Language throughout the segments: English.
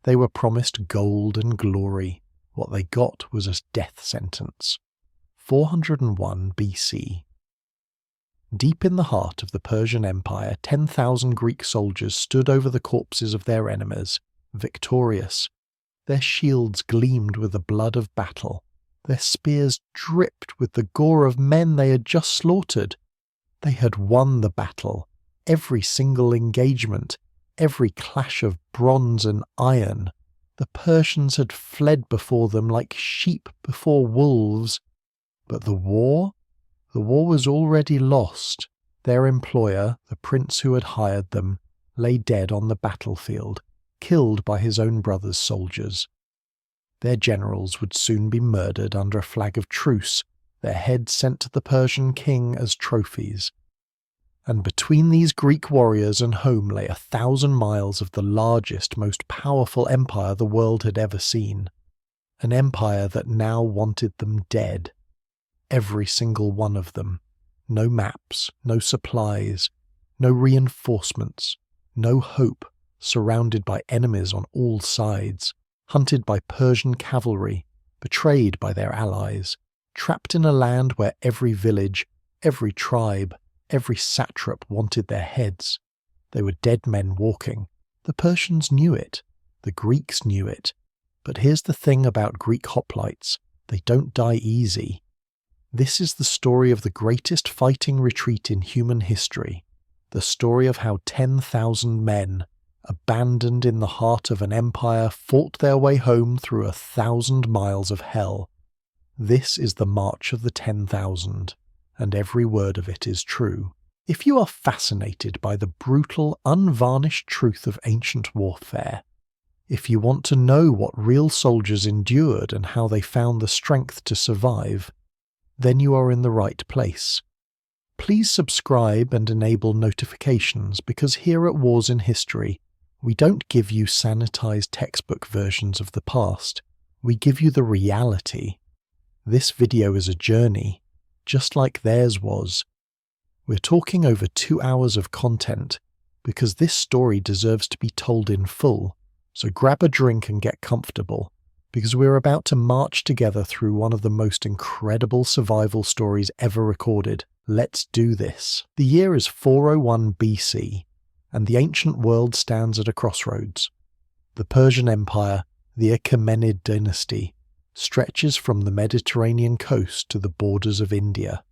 They were promised gold and glory. What they got was a death sentence. 401 BC. Deep in the heart of the Persian Empire, 10,000 Greek soldiers stood over the corpses of their enemies, victorious. Their shields gleamed with the blood of battle. Their spears dripped with the gore of men they had just slaughtered. They had won the battle, every single engagement, every clash of bronze and iron. The Persians had fled before them like sheep before wolves. But the war? The war was already lost. Their employer, the prince who had hired them, lay dead on the battlefield, killed by his own brother's soldiers. Their generals would soon be murdered under a flag of truce, their heads sent to the Persian king as trophies. And between these Greek warriors and home lay 1,000 miles of the largest, most powerful empire the world had ever seen. An empire that now wanted them dead. Every single one of them. No maps, no supplies, no reinforcements, no hope, surrounded by enemies on all sides, hunted by Persian cavalry, betrayed by their allies, trapped in a land where every village, every tribe, every satrap wanted their heads. They were dead men walking. The Persians knew it. The Greeks knew it. But here's the thing about Greek hoplites. They don't die easy. This is the story of the greatest fighting retreat in human history. The story of how 10,000 men, abandoned in the heart of an empire, fought their way home through 1,000 miles of hell. This is the March of the 10,000. And every word of it is true. If you are fascinated by the brutal, unvarnished truth of ancient warfare, if you want to know what real soldiers endured and how they found the strength to survive, then you are in the right place. Please subscribe and enable notifications, because here at Wars in History, we don't give you sanitized textbook versions of the past. We give you the reality. This video is a journey, just like theirs was. We're talking over 2 hours of content, because this story deserves to be told in full, so grab a drink and get comfortable, because we're about to march together through one of the most incredible survival stories ever recorded. Let's do this. The year is 401 BC, and the ancient world stands at a crossroads. The Persian Empire, the Achaemenid dynasty, stretches from the Mediterranean coast to the borders of India.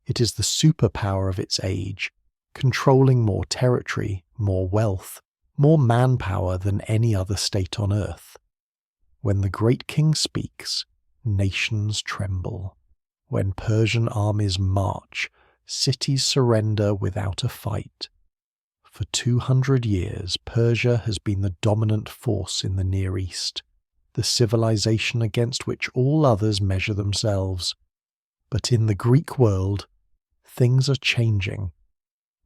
It is the superpower of its age, controlling more territory, more wealth, more manpower than any other state on earth. When the great king speaks, nations tremble. When Persian armies march, cities surrender without a fight. For 200 years, Persia has been the dominant force in the Near East, the civilization against which all others measure themselves. But in the Greek world, things are changing.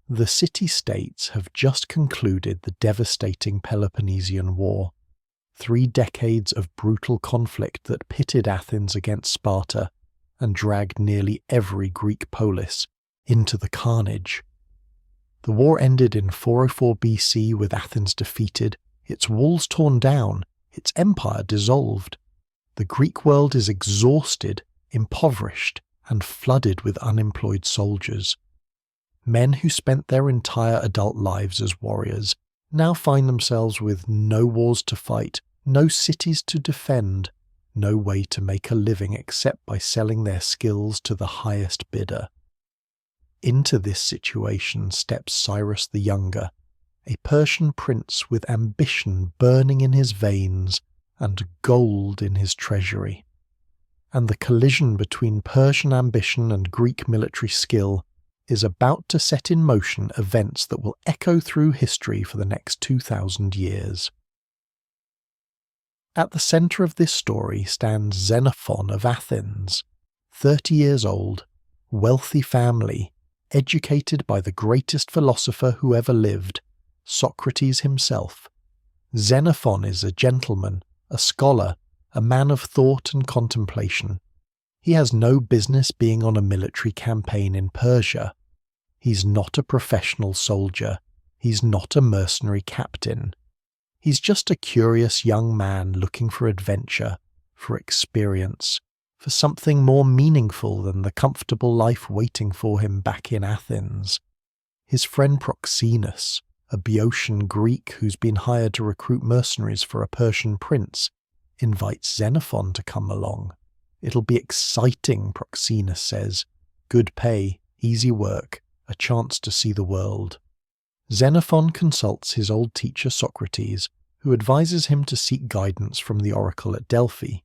The city-states have just concluded the devastating Peloponnesian War, 3 decades of brutal conflict that pitted Athens against Sparta and dragged nearly every Greek polis into the carnage. The war ended in 404 BC with Athens defeated, its walls torn down, its empire dissolved. The Greek world is exhausted, impoverished, and flooded with unemployed soldiers. Men who spent their entire adult lives as warriors now find themselves with no wars to fight, no cities to defend, no way to make a living except by selling their skills to the highest bidder. Into this situation steps Cyrus the Younger, a Persian prince with ambition burning in his veins and gold in his treasury. And the collision between Persian ambition and Greek military skill is about to set in motion events that will echo through history for the next 2,000 years. At the centre of this story stands Xenophon of Athens, 30 years old, wealthy family, educated by the greatest philosopher who ever lived, Socrates himself. Xenophon is a gentleman, a scholar, a man of thought and contemplation. He has no business being on a military campaign in Persia. He's not a professional soldier. He's not a mercenary captain. He's just a curious young man looking for adventure, for experience, for something more meaningful than the comfortable life waiting for him back in Athens. His friend Proxenus, a Boeotian Greek who's been hired to recruit mercenaries for a Persian prince, invites Xenophon to come along. It'll be exciting, Proxenus says. Good pay, easy work, a chance to see the world. Xenophon consults his old teacher Socrates, who advises him to seek guidance from the oracle at Delphi.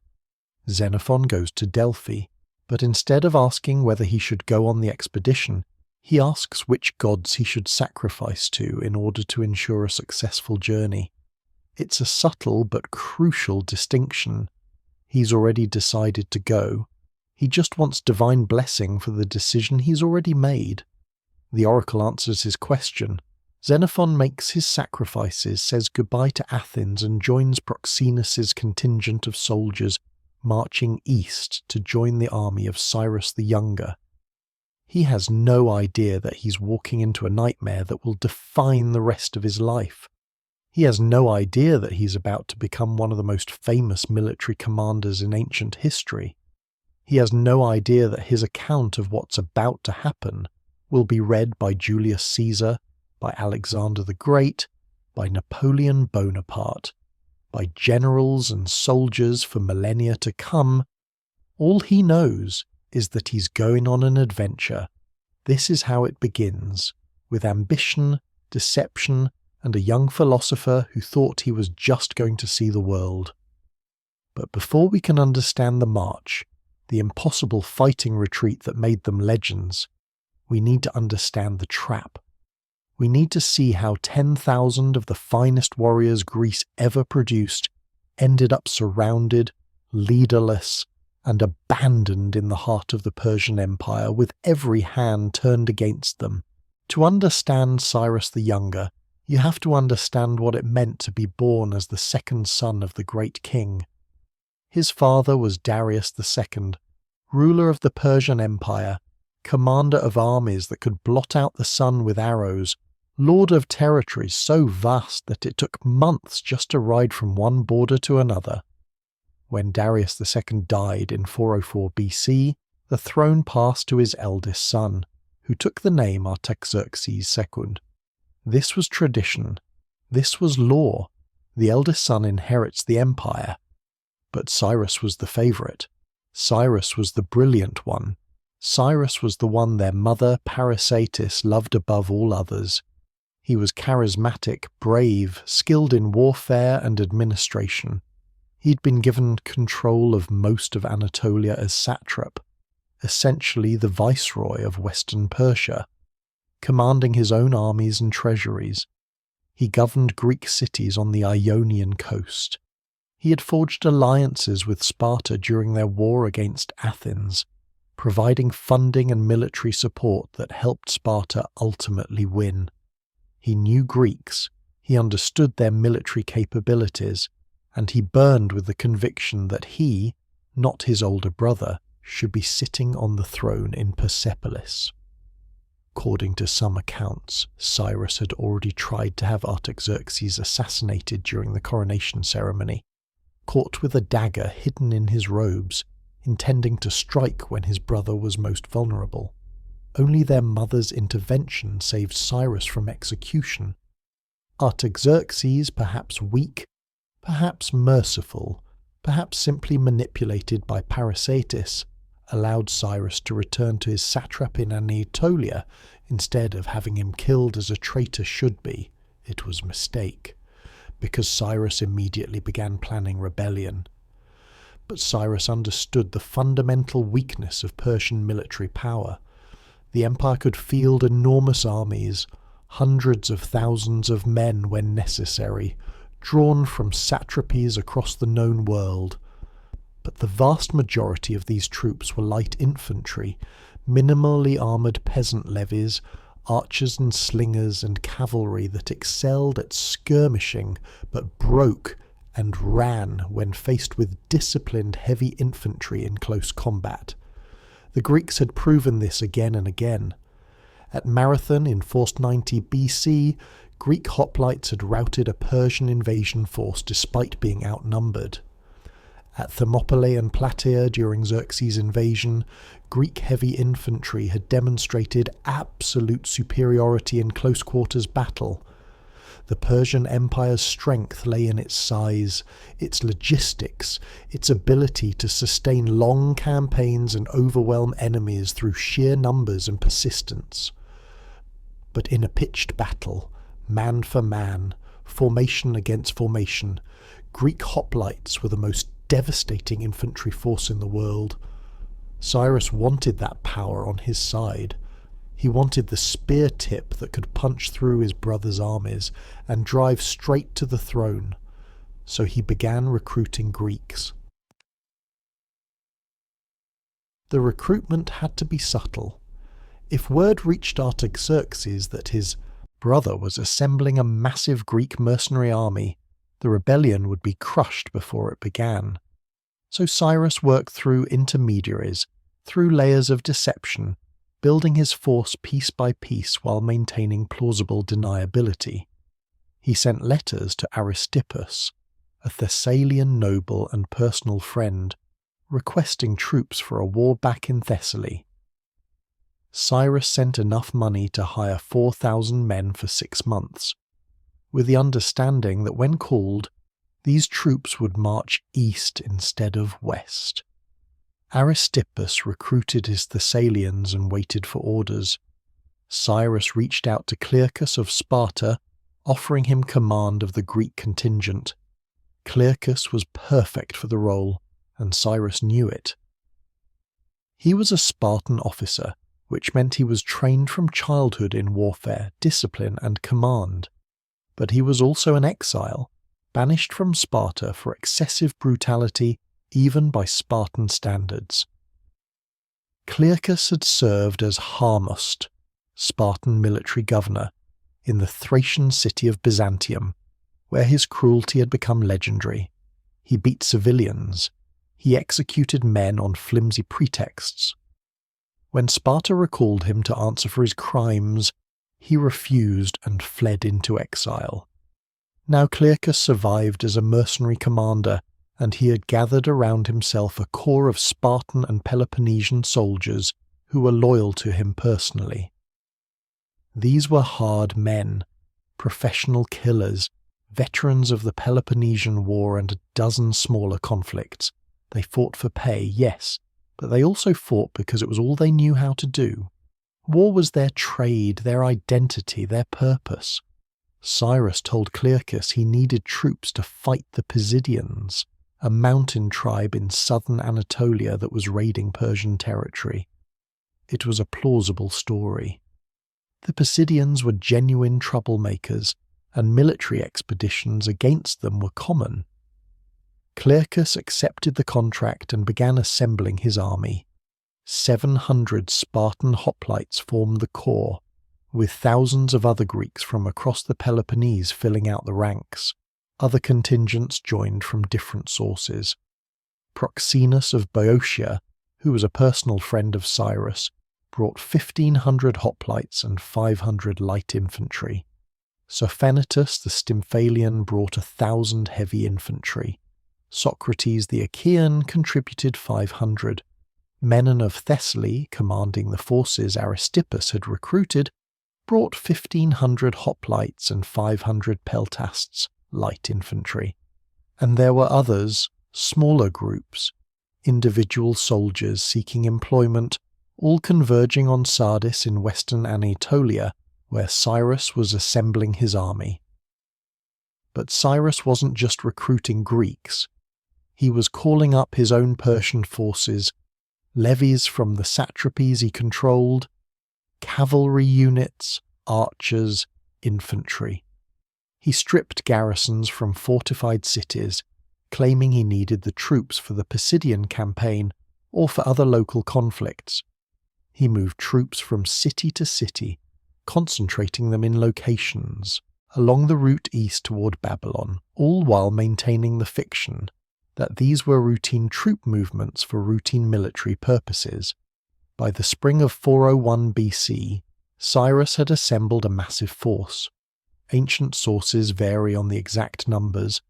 Xenophon goes to Delphi, but instead of asking whether he should go on the expedition, he asks which gods he should sacrifice to in order to ensure a successful journey. It's a subtle but crucial distinction. He's already decided to go. He just wants divine blessing for the decision he's already made. The oracle answers his question. Xenophon makes his sacrifices, says goodbye to Athens, and joins Proxenus's contingent of soldiers marching east to join the army of Cyrus the Younger. He has no idea that he's walking into a nightmare that will define the rest of his life. He has no idea that he's about to become one of the most famous military commanders in ancient history. He has no idea that his account of what's about to happen will be read by Julius Caesar, by Alexander the Great, by Napoleon Bonaparte, by generals and soldiers for millennia to come. All he knows is that he's going on an adventure. This is how it begins, with ambition, deception, and a young philosopher who thought he was just going to see the world. But before we can understand the march, the impossible fighting retreat that made them legends, we need to understand the trap. We need to see how 10,000 of the finest warriors Greece ever produced ended up surrounded, leaderless, and abandoned in the heart of the Persian Empire, with every hand turned against them. To understand Cyrus the Younger, you have to understand what it meant to be born as the second son of the great king. His father was Darius II, ruler of the Persian Empire, commander of armies that could blot out the sun with arrows, lord of territories so vast that it took months just to ride from one border to another. When Darius II died in 404 BC, the throne passed to his eldest son, who took the name Artaxerxes II. This was tradition. This was law. The eldest son inherits the empire. But Cyrus was the favourite. Cyrus was the brilliant one. Cyrus was the one their mother, Parysatis, loved above all others. He was charismatic, brave, skilled in warfare and administration. He'd been given control of most of Anatolia as satrap, essentially the viceroy of Western Persia, commanding his own armies and treasuries. He governed Greek cities on the Ionian coast. He had forged alliances with Sparta during their war against Athens, providing funding and military support that helped Sparta ultimately win. He knew Greeks, he understood their military capabilities, and he burned with the conviction that he, not his older brother, should be sitting on the throne in Persepolis. According to some accounts, Cyrus had already tried to have Artaxerxes assassinated during the coronation ceremony, caught with a dagger hidden in his robes, intending to strike when his brother was most vulnerable. Only their mother's intervention saved Cyrus from execution. Artaxerxes, perhaps weak, perhaps merciful, perhaps simply manipulated by Parysatis, allowed Cyrus to return to his satrap in Anatolia instead of having him killed as a traitor should be. It was a mistake, because Cyrus immediately began planning rebellion. But Cyrus understood the fundamental weakness of Persian military power. The empire could field enormous armies, hundreds of thousands of men when necessary, drawn from satrapies across the known world. But the vast majority of these troops were light infantry, minimally armoured peasant levies, archers and slingers and cavalry that excelled at skirmishing but broke and ran when faced with disciplined heavy infantry in close combat. The Greeks had proven this again and again. At Marathon in 490 BC, Greek hoplites had routed a Persian invasion force despite being outnumbered. At Thermopylae and Plataea during Xerxes' invasion, Greek heavy infantry had demonstrated absolute superiority in close quarters battle. The Persian Empire's strength lay in its size, its logistics, its ability to sustain long campaigns and overwhelm enemies through sheer numbers and persistence. But in a pitched battle, man for man, formation against formation, Greek hoplites were the most devastating infantry force in the world. Cyrus wanted that power on his side. He wanted the spear tip that could punch through his brother's armies and drive straight to the throne. So he began recruiting Greeks. The recruitment had to be subtle. If word reached Artaxerxes that his brother was assembling a massive Greek mercenary army, the rebellion would be crushed before it began. So Cyrus worked through intermediaries, through layers of deception, building his force piece by piece while maintaining plausible deniability. He sent letters to Aristippus, a Thessalian noble and personal friend, requesting troops for a war back in Thessaly. Cyrus sent enough money to hire 4,000 men for 6 months, with the understanding that when called, these troops would march east instead of west. Aristippus recruited his Thessalians and waited for orders. Cyrus reached out to Clearchus of Sparta, offering him command of the Greek contingent. Clearchus was perfect for the role, and Cyrus knew it. He was a Spartan officer, which meant he was trained from childhood in warfare, discipline, and command. But he was also an exile, banished from Sparta for excessive brutality, even by Spartan standards. Clearchus had served as Harmost, Spartan military governor, in the Thracian city of Byzantium, where his cruelty had become legendary. He beat civilians. He executed men on flimsy pretexts. When Sparta recalled him to answer for his crimes, he refused and fled into exile. Now Clearchus survived as a mercenary commander, and he had gathered around himself a corps of Spartan and Peloponnesian soldiers who were loyal to him personally. These were hard men, professional killers, veterans of the Peloponnesian War and a dozen smaller conflicts. They fought for pay, yes, but they also fought because it was all they knew how to do. War was their trade, their identity, their purpose. Cyrus told Clearchus he needed troops to fight the Pisidians, a mountain tribe in southern Anatolia that was raiding Persian territory. It was a plausible story. The Pisidians were genuine troublemakers, and military expeditions against them were common. Clearchus accepted the contract and began assembling his army. 700 Spartan hoplites formed the corps, with thousands of other Greeks from across the Peloponnese filling out the ranks. Other contingents joined from different sources. Proxenus of Boeotia, who was a personal friend of Cyrus, brought 1,500 hoplites and 500 light infantry. Sophaenetus the Stymphalian brought 1,000 heavy infantry. Socrates the Achaean contributed 500. Menon of Thessaly, commanding the forces Aristippus had recruited, brought 1,500 hoplites and 500 peltasts, light infantry. And there were others, smaller groups, individual soldiers seeking employment, all converging on Sardis in western Anatolia, where Cyrus was assembling his army. But Cyrus wasn't just recruiting Greeks. He was calling up his own Persian forces, levies from the satrapies he controlled, cavalry units, archers, infantry. He stripped garrisons from fortified cities, claiming he needed the troops for the Pisidian campaign or for other local conflicts. He moved troops from city to city, concentrating them in locations along the route east toward Babylon, all while maintaining the fiction that these were routine troop movements for routine military purposes. By the spring of 401 BC, Cyrus had assembled a massive force. Ancient sources vary on the exact numbers,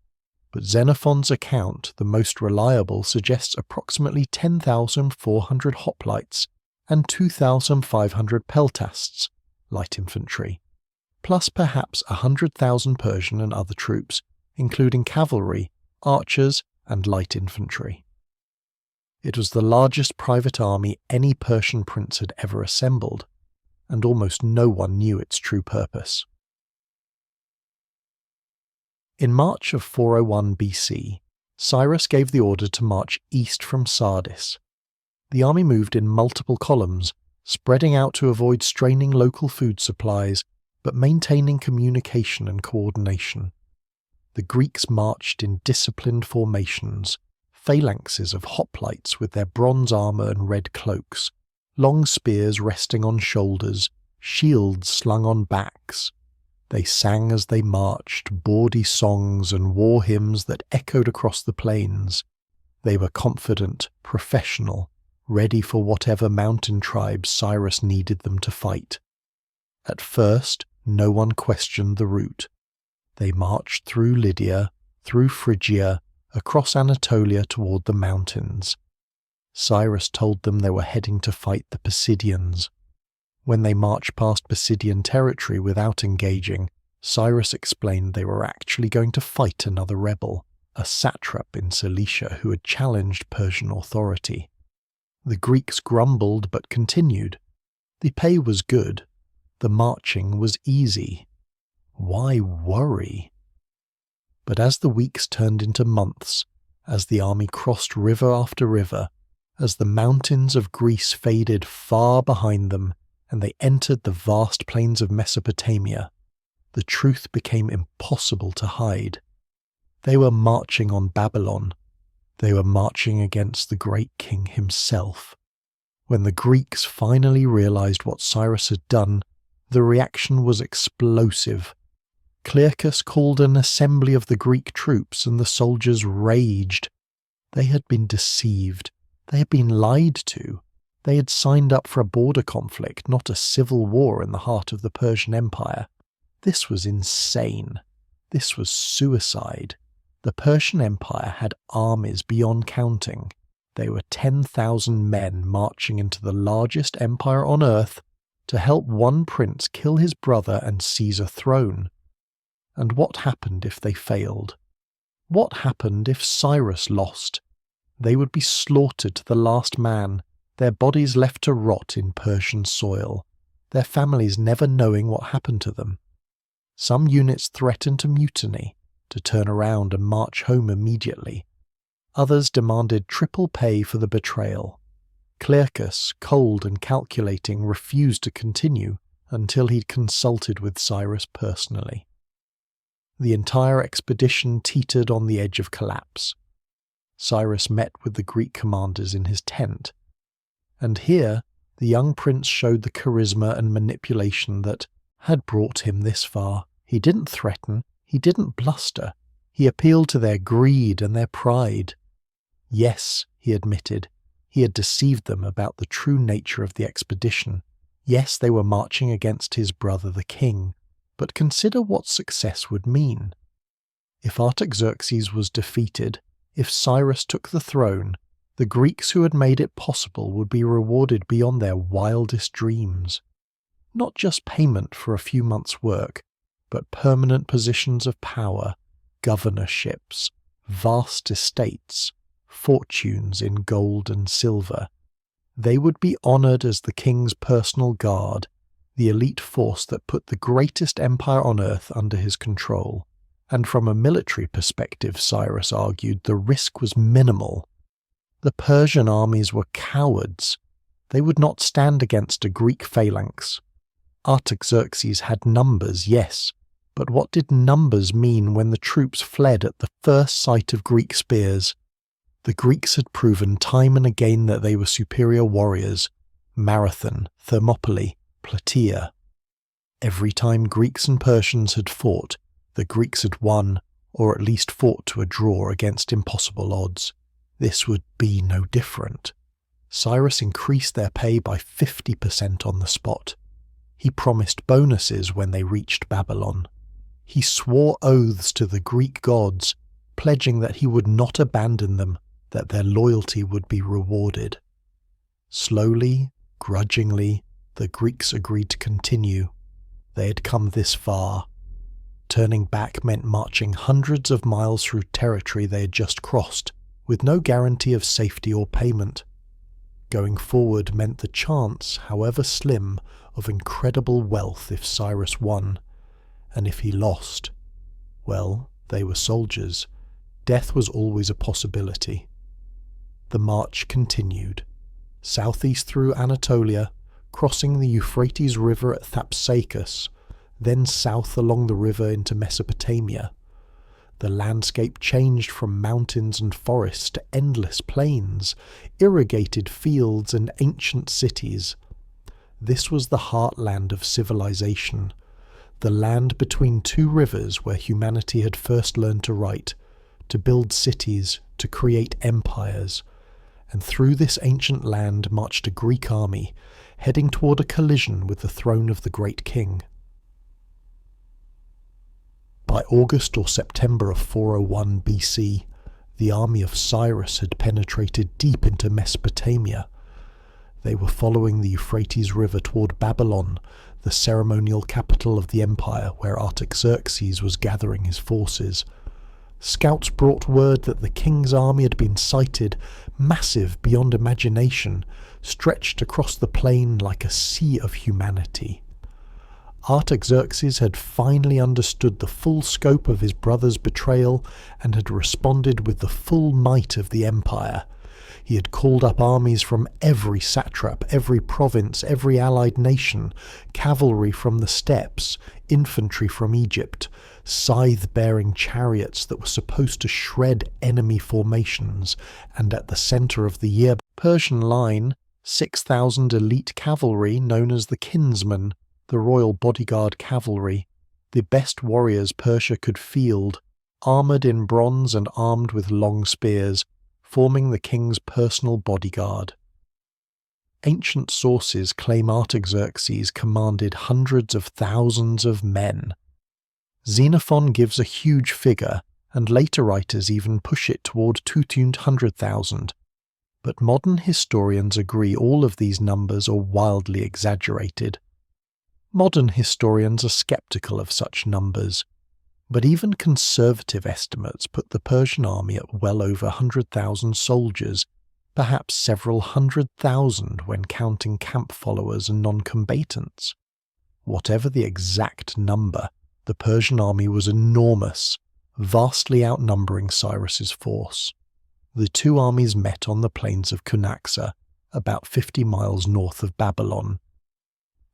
but Xenophon's account, the most reliable, suggests approximately 10,400 hoplites and 2,500 peltasts, light infantry, plus perhaps 100,000 Persian and other troops, including cavalry, archers, and light infantry. It was the largest private army any Persian prince had ever assembled, and almost no one knew its true purpose. In March of 401 BC, Cyrus gave the order to march east from Sardis. The army moved in multiple columns, spreading out to avoid straining local food supplies, but maintaining communication and coordination. The Greeks marched in disciplined formations, phalanxes of hoplites with their bronze armour and red cloaks, long spears resting on shoulders, shields slung on backs. They sang as they marched, bawdy songs and war hymns that echoed across the plains. They were confident, professional, ready for whatever mountain tribes Cyrus needed them to fight. At first, no one questioned the route. They marched through Lydia, through Phrygia, across Anatolia toward the mountains. Cyrus told them they were heading to fight the Pisidians. When they marched past Pisidian territory without engaging, Cyrus explained they were actually going to fight another rebel, a satrap in Cilicia who had challenged Persian authority. The Greeks grumbled but continued. The pay was good. The marching was easy. Why worry? But as the weeks turned into months, as the army crossed river after river, as the mountains of Greece faded far behind them, and they entered the vast plains of Mesopotamia, the truth became impossible to hide. They were marching on Babylon. They were marching against the great king himself. When the Greeks finally realized what Cyrus had done, the reaction was explosive. Clearchus called an assembly of the Greek troops, and the soldiers raged. They had been deceived. They had been lied to. They had signed up for a border conflict, not a civil war in the heart of the Persian Empire. This was insane. This was suicide. The Persian Empire had armies beyond counting. They were 10,000 men marching into the largest empire on earth to help one prince kill his brother and seize a throne. And what happened if they failed? What happened if Cyrus lost? They would be slaughtered to the last man, their bodies left to rot in Persian soil, their families never knowing what happened to them. Some units threatened to mutiny, to turn around and march home immediately. Others demanded triple pay for the betrayal. Clearchus, cold and calculating, refused to continue until he'd consulted with Cyrus personally. The entire expedition teetered on the edge of collapse. Cyrus met with the Greek commanders in his tent, and here the young prince showed the charisma and manipulation that had brought him this far. He didn't threaten, he didn't bluster, he appealed to their greed and their pride. Yes, he admitted, he had deceived them about the true nature of the expedition. Yes, they were marching against his brother the king, but consider what success would mean. If Artaxerxes was defeated, if Cyrus took the throne, the Greeks who had made it possible would be rewarded beyond their wildest dreams. Not just payment for a few months' work, but permanent positions of power, governorships, vast estates, fortunes in gold and silver. They would be honoured as the king's personal guard, the elite force that put the greatest empire on earth under his control. And from a military perspective, Cyrus argued, the risk was minimal. The Persian armies were cowards. They would not stand against a Greek phalanx. Artaxerxes had numbers, yes, but what did numbers mean when the troops fled at the first sight of Greek spears? The Greeks had proven time and again that they were superior warriors. Marathon, Thermopylae, Plataea. Every time Greeks and Persians had fought, the Greeks had won, or at least fought to a draw against impossible odds. This would be no different. Cyrus increased their pay by 50% on the spot. He promised bonuses when they reached Babylon. He swore oaths to the Greek gods, pledging that he would not abandon them, that their loyalty would be rewarded. Slowly, grudgingly, the Greeks agreed to continue. They had come this far. Turning back meant marching hundreds of miles through territory they had just crossed, with no guarantee of safety or payment. Going forward meant the chance, however slim, of incredible wealth if Cyrus won, and if he lost, well, they were soldiers. Death was always a possibility. The march continued, southeast through Anatolia, crossing the Euphrates River at Thapsacus, then south along the river into Mesopotamia. The landscape changed from mountains and forests to endless plains, irrigated fields and ancient cities. This was the heartland of civilization, the land between two rivers where humanity had first learned to write, to build cities, to create empires. And through this ancient land marched a Greek army, heading toward a collision with the throne of the great king. By August or September of 401 BC, the army of Cyrus had penetrated deep into Mesopotamia. They were following the Euphrates River toward Babylon, the ceremonial capital of the empire where Artaxerxes was gathering his forces. Scouts brought word that the king's army had been sighted, massive beyond imagination, stretched across the plain like a sea of humanity. Artaxerxes had finally understood the full scope of his brother's betrayal and had responded with the full might of the empire. He had called up armies from every satrap, every province, every allied nation, cavalry from the steppes, infantry from Egypt, scythe-bearing chariots that were supposed to shred enemy formations, and at the centre of the Persian line, 6,000 elite cavalry known as the kinsmen, the royal bodyguard cavalry, the best warriors Persia could field, armoured in bronze and armed with long spears, forming the king's personal bodyguard. Ancient sources claim Artaxerxes commanded hundreds of thousands of men. Xenophon gives a huge figure, and later writers even push it toward 200,000, but modern historians agree all of these numbers are wildly exaggerated. Modern historians are skeptical of such numbers, but even conservative estimates put the Persian army at well over 100,000 soldiers, perhaps several 100,000 when counting camp followers and non-combatants. Whatever the exact number, the Persian army was enormous, vastly outnumbering Cyrus's force. The two armies met on the plains of Cunaxa, about 50 miles north of Babylon.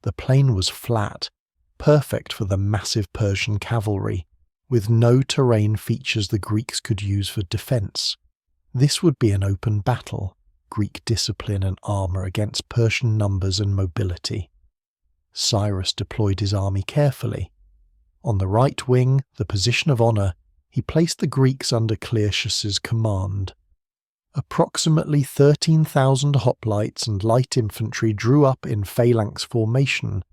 The plain was flat, perfect for the massive Persian cavalry, with no terrain features the Greeks could use for defence. This would be an open battle, Greek discipline and armour against Persian numbers and mobility. Cyrus deployed his army carefully. On the right wing, the position of honour, he placed the Greeks under Clearchus's command. Approximately 13,000 hoplites and light infantry drew up in phalanx formation,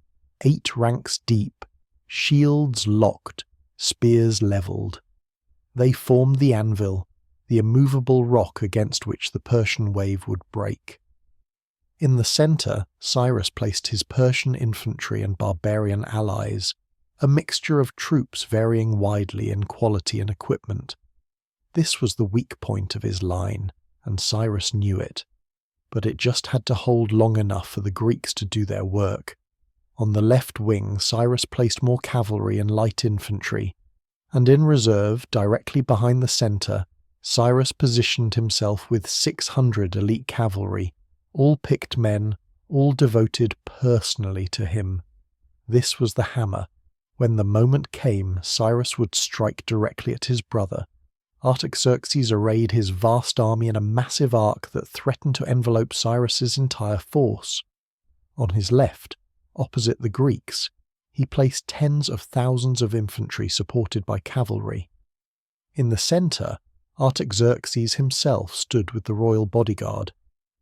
8 ranks deep, shields locked, spears levelled. They formed the anvil, the immovable rock against which the Persian wave would break. In the centre, Cyrus placed his Persian infantry and barbarian allies, a mixture of troops varying widely in quality and equipment. This was the weak point of his line, and Cyrus knew it, but it just had to hold long enough for the Greeks to do their work. On the left wing, Cyrus placed more cavalry and light infantry, and in reserve, directly behind the centre, Cyrus positioned himself with 600 elite cavalry, all picked men, all devoted personally to him. This was the hammer. When the moment came, Cyrus would strike directly at his brother. Artaxerxes arrayed his vast army in a massive arc that threatened to envelope Cyrus's entire force. On his left, opposite the Greeks, he placed tens of thousands of infantry supported by cavalry. In the centre, Artaxerxes himself stood with the royal bodyguard,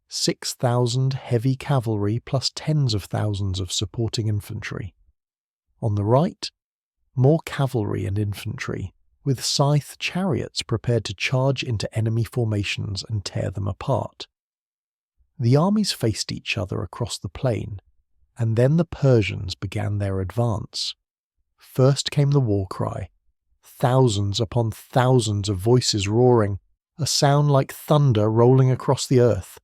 6,000 heavy cavalry plus tens of thousands of supporting infantry. On the right, more cavalry and infantry, with scythe chariots prepared to charge into enemy formations and tear them apart. The armies faced each other across the plain, and then the Persians began their advance. First came the war cry, thousands upon thousands of voices roaring, a sound like thunder rolling across the earth.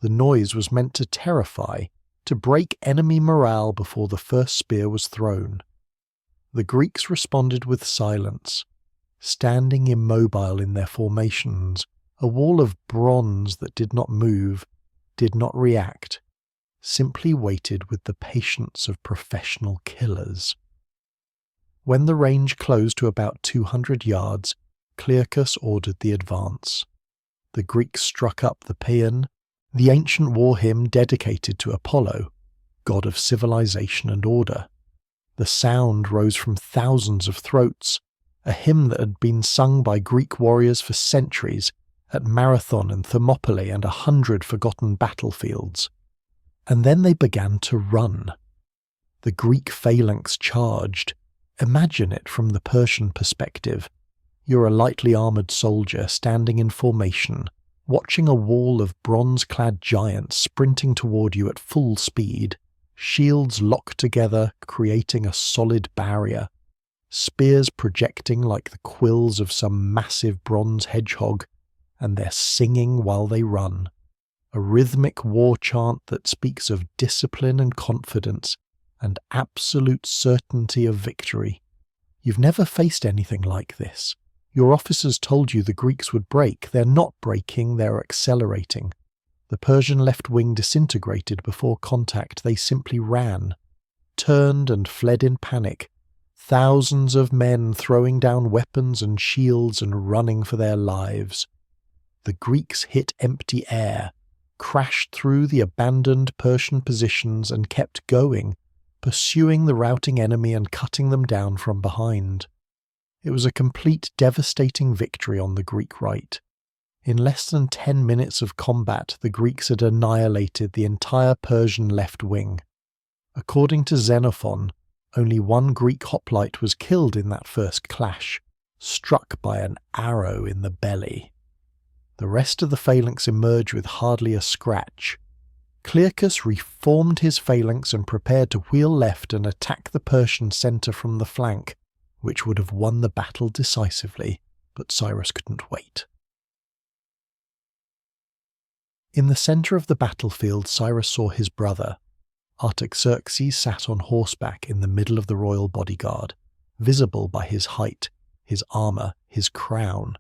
The noise was meant to terrify, to break enemy morale before the first spear was thrown. The Greeks responded with silence, standing immobile in their formations, a wall of bronze that did not move, did not react, simply waited with the patience of professional killers. When the range closed to about 200 yards, Clearchus ordered the advance. The Greeks struck up the paean, the ancient war hymn dedicated to Apollo, god of civilization and order. The sound rose from thousands of throats, a hymn that had been sung by Greek warriors for centuries at Marathon and Thermopylae and 100 forgotten battlefields. And then they began to run. The Greek phalanx charged. Imagine it from the Persian perspective. You're a lightly armoured soldier standing in formation, watching a wall of bronze-clad giants sprinting toward you at full speed, shields locked together, creating a solid barrier, spears projecting like the quills of some massive bronze hedgehog, and they're singing while they run. A rhythmic war chant that speaks of discipline and confidence and absolute certainty of victory. You've never faced anything like this. Your officers told you the Greeks would break. They're not breaking, they're accelerating. The Persian left wing disintegrated before contact. They simply ran, turned and fled in panic. Thousands of men throwing down weapons and shields and running for their lives. The Greeks hit empty air, crashed through the abandoned Persian positions and kept going, pursuing the routing enemy and cutting them down from behind. It was a complete devastating victory on the Greek right. In less than 10 minutes of combat, the Greeks had annihilated the entire Persian left wing. According to Xenophon, only one Greek hoplite was killed in that first clash, struck by an arrow in the belly. The rest of the phalanx emerged with hardly a scratch. Clearchus reformed his phalanx and prepared to wheel left and attack the Persian centre from the flank, which would have won the battle decisively, but Cyrus couldn't wait. In the centre of the battlefield, Cyrus saw his brother. Artaxerxes sat on horseback in the middle of the royal bodyguard, visible by his height, his armour, his crown.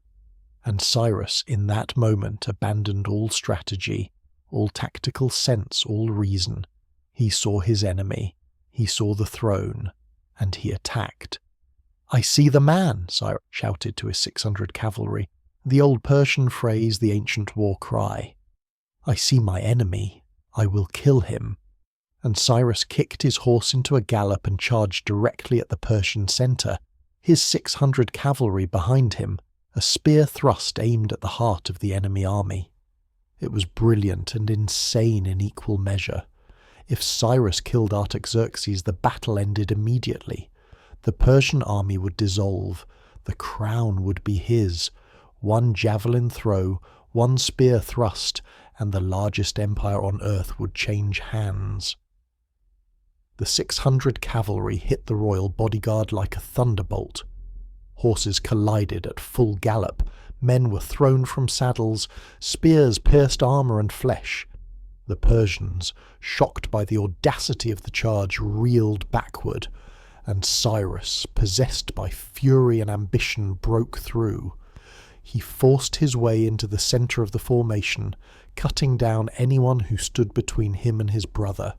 And Cyrus, in that moment, abandoned all strategy, all tactical sense, all reason. He saw his enemy, he saw the throne, and he attacked. "I see the man," Cyrus shouted to his 600 cavalry, the old Persian phrase, the ancient war cry. "I see my enemy, I will kill him." And Cyrus kicked his horse into a gallop and charged directly at the Persian centre, his 600 cavalry behind him, a spear thrust aimed at the heart of the enemy army. It was brilliant and insane in equal measure. If Cyrus killed Artaxerxes, the battle ended immediately. The Persian army would dissolve, the crown would be his, one javelin throw, one spear thrust, and the largest empire on earth would change hands. The 600 cavalry hit the royal bodyguard like a thunderbolt. Horses collided at full gallop, men were thrown from saddles, spears pierced armour and flesh. The Persians, shocked by the audacity of the charge, reeled backward, and Cyrus, possessed by fury and ambition, broke through. He forced his way into the centre of the formation, cutting down anyone who stood between him and his brother.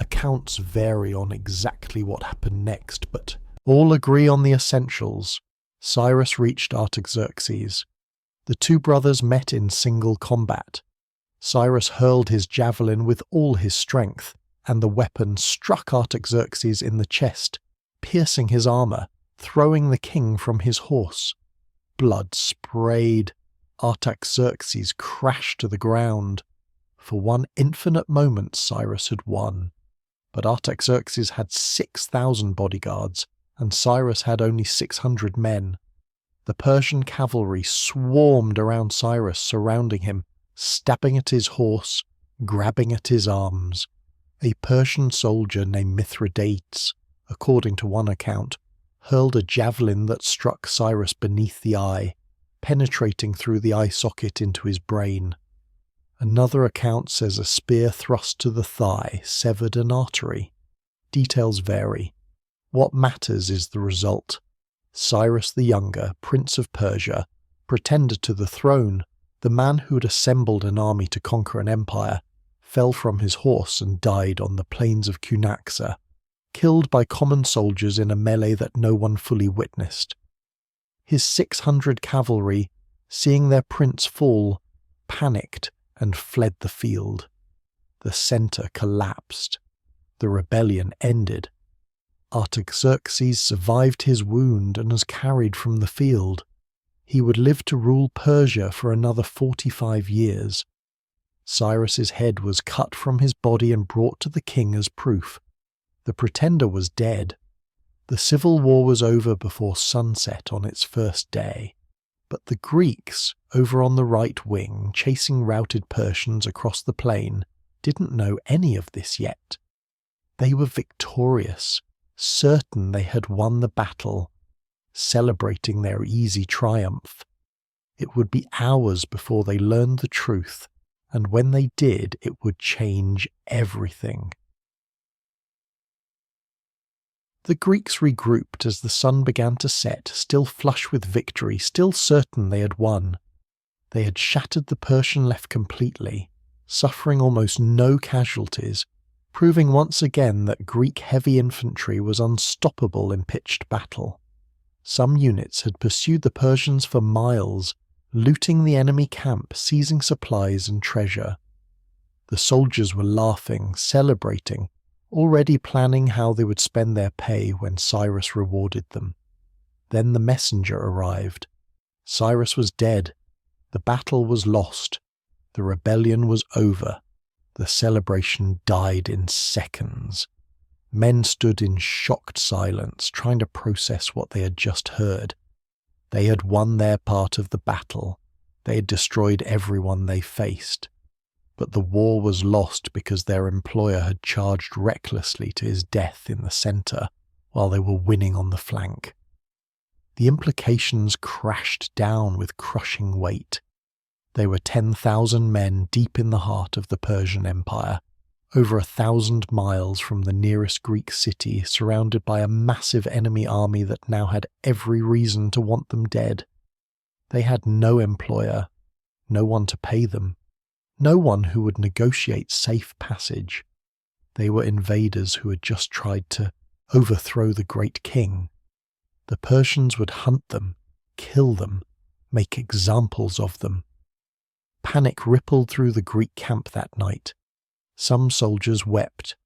Accounts vary on exactly what happened next, but all agree on the essentials. Cyrus reached Artaxerxes. The two brothers met in single combat. Cyrus hurled his javelin with all his strength, and the weapon struck Artaxerxes in the chest, piercing his armour, throwing the king from his horse. Blood sprayed. Artaxerxes crashed to the ground. For one infinite moment Cyrus had won. But Artaxerxes had 6,000 bodyguards, and Cyrus had only 600 men. The Persian cavalry swarmed around Cyrus, surrounding him, stabbing at his horse, grabbing at his arms. A Persian soldier named Mithridates, according to one account, hurled a javelin that struck Cyrus beneath the eye, penetrating through the eye socket into his brain. Another account says a spear thrust to the thigh severed an artery. Details vary. What matters is the result. Cyrus the Younger, Prince of Persia, pretender to the throne, the man who had assembled an army to conquer an empire, fell from his horse and died on the plains of Cunaxa, killed by common soldiers in a melee that no one fully witnessed. His 600 cavalry, seeing their prince fall, panicked and fled the field. The centre collapsed. The rebellion ended. Artaxerxes survived his wound and was carried from the field. He would live to rule Persia for another 45 years. Cyrus's head was cut from his body and brought to the king as proof. The pretender was dead. The civil war was over before sunset on its first day. But the Greeks, over on the right wing, chasing routed Persians across the plain, didn't know any of this yet. They were victorious, certain they had won the battle, celebrating their easy triumph. It would be hours before they learned the truth, and when they did, it would change everything. The Greeks regrouped as the sun began to set, still flush with victory, still certain they had won. They had shattered the Persian left completely, suffering almost no casualties, proving once again that Greek heavy infantry was unstoppable in pitched battle. Some units had pursued the Persians for miles, looting the enemy camp, seizing supplies and treasure. The soldiers were laughing, celebrating, already planning how they would spend their pay when Cyrus rewarded them. Then the messenger arrived. Cyrus was dead. The battle was lost. The rebellion was over. The celebration died in seconds. Men stood in shocked silence, trying to process what they had just heard. They had won their part of the battle. They had destroyed everyone they faced. But the war was lost because their employer had charged recklessly to his death in the centre while they were winning on the flank. The implications crashed down with crushing weight. They were 10,000 men deep in the heart of the Persian Empire, over 1,000 miles from the nearest Greek city, surrounded by a massive enemy army that now had every reason to want them dead. They had no employer, no one to pay them, no one who would negotiate safe passage. They were invaders who had just tried to overthrow the great king. The Persians would hunt them, kill them, make examples of them. Panic rippled through the Greek camp that night. Some soldiers wept.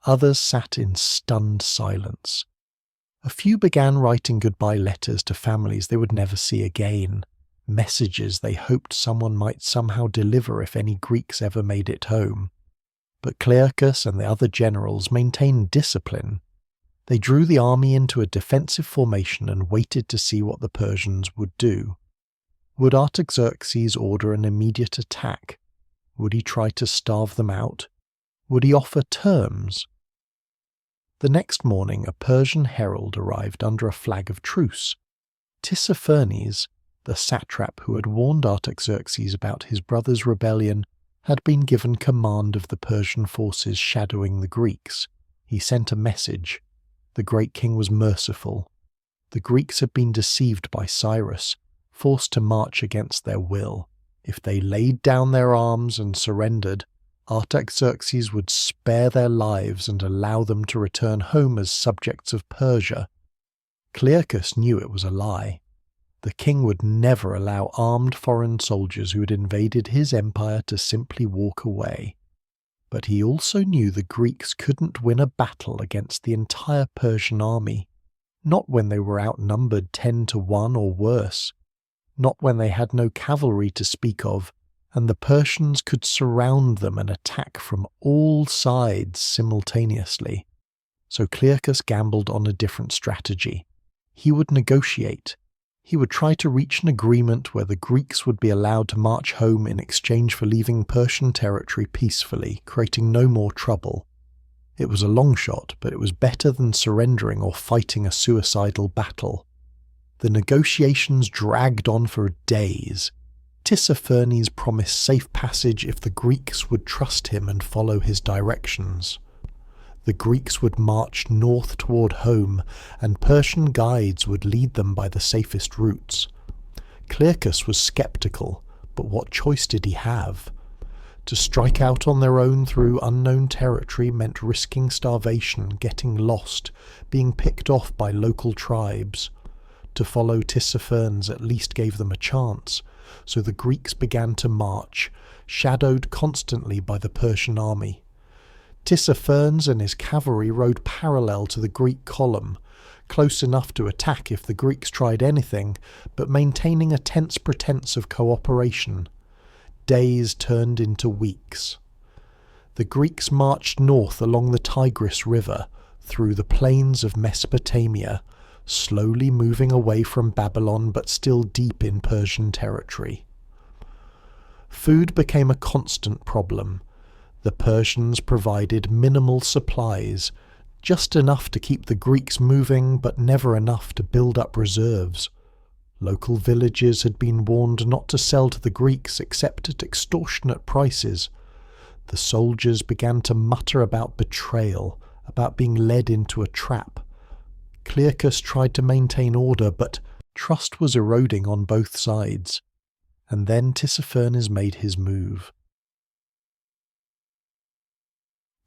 Others sat in stunned silence. A few began writing goodbye letters to families they would never see again, messages they hoped someone might somehow deliver if any Greeks ever made it home. But Clearchus and the other generals maintained discipline. They drew the army into a defensive formation and waited to see what the Persians would do. Would Artaxerxes order an immediate attack? Would he try to starve them out? Would he offer terms? The next morning a Persian herald arrived under a flag of truce. Tissaphernes, the satrap who had warned Artaxerxes about his brother's rebellion, had been given command of the Persian forces shadowing the Greeks. He sent a message. The great king was merciful. The Greeks had been deceived by Cyrus, forced to march against their will. If they laid down their arms and surrendered, Artaxerxes would spare their lives and allow them to return home as subjects of Persia. Clearchus knew it was a lie. The king would never allow armed foreign soldiers who had invaded his empire to simply walk away. But he also knew the Greeks couldn't win a battle against the entire Persian army, not when they were outnumbered 10-1 or worse, not when they had no cavalry to speak of, and the Persians could surround them and attack from all sides simultaneously. So Clearchus gambled on a different strategy. He would negotiate. He would try to reach an agreement where the Greeks would be allowed to march home in exchange for leaving Persian territory peacefully, creating no more trouble. It was a long shot, but it was better than surrendering or fighting a suicidal battle. The negotiations dragged on for days. Tissaphernes promised safe passage if the Greeks would trust him and follow his directions. The Greeks would march north toward home, and Persian guides would lead them by the safest routes. Clearchus was skeptical, but what choice did he have? To strike out on their own through unknown territory meant risking starvation, getting lost, being picked off by local tribes. To follow Tissaphernes at least gave them a chance, so the Greeks began to march, shadowed constantly by the Persian army. Tissaphernes and his cavalry rode parallel to the Greek column, close enough to attack if the Greeks tried anything, but maintaining a tense pretense of cooperation. Days turned into weeks. The Greeks marched north along the Tigris River, through the plains of Mesopotamia, slowly moving away from Babylon but still deep in Persian territory. Food became a constant problem. The Persians provided minimal supplies, just enough to keep the Greeks moving but never enough to build up reserves. Local villages had been warned not to sell to the Greeks except at extortionate prices. The soldiers began to mutter about betrayal, about being led into a trap. Clearchus tried to maintain order, but trust was eroding on both sides. And then Tissaphernes made his move.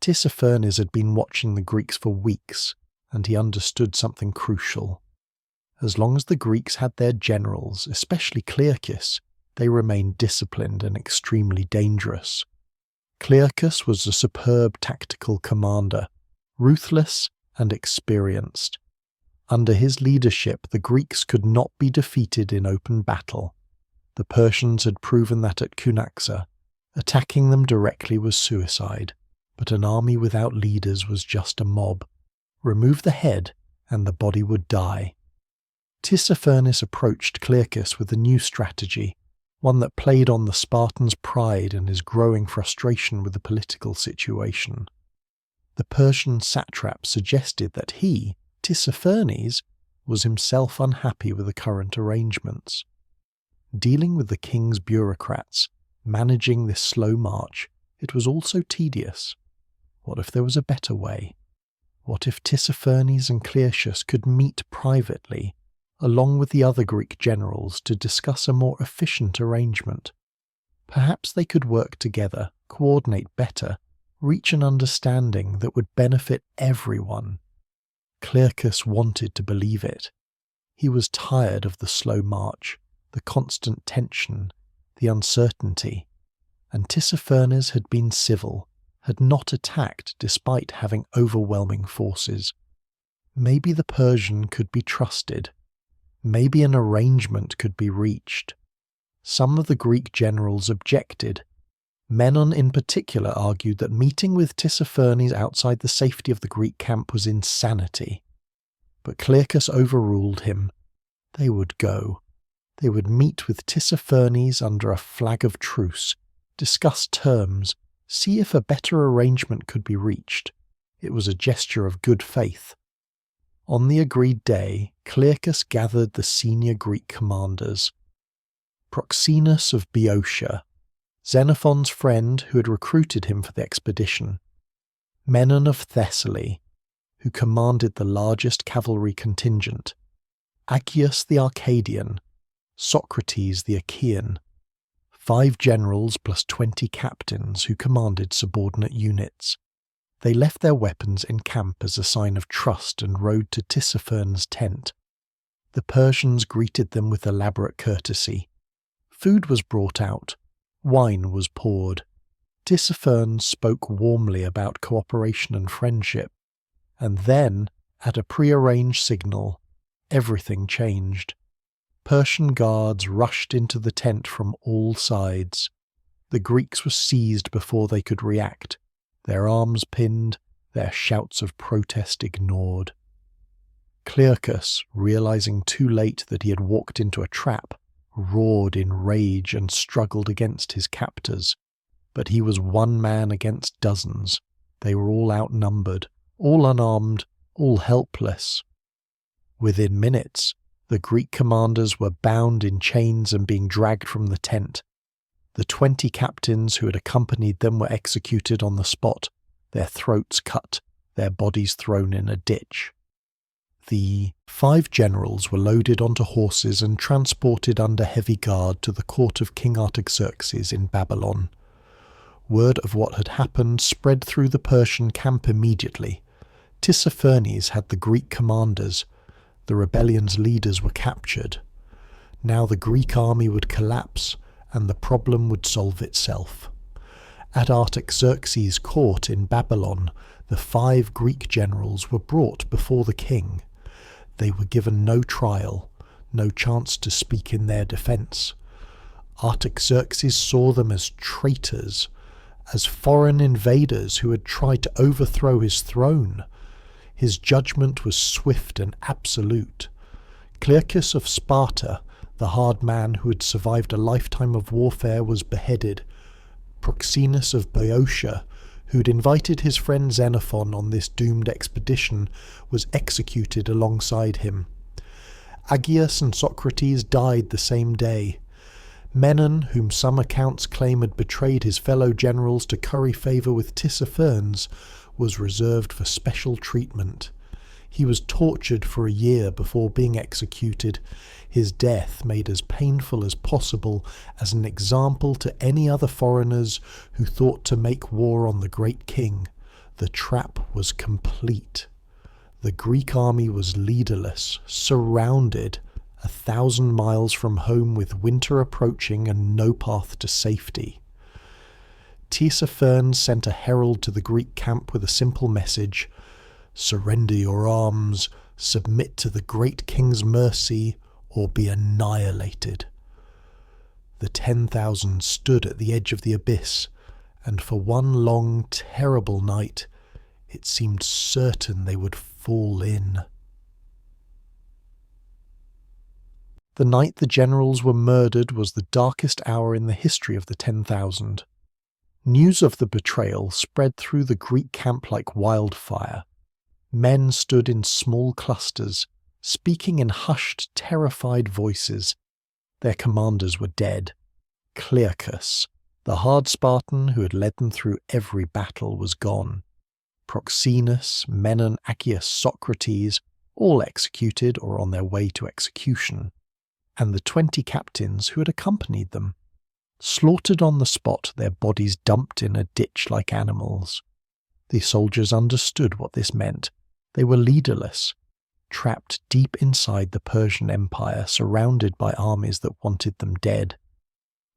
Tissaphernes had been watching the Greeks for weeks, and he understood something crucial. As long as the Greeks had their generals, especially Clearchus, they remained disciplined and extremely dangerous. Clearchus was a superb tactical commander, ruthless and experienced. Under his leadership, the Greeks could not be defeated in open battle. The Persians had proven that at Cunaxa. Attacking them directly was suicide, but an army without leaders was just a mob. Remove the head, and the body would die. Tissaphernes approached Clearchus with a new strategy, one that played on the Spartan's pride and his growing frustration with the political situation. The Persian satrap suggested that he, Tissaphernes, was himself unhappy with the current arrangements. Dealing with the king's bureaucrats, managing this slow march, it was also tedious. What if there was a better way? What if Tissaphernes and Clearchus could meet privately, along with the other Greek generals, to discuss a more efficient arrangement? Perhaps they could work together, coordinate better, reach an understanding that would benefit everyone. Clearchus wanted to believe it. He was tired of the slow march, the constant tension, the uncertainty, and Tissaphernes had been civil, had not attacked despite having overwhelming forces. Maybe the Persian could be trusted. Maybe an arrangement could be reached. Some of the Greek generals objected. Menon in particular argued that meeting with Tissaphernes outside the safety of the Greek camp was insanity. But Clearchus overruled him. They would go. They would meet with Tissaphernes under a flag of truce, discuss terms, see if a better arrangement could be reached. It was a gesture of good faith. On the agreed day, Clearchus gathered the senior Greek commanders. Proxenus of Boeotia, Xenophon's friend who had recruited him for the expedition, Menon of Thessaly, who commanded the largest cavalry contingent, Aggeus the Arcadian, Socrates the Achaean, 5 generals plus 20 captains who commanded subordinate units. They left their weapons in camp as a sign of trust and rode to Tissaphernes' tent. The Persians greeted them with elaborate courtesy. Food was brought out. Wine was poured. Tissaphernes spoke warmly about cooperation and friendship. And then, at a prearranged signal, everything changed. Persian guards rushed into the tent from all sides. The Greeks were seized before they could react, their arms pinned, their shouts of protest ignored. Clearchus, realizing too late that he had walked into a trap, roared in rage and struggled against his captors. But he was one man against dozens. They were all outnumbered, all unarmed, all helpless. Within minutes, the Greek commanders were bound in chains and being dragged from the tent. The 20 captains who had accompanied them were executed on the spot, their throats cut, their bodies thrown in a ditch. The 5 generals were loaded onto horses and transported under heavy guard to the court of King Artaxerxes in Babylon. Word of what had happened spread through the Persian camp immediately. Tissaphernes had the Greek commanders. The rebellion's leaders were captured. Now the Greek army would collapse, and the problem would solve itself. At Artaxerxes' court in Babylon, the 5 Greek generals were brought before the king. They were given no trial, no chance to speak in their defence. Artaxerxes saw them as traitors, as foreign invaders who had tried to overthrow his throne. His judgment was swift and absolute. Clearchus of Sparta, the hard man who had survived a lifetime of warfare, was beheaded. Proxenus of Boeotia, who had invited his friend Xenophon on this doomed expedition, was executed alongside him. Aggeus and Socrates died the same day. Menon, whom some accounts claim had betrayed his fellow generals to curry favour with Tissaphernes, was reserved for special treatment. He was tortured for a year before being executed, his death made as painful as possible as an example to any other foreigners who thought to make war on the great king. The trap was complete. The Greek army was leaderless, surrounded, 1,000 miles from home with winter approaching and no path to safety. Tissaphernes sent a herald to the Greek camp with a simple message: "Surrender your arms, submit to the great king's mercy, or be annihilated." The 10,000 stood at the edge of the abyss, and for one long, terrible night, it seemed certain they would fall in. The night the generals were murdered was the darkest hour in the history of the 10,000. News of the betrayal spread through the Greek camp like wildfire. Men stood in small clusters, speaking in hushed, terrified voices. Their commanders were dead. Clearchus, the hard Spartan who had led them through every battle, was gone. Proxenus, Menon, Aggeus, Socrates, all executed or on their way to execution, and the 20 captains who had accompanied them, slaughtered on the spot, their bodies dumped in a ditch like animals. The soldiers understood what this meant. They were leaderless, trapped deep inside the Persian Empire, surrounded by armies that wanted them dead.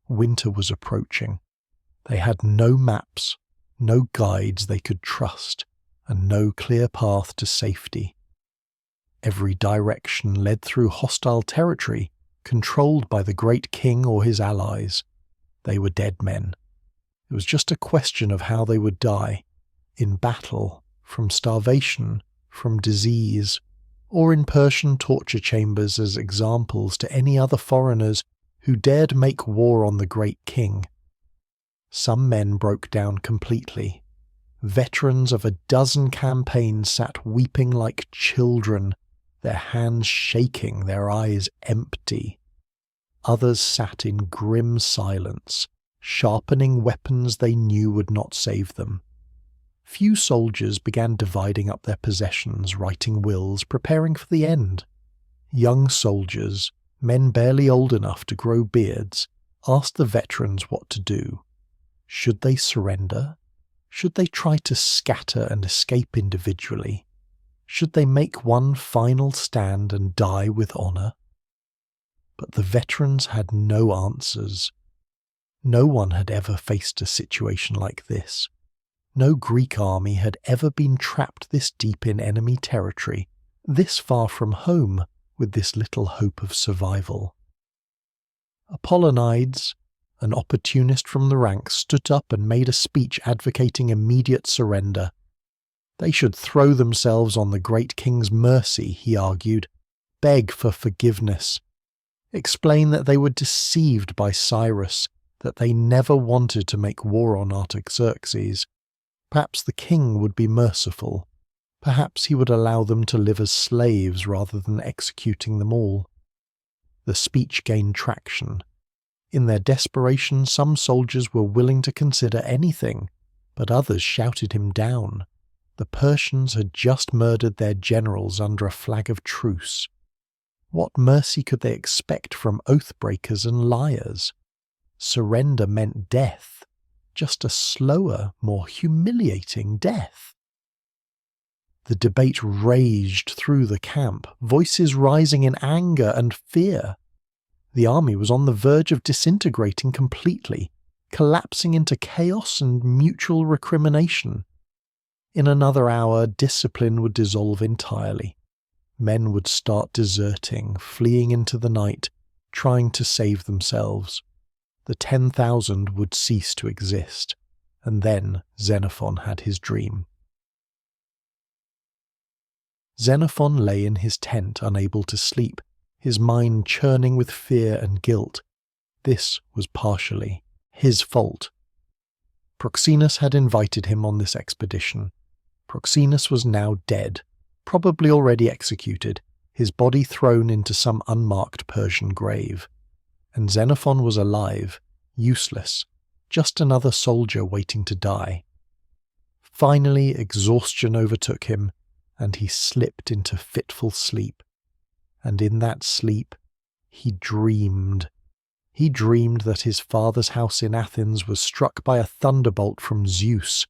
Winter was approaching. They had no maps, no guides they could trust, and no clear path to safety. Every direction led through hostile territory, controlled by the great king or his allies. They were dead men. It was just a question of how they would die, in battle, from starvation, from disease, or in Persian torture chambers as examples to any other foreigners who dared make war on the great king. Some men broke down completely. Veterans of a dozen campaigns sat weeping like children, their hands shaking, their eyes empty. Others sat in grim silence, sharpening weapons they knew would not save them. Few soldiers began dividing up their possessions, writing wills, preparing for the end. Young soldiers, men barely old enough to grow beards, asked the veterans what to do. Should they surrender? Should they try to scatter and escape individually? Should they make one final stand and die with honour? But the veterans had no answers. No one had ever faced a situation like this. No Greek army had ever been trapped this deep in enemy territory, this far from home, with this little hope of survival. Apollonides, an opportunist from the ranks, stood up and made a speech advocating immediate surrender. They should throw themselves on the great king's mercy, he argued, beg for forgiveness, explain that they were deceived by Cyrus, that they never wanted to make war on Artaxerxes. Perhaps the king would be merciful. Perhaps he would allow them to live as slaves rather than executing them all. The speech gained traction. In their desperation, some soldiers were willing to consider anything, but others shouted him down. The Persians had just murdered their generals under a flag of truce. What mercy could they expect from oath-breakers and liars? Surrender meant death, just a slower, more humiliating death. The debate raged through the camp, voices rising in anger and fear. The army was on the verge of disintegrating completely, collapsing into chaos and mutual recrimination. In another hour, discipline would dissolve entirely. Men would start deserting, fleeing into the night, trying to save themselves. The 10,000 would cease to exist, and then Xenophon had his dream. Xenophon lay in his tent, unable to sleep, his mind churning with fear and guilt. This was partially his fault. Proxenus had invited him on this expedition. Proxenus was now dead, probably already executed, his body thrown into some unmarked Persian grave. And Xenophon was alive, useless, just another soldier waiting to die. Finally, exhaustion overtook him, and he slipped into fitful sleep. And in that sleep, he dreamed. He dreamed that his father's house in Athens was struck by a thunderbolt from Zeus.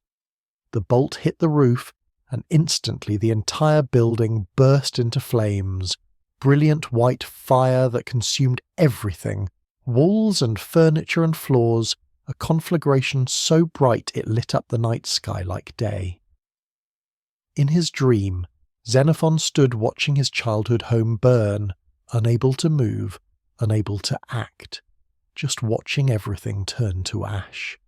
The bolt hit the roof, and instantly the entire building burst into flames, brilliant white fire that consumed everything, walls and furniture and floors, a conflagration so bright it lit up the night sky like day. In his dream, Xenophon stood watching his childhood home burn, unable to move, unable to act, just watching everything turn to ash.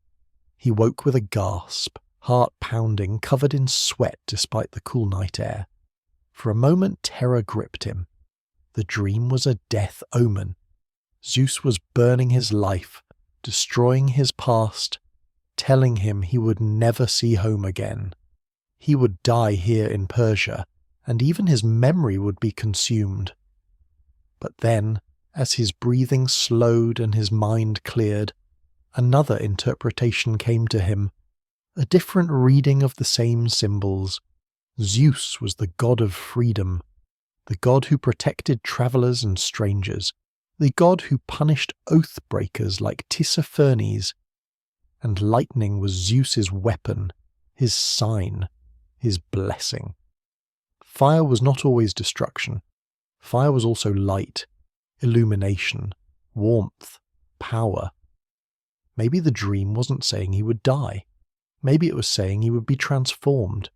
He woke with a gasp, heart pounding, covered in sweat despite the cool night air. For a moment terror gripped him. The dream was a death omen. Zeus was burning his life, destroying his past, telling him he would never see home again. He would die here in Persia, and even his memory would be consumed. But then, as his breathing slowed and his mind cleared, another interpretation came to him, a different reading of the same symbols. Zeus was the god of freedom, the god who protected travellers and strangers, the god who punished oath-breakers like Tissaphernes, and lightning was Zeus's weapon, his sign, his blessing. Fire was not always destruction. Fire was also light, illumination, warmth, power. Maybe the dream wasn't saying he would die. Maybe it was saying he would be transformed.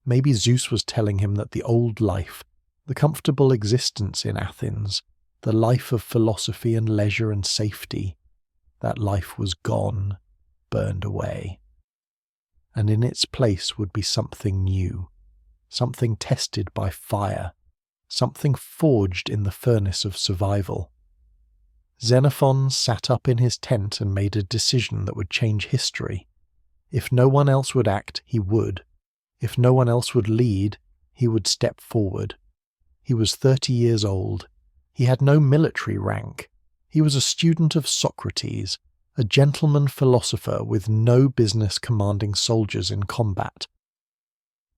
Maybe Zeus was telling him that the old life, the comfortable existence in Athens, the life of philosophy and leisure and safety, that life was gone, burned away. And in its place would be something new, something tested by fire, something forged in the furnace of survival. Xenophon sat up in his tent and made a decision that would change history. If no one else would act, he would. If no one else would lead, he would step forward. He was 30 years old. He had no military rank. He was a student of Socrates, a gentleman philosopher with no business commanding soldiers in combat.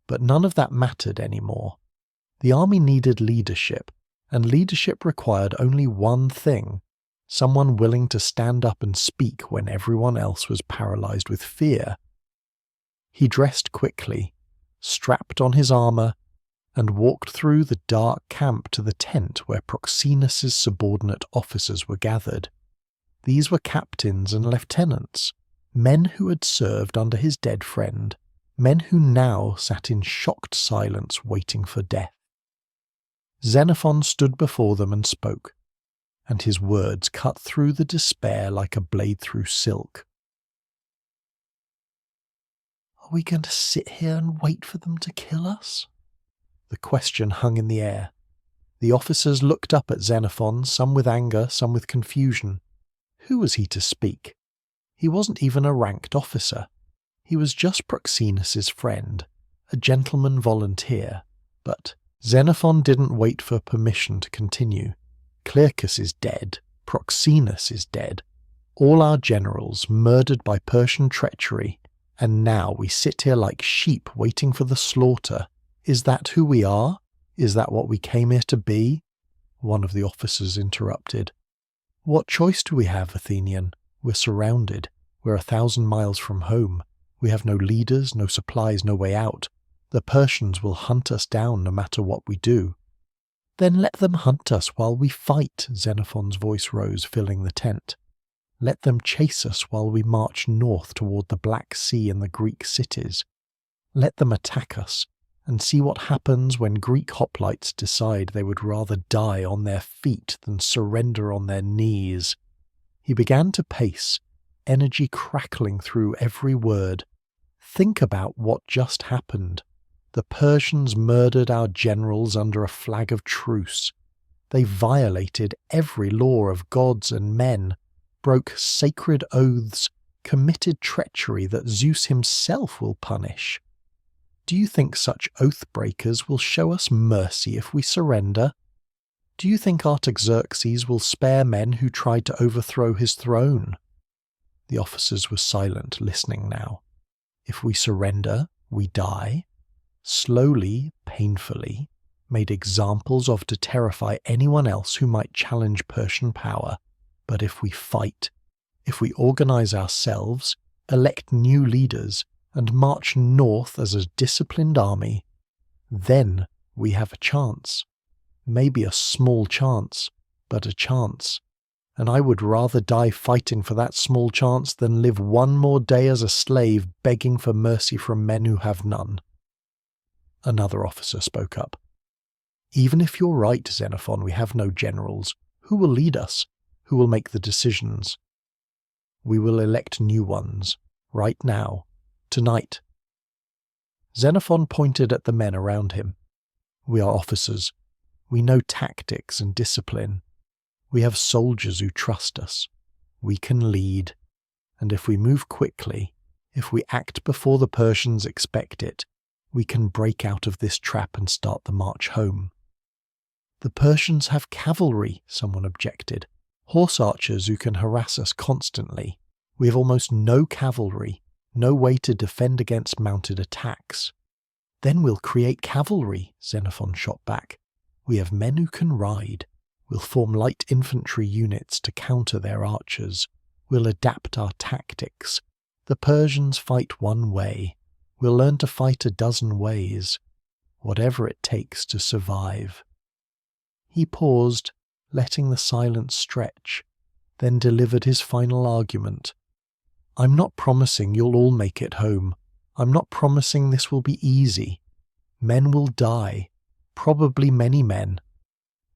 But none of that mattered anymore. The army needed leadership, and leadership required only one thing: someone willing to stand up and speak when everyone else was paralyzed with fear. He dressed quickly, strapped on his armor, and walked through the dark camp to the tent where Proxenus's subordinate officers were gathered. These were captains and lieutenants, men who had served under his dead friend, men who now sat in shocked silence waiting for death. Xenophon stood before them and spoke, and his words cut through the despair like a blade through silk. we going to sit here and wait for them to kill us? The question hung in the air. The officers looked up at Xenophon, some with anger, some with confusion. Who was he to speak? He wasn't even a ranked officer. He was just Proxenus's friend, a gentleman volunteer. But Xenophon didn't wait for permission to continue. Clearchus is dead. Proxenus is dead. All our generals murdered by Persian treachery, and now we sit here like sheep waiting for the slaughter. Is that who we are? Is that what we came here to be? One of the officers interrupted. What choice do we have, Athenian? We're surrounded. We're 1,000 miles from home. We have no leaders, no supplies, no way out. The Persians will hunt us down no matter what we do. Then let them hunt us while we fight, Xenophon's voice rose, filling the tent. Let them chase us while we march north toward the Black Sea and the Greek cities. Let them attack us, and see what happens when Greek hoplites decide they would rather die on their feet than surrender on their knees. He began to pace, energy crackling through every word. Think about what just happened. The Persians murdered our generals under a flag of truce. They violated every law of gods and men, broke sacred oaths, committed treachery that Zeus himself will punish. Do you think such oath-breakers will show us mercy if we surrender? Do you think Artaxerxes will spare men who tried to overthrow his throne? The officers were silent, listening now. If we surrender, we die. Slowly, painfully, made examples of to terrify anyone else who might challenge Persian power. But if we fight, if we organize ourselves, elect new leaders, and march north as a disciplined army, then we have a chance. Maybe a small chance, but a chance. And I would rather die fighting for that small chance than live one more day as a slave begging for mercy from men who have none. Another officer spoke up. Even if you're right, Xenophon, we have no generals. Who will lead us? Who will make the decisions? We will elect new ones, right now, tonight. Xenophon pointed at the men around him. We are officers. We know tactics and discipline. We have soldiers who trust us. We can lead. And if we move quickly, if we act before the Persians expect it, we can break out of this trap and start the march home. The Persians have cavalry, someone objected. Horse archers who can harass us constantly. We have almost no cavalry, no way to defend against mounted attacks. Then we'll create cavalry, Xenophon shot back. We have men who can ride. We'll form light infantry units to counter their archers. We'll adapt our tactics. The Persians fight one way. We'll learn to fight a dozen ways. Whatever it takes to survive. He paused, letting the silence stretch, then delivered his final argument. I'm not promising you'll all make it home. I'm not promising this will be easy. Men will die, probably many men.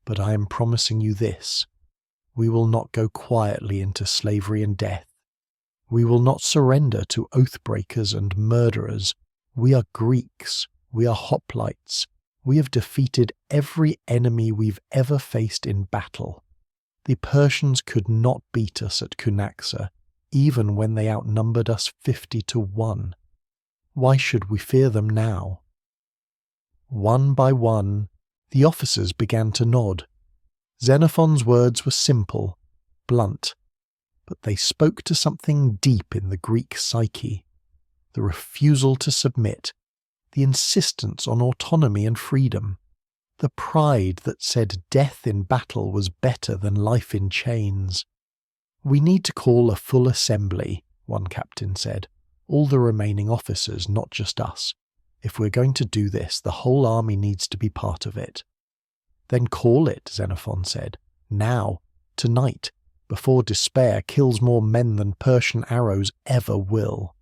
But I am promising you this. We will not go quietly into slavery and death. We will not surrender to oath-breakers and murderers. We are Greeks. We are hoplites. We have defeated every enemy we've ever faced in battle. The Persians could not beat us at Cunaxa, even when they outnumbered us 50-1. Why should we fear them now? One by one, the officers began to nod. Xenophon's words were simple, blunt, but they spoke to something deep in the Greek psyche. The refusal to submit, the insistence on autonomy and freedom, the pride that said death in battle was better than life in chains. We need to call a full assembly, one captain said. All the remaining officers, not just us. If we're going to do this, the whole army needs to be part of it. Then call it, Xenophon said. Now, tonight, before despair kills more men than Persian arrows ever will.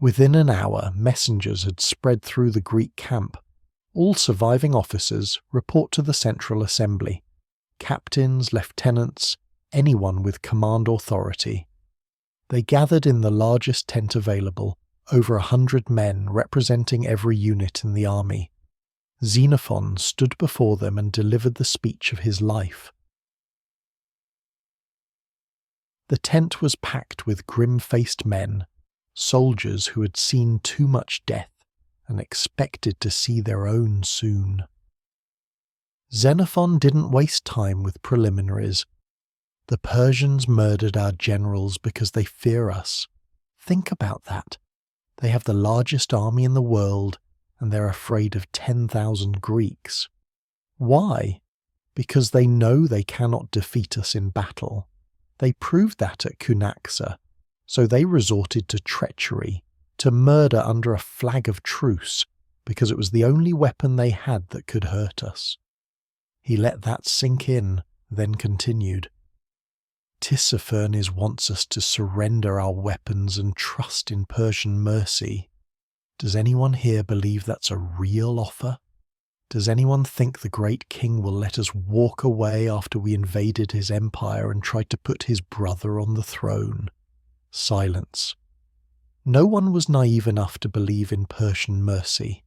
Within an hour, messengers had spread through the Greek camp. All surviving officers report to the Central Assembly. Captains, lieutenants, anyone with command authority. They gathered in the largest tent available, over 100 men representing every unit in the army. Xenophon stood before them and delivered the speech of his life. The tent was packed with grim-faced men, soldiers who had seen too much death and expected to see their own soon. Xenophon didn't waste time with preliminaries. The Persians murdered our generals because they fear us. Think about that. They have the largest army in the world, and they're afraid of 10,000 Greeks. Why? Because they know they cannot defeat us in battle. They proved that at Cunaxa, so they resorted to treachery, to murder under a flag of truce, because it was the only weapon they had that could hurt us. He let that sink in, then continued. Tissaphernes wants us to surrender our weapons and trust in Persian mercy. Does anyone here believe that's a real offer? Does anyone think the great king will let us walk away after we invaded his empire and tried to put his brother on the throne? Silence. No one was naive enough to believe in Persian mercy.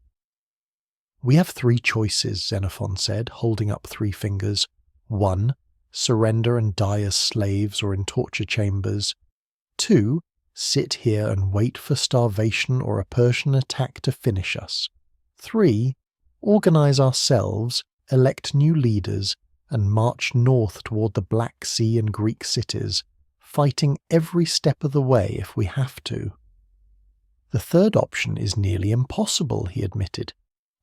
We have 3 choices, Xenophon said, holding up 3 fingers. 1. Surrender and die as slaves or in torture chambers. 2. Sit here and wait for starvation or a Persian attack to finish us. 3. Organize ourselves, elect new leaders, and march north toward the Black Sea and Greek cities, fighting every step of the way if we have to. The third option is nearly impossible, he admitted.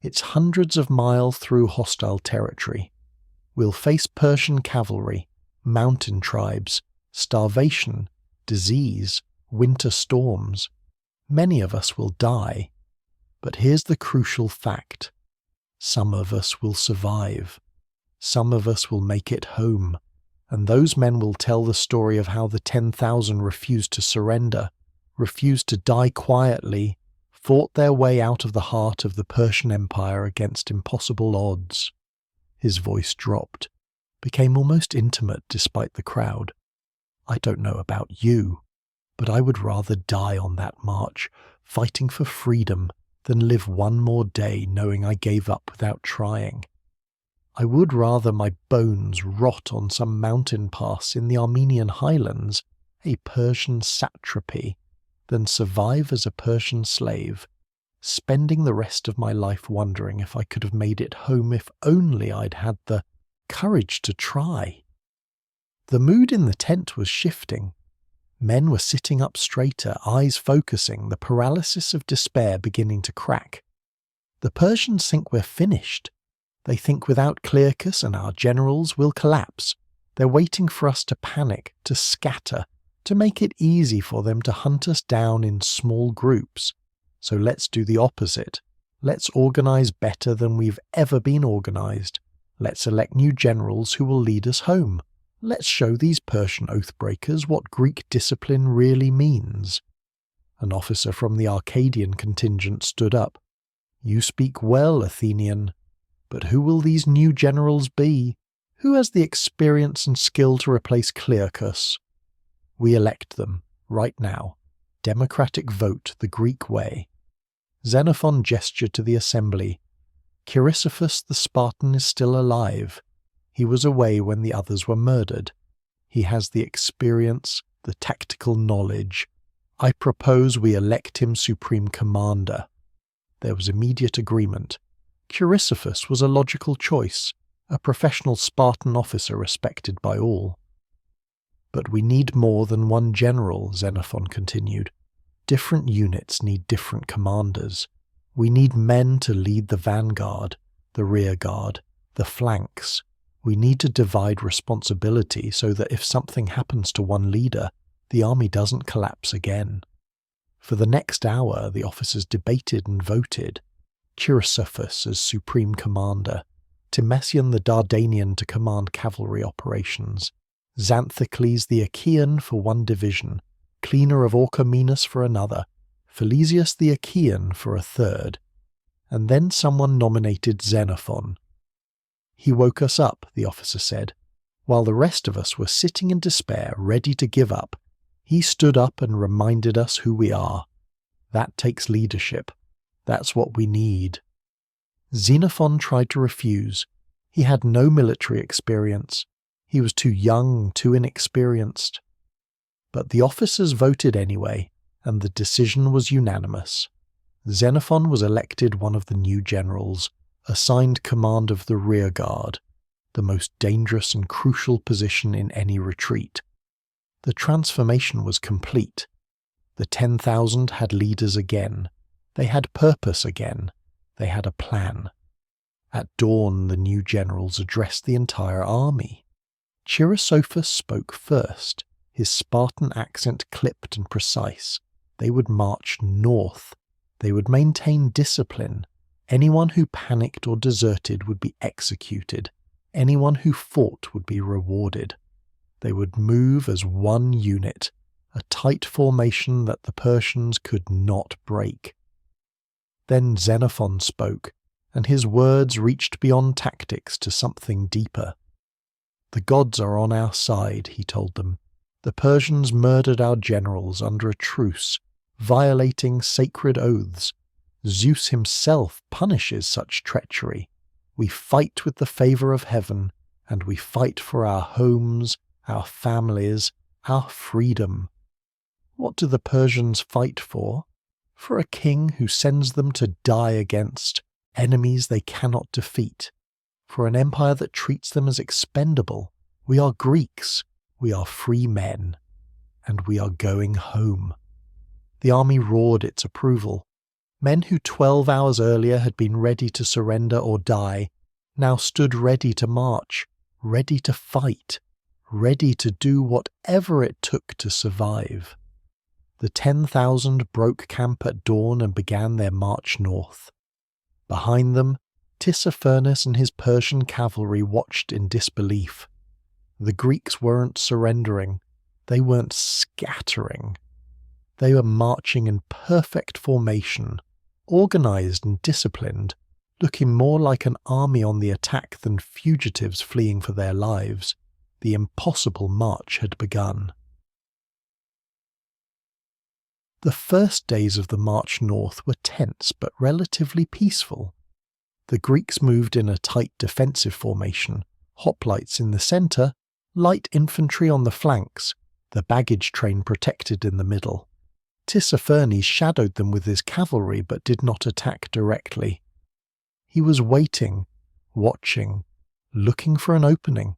It's hundreds of miles through hostile territory. We'll face Persian cavalry, mountain tribes, starvation, disease, winter storms. Many of us will die. But here's the crucial fact. Some of us will survive. Some of us will make it home. And those men will tell the story of how the 10,000 refused to surrender, refused to die quietly, fought their way out of the heart of the Persian Empire against impossible odds. His voice dropped, became almost intimate despite the crowd. I don't know about you, but I would rather die on that march, fighting for freedom, than live one more day knowing I gave up without trying. I would rather my bones rot on some mountain pass in the Armenian highlands, a Persian satrapy, than survive as a Persian slave, spending the rest of my life wondering if I could have made it home if only I'd had the courage to try. The mood in the tent was shifting. Men were sitting up straighter, eyes focusing, the paralysis of despair beginning to crack. The Persians think we're finished. They think without Clearchus and our generals we'll collapse. They're waiting for us to panic, to scatter, to make it easy for them to hunt us down in small groups. So let's do the opposite. Let's organize better than we've ever been organized. Let's elect new generals who will lead us home. Let's show these Persian oathbreakers what Greek discipline really means. An officer from the Arcadian contingent stood up. You speak well, Athenian. But who will these new generals be? Who has the experience and skill to replace Clearchus? We elect them, right now. Democratic vote the Greek way. Xenophon gestured to the assembly. Chrysippus the Spartan is still alive. He was away when the others were murdered. He has the experience, the tactical knowledge. I propose we elect him supreme commander. There was immediate agreement. Chrysippus was a logical choice, a professional Spartan officer respected by all. But we need more than one general, Xenophon continued. Different units need different commanders. We need men to lead the vanguard, the rear guard, the flanks. We need to divide responsibility so that if something happens to one leader, the army doesn't collapse again. For the next hour, the officers debated and voted. Chrysippus as supreme commander, Timesian the Dardanian to command cavalry operations, Xanthocles the Achaean for one division, Cleaner of Orchomenus for another, Philesius the Achaean for a third. And then someone nominated Xenophon. He woke us up, the officer said. While the rest of us were sitting in despair, ready to give up, he stood up and reminded us who we are. That takes leadership. That's what we need." Xenophon tried to refuse. He had no military experience. He was too young, too inexperienced. But the officers voted anyway, and the decision was unanimous. Xenophon was elected one of the new generals, assigned command of the rear guard, the most dangerous and crucial position in any retreat. The transformation was complete. The 10,000 had leaders again. They had purpose again. They had a plan. At dawn, the new generals addressed the entire army. Chrysophus spoke first, his Spartan accent clipped and precise. They would march north. They would maintain discipline. Anyone who panicked or deserted would be executed. Anyone who fought would be rewarded. They would move as one unit, a tight formation that the Persians could not break. Then Xenophon spoke, and his words reached beyond tactics to something deeper. "The gods are on our side," he told them. "The Persians murdered our generals under a truce, violating sacred oaths. Zeus himself punishes such treachery. We fight with the favour of heaven, and we fight for our homes, our families, our freedom. What do the Persians fight for? For a king who sends them to die against, enemies they cannot defeat. For an empire that treats them as expendable. We are Greeks. We are free men. And we are going home." The army roared its approval. Men who 12 hours earlier had been ready to surrender or die, now stood ready to march, ready to fight, ready to do whatever it took to survive. The 10,000 broke camp at dawn and began their march north. Behind them, Tissaphernes and his Persian cavalry watched in disbelief. The Greeks weren't surrendering. They weren't scattering. They were marching in perfect formation, organized and disciplined, looking more like an army on the attack than fugitives fleeing for their lives. The impossible march had begun. The first days of the march north were tense but relatively peaceful. The Greeks moved in a tight defensive formation, hoplites in the centre, light infantry on the flanks, the baggage train protected in the middle. Tissaphernes shadowed them with his cavalry but did not attack directly. He was waiting, watching, looking for an opening.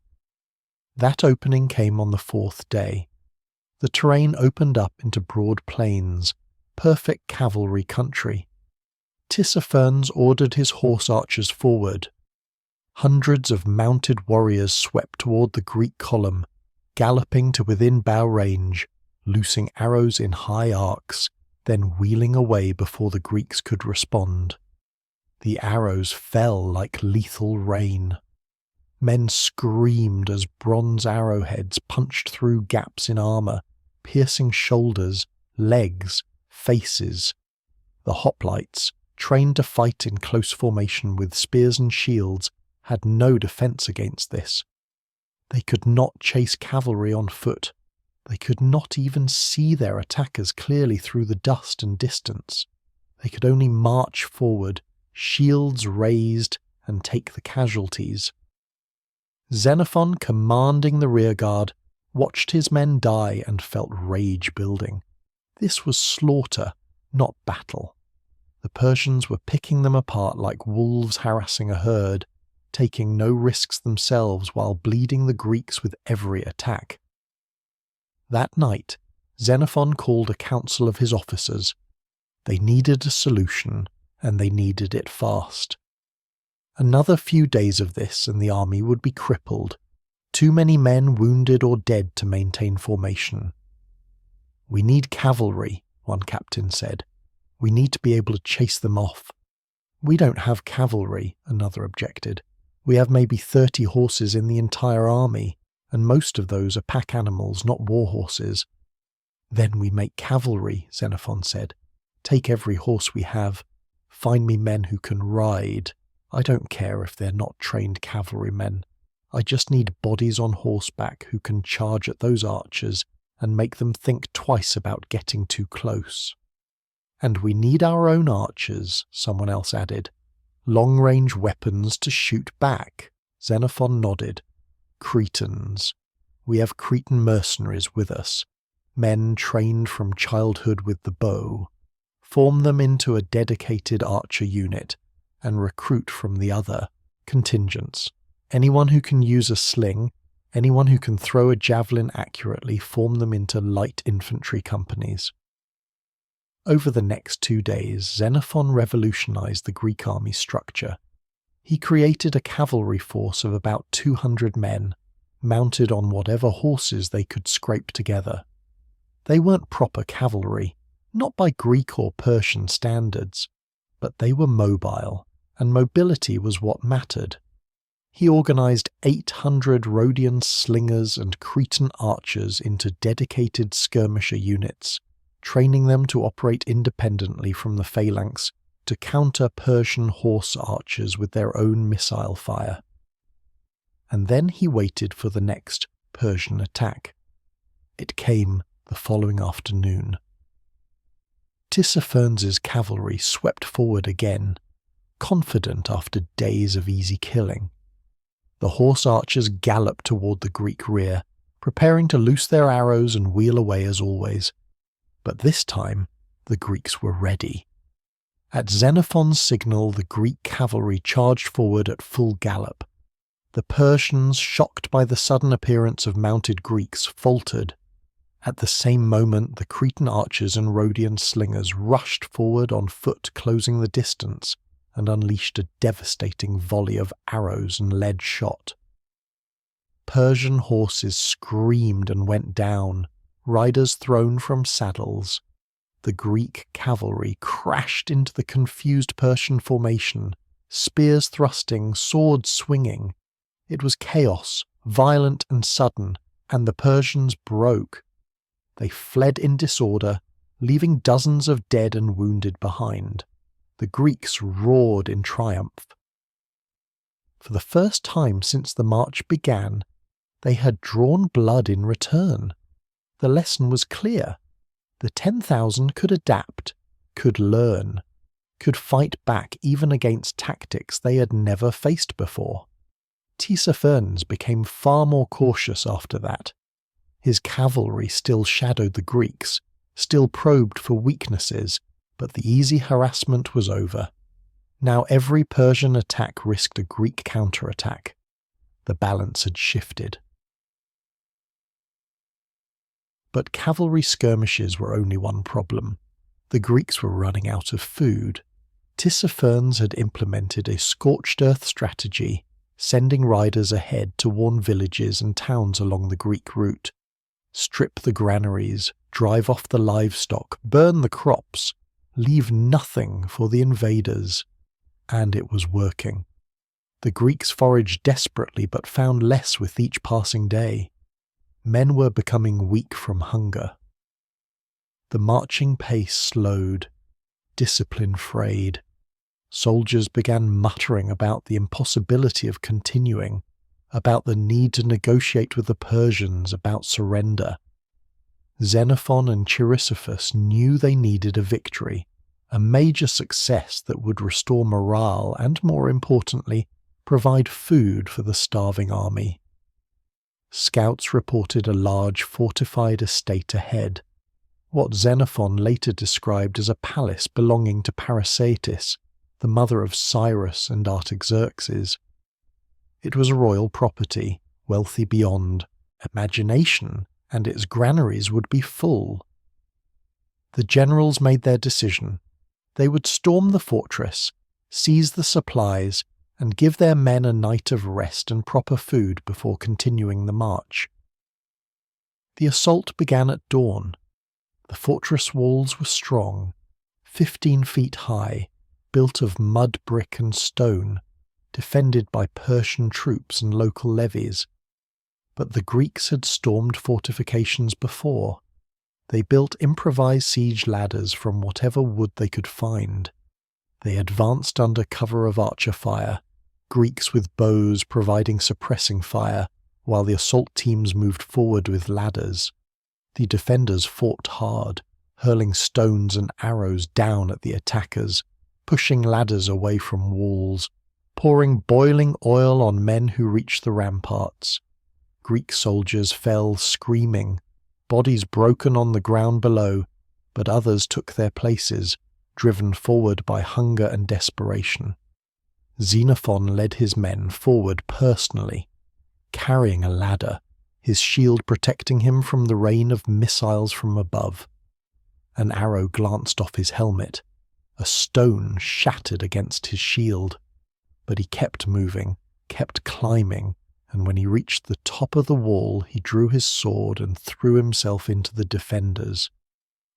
That opening came on the 4th day. The terrain opened up into broad plains, perfect cavalry country. Tissaphernes ordered his horse archers forward. Hundreds of mounted warriors swept toward the Greek column, galloping to within bow range, loosing arrows in high arcs, then wheeling away before the Greeks could respond. The arrows fell like lethal rain. Men screamed as bronze arrowheads punched through gaps in armour, piercing shoulders, legs, faces. The hoplites, trained to fight in close formation with spears and shields, had no defence against this. They could not chase cavalry on foot. They could not even see their attackers clearly through the dust and distance. They could only march forward, shields raised, and take the casualties. Xenophon, commanding the rearguard, watched his men die and felt rage building. This was slaughter, not battle. The Persians were picking them apart like wolves harassing a herd, taking no risks themselves while bleeding the Greeks with every attack. That night, Xenophon called a council of his officers. They needed a solution, and they needed it fast. Another few days of this and the army would be crippled, too many men wounded or dead to maintain formation. "We need cavalry," one captain said. "We need to be able to chase them off." "We don't have cavalry," another objected. "We have maybe 30 horses in the entire army, and most of those are pack animals, not war horses." "Then we make cavalry," Xenophon said. "Take every horse we have. Find me men who can ride. I don't care if they're not trained cavalrymen. I just need bodies on horseback who can charge at those archers and make them think twice about getting too close." "And we need our own archers," someone else added. "Long-range weapons to shoot back." Xenophon nodded. "Cretans. We have Cretan mercenaries with us, men trained from childhood with the bow. Form them into a dedicated archer unit, and recruit from the other contingents. Anyone who can use a sling, anyone who can throw a javelin accurately, form them into light infantry companies." Over the next 2 days, Xenophon revolutionized the Greek army structure. He created a cavalry force of about 200 men, mounted on whatever horses they could scrape together. They weren't proper cavalry, not by Greek or Persian standards, but they were mobile, and mobility was what mattered. He organized 800 Rhodian slingers and Cretan archers into dedicated skirmisher units, training them to operate independently from the phalanx to counter Persian horse archers with their own missile fire. And then he waited for the next Persian attack. It came the following afternoon. Tissaphernes's cavalry swept forward again, confident after days of easy killing. The horse archers galloped toward the Greek rear, preparing to loose their arrows and wheel away as always. But this time, the Greeks were ready. At Xenophon's signal, the Greek cavalry charged forward at full gallop. The Persians, shocked by the sudden appearance of mounted Greeks, faltered. At the same moment, the Cretan archers and Rhodian slingers rushed forward on foot, closing the distance, and unleashed a devastating volley of arrows and lead shot. Persian horses screamed and went down, riders thrown from saddles. The Greek cavalry crashed into the confused Persian formation, spears thrusting, swords swinging. It was chaos, violent and sudden, and the Persians broke. They fled in disorder, leaving dozens of dead and wounded behind. The Greeks roared in triumph. For the first time since the march began, they had drawn blood in return. The lesson was clear. The 10,000 could adapt, could learn, could fight back even against tactics they had never faced before. Tissaphernes became far more cautious after that. His cavalry still shadowed the Greeks, still probed for weaknesses, but the easy harassment was over. Now every Persian attack risked a Greek counterattack. The balance had shifted. But cavalry skirmishes were only one problem. The Greeks were running out of food. Tissaphernes had implemented a scorched earth strategy, sending riders ahead to warn villages and towns along the Greek route. Strip the granaries, drive off the livestock, burn the crops, leave nothing for the invaders. And it was working. The Greeks foraged desperately but found less with each passing day. Men were becoming weak from hunger. The marching pace slowed, discipline frayed. Soldiers began muttering about the impossibility of continuing, about the need to negotiate with the Persians, about surrender. Xenophon and Chrysippus knew they needed a victory, a major success that would restore morale and, more importantly, provide food for the starving army. Scouts reported a large fortified estate ahead, what Xenophon later described as a palace belonging to Parysatis, the mother of Cyrus and Artaxerxes. It was royal property, wealthy beyond imagination, and its granaries would be full. The generals made their decision. They would storm the fortress, seize the supplies, and give their men a night of rest and proper food before continuing the march. The assault began at dawn. The fortress walls were strong, 15 feet high, built of mud, brick and stone, defended by Persian troops and local levies. But the Greeks had stormed fortifications before. They built improvised siege ladders from whatever wood they could find. They advanced under cover of archer fire, Greeks with bows providing suppressing fire, while the assault teams moved forward with ladders. The defenders fought hard, hurling stones and arrows down at the attackers, pushing ladders away from walls, pouring boiling oil on men who reached the ramparts. Greek soldiers fell screaming, bodies broken on the ground below, but others took their places, driven forward by hunger and desperation. Xenophon led his men forward personally, carrying a ladder, his shield protecting him from the rain of missiles from above. An arrow glanced off his helmet. A stone shattered against his shield. But he kept moving, kept climbing, and when he reached the top of the wall, he drew his sword and threw himself into the defenders.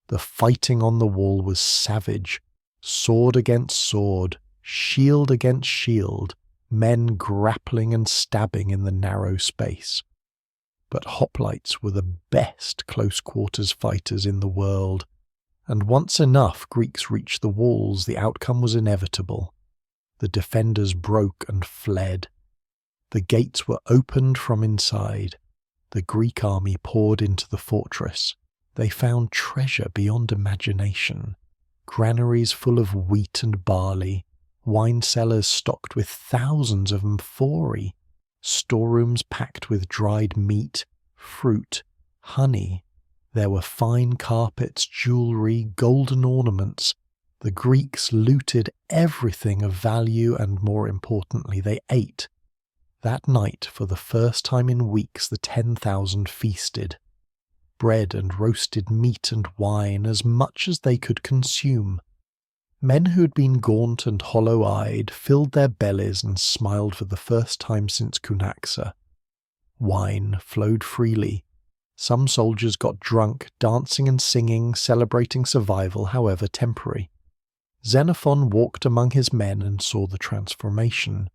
The fighting on the wall was savage, sword against sword, shield against shield, men grappling and stabbing in the narrow space. But hoplites were the best close-quarters fighters in the world, and once enough Greeks reached the walls, the outcome was inevitable. The defenders broke and fled. The gates were opened from inside. The Greek army poured into the fortress. They found treasure beyond imagination. Granaries full of wheat and barley, wine cellars stocked with thousands of amphorae, storerooms packed with dried meat, fruit, honey. There were fine carpets, jewellery, golden ornaments. The Greeks looted everything of value, and more importantly, they ate. That night, for the first time in weeks, the 10,000 feasted. Bread and roasted meat and wine, as much as they could consume. Men who had been gaunt and hollow-eyed filled their bellies and smiled for the first time since Cunaxa. Wine flowed freely. Some soldiers got drunk, dancing and singing, celebrating survival, however temporary. Xenophon walked among his men and saw the transformation.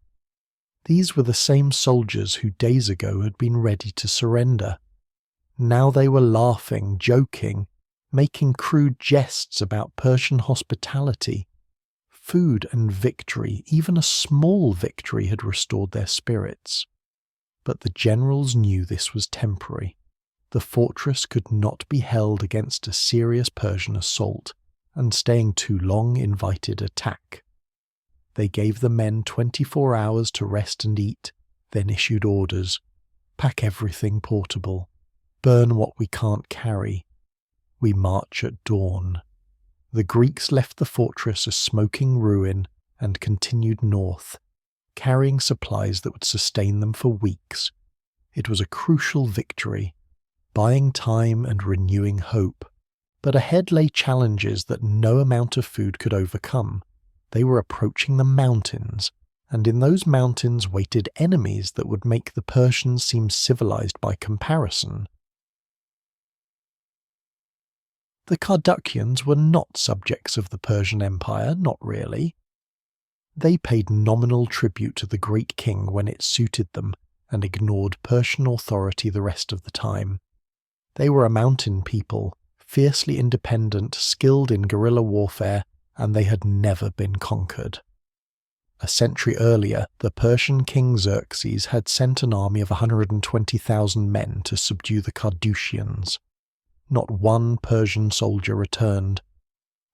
These were the same soldiers who days ago had been ready to surrender. Now they were laughing, joking, making crude jests about Persian hospitality. Food and victory, even a small victory, had restored their spirits. But the generals knew this was temporary. The fortress could not be held against a serious Persian assault, and staying too long invited attack. They gave the men 24 hours to rest and eat, then issued orders. Pack everything portable. Burn what we can't carry. We march at dawn. The Greeks left the fortress a smoking ruin and continued north, carrying supplies that would sustain them for weeks. It was a crucial victory, buying time and renewing hope. But ahead lay challenges that no amount of food could overcome. They were approaching the mountains, and in those mountains waited enemies that would make the Persians seem civilized by comparison. The Carduchians were not subjects of the Persian Empire, not really. They paid nominal tribute to the Greek king when it suited them, and ignored Persian authority the rest of the time. They were a mountain people, fiercely independent, skilled in guerrilla warfare, and they had never been conquered. A century earlier, the Persian king Xerxes had sent an army of 120,000 men to subdue the Carduchians. Not one Persian soldier returned.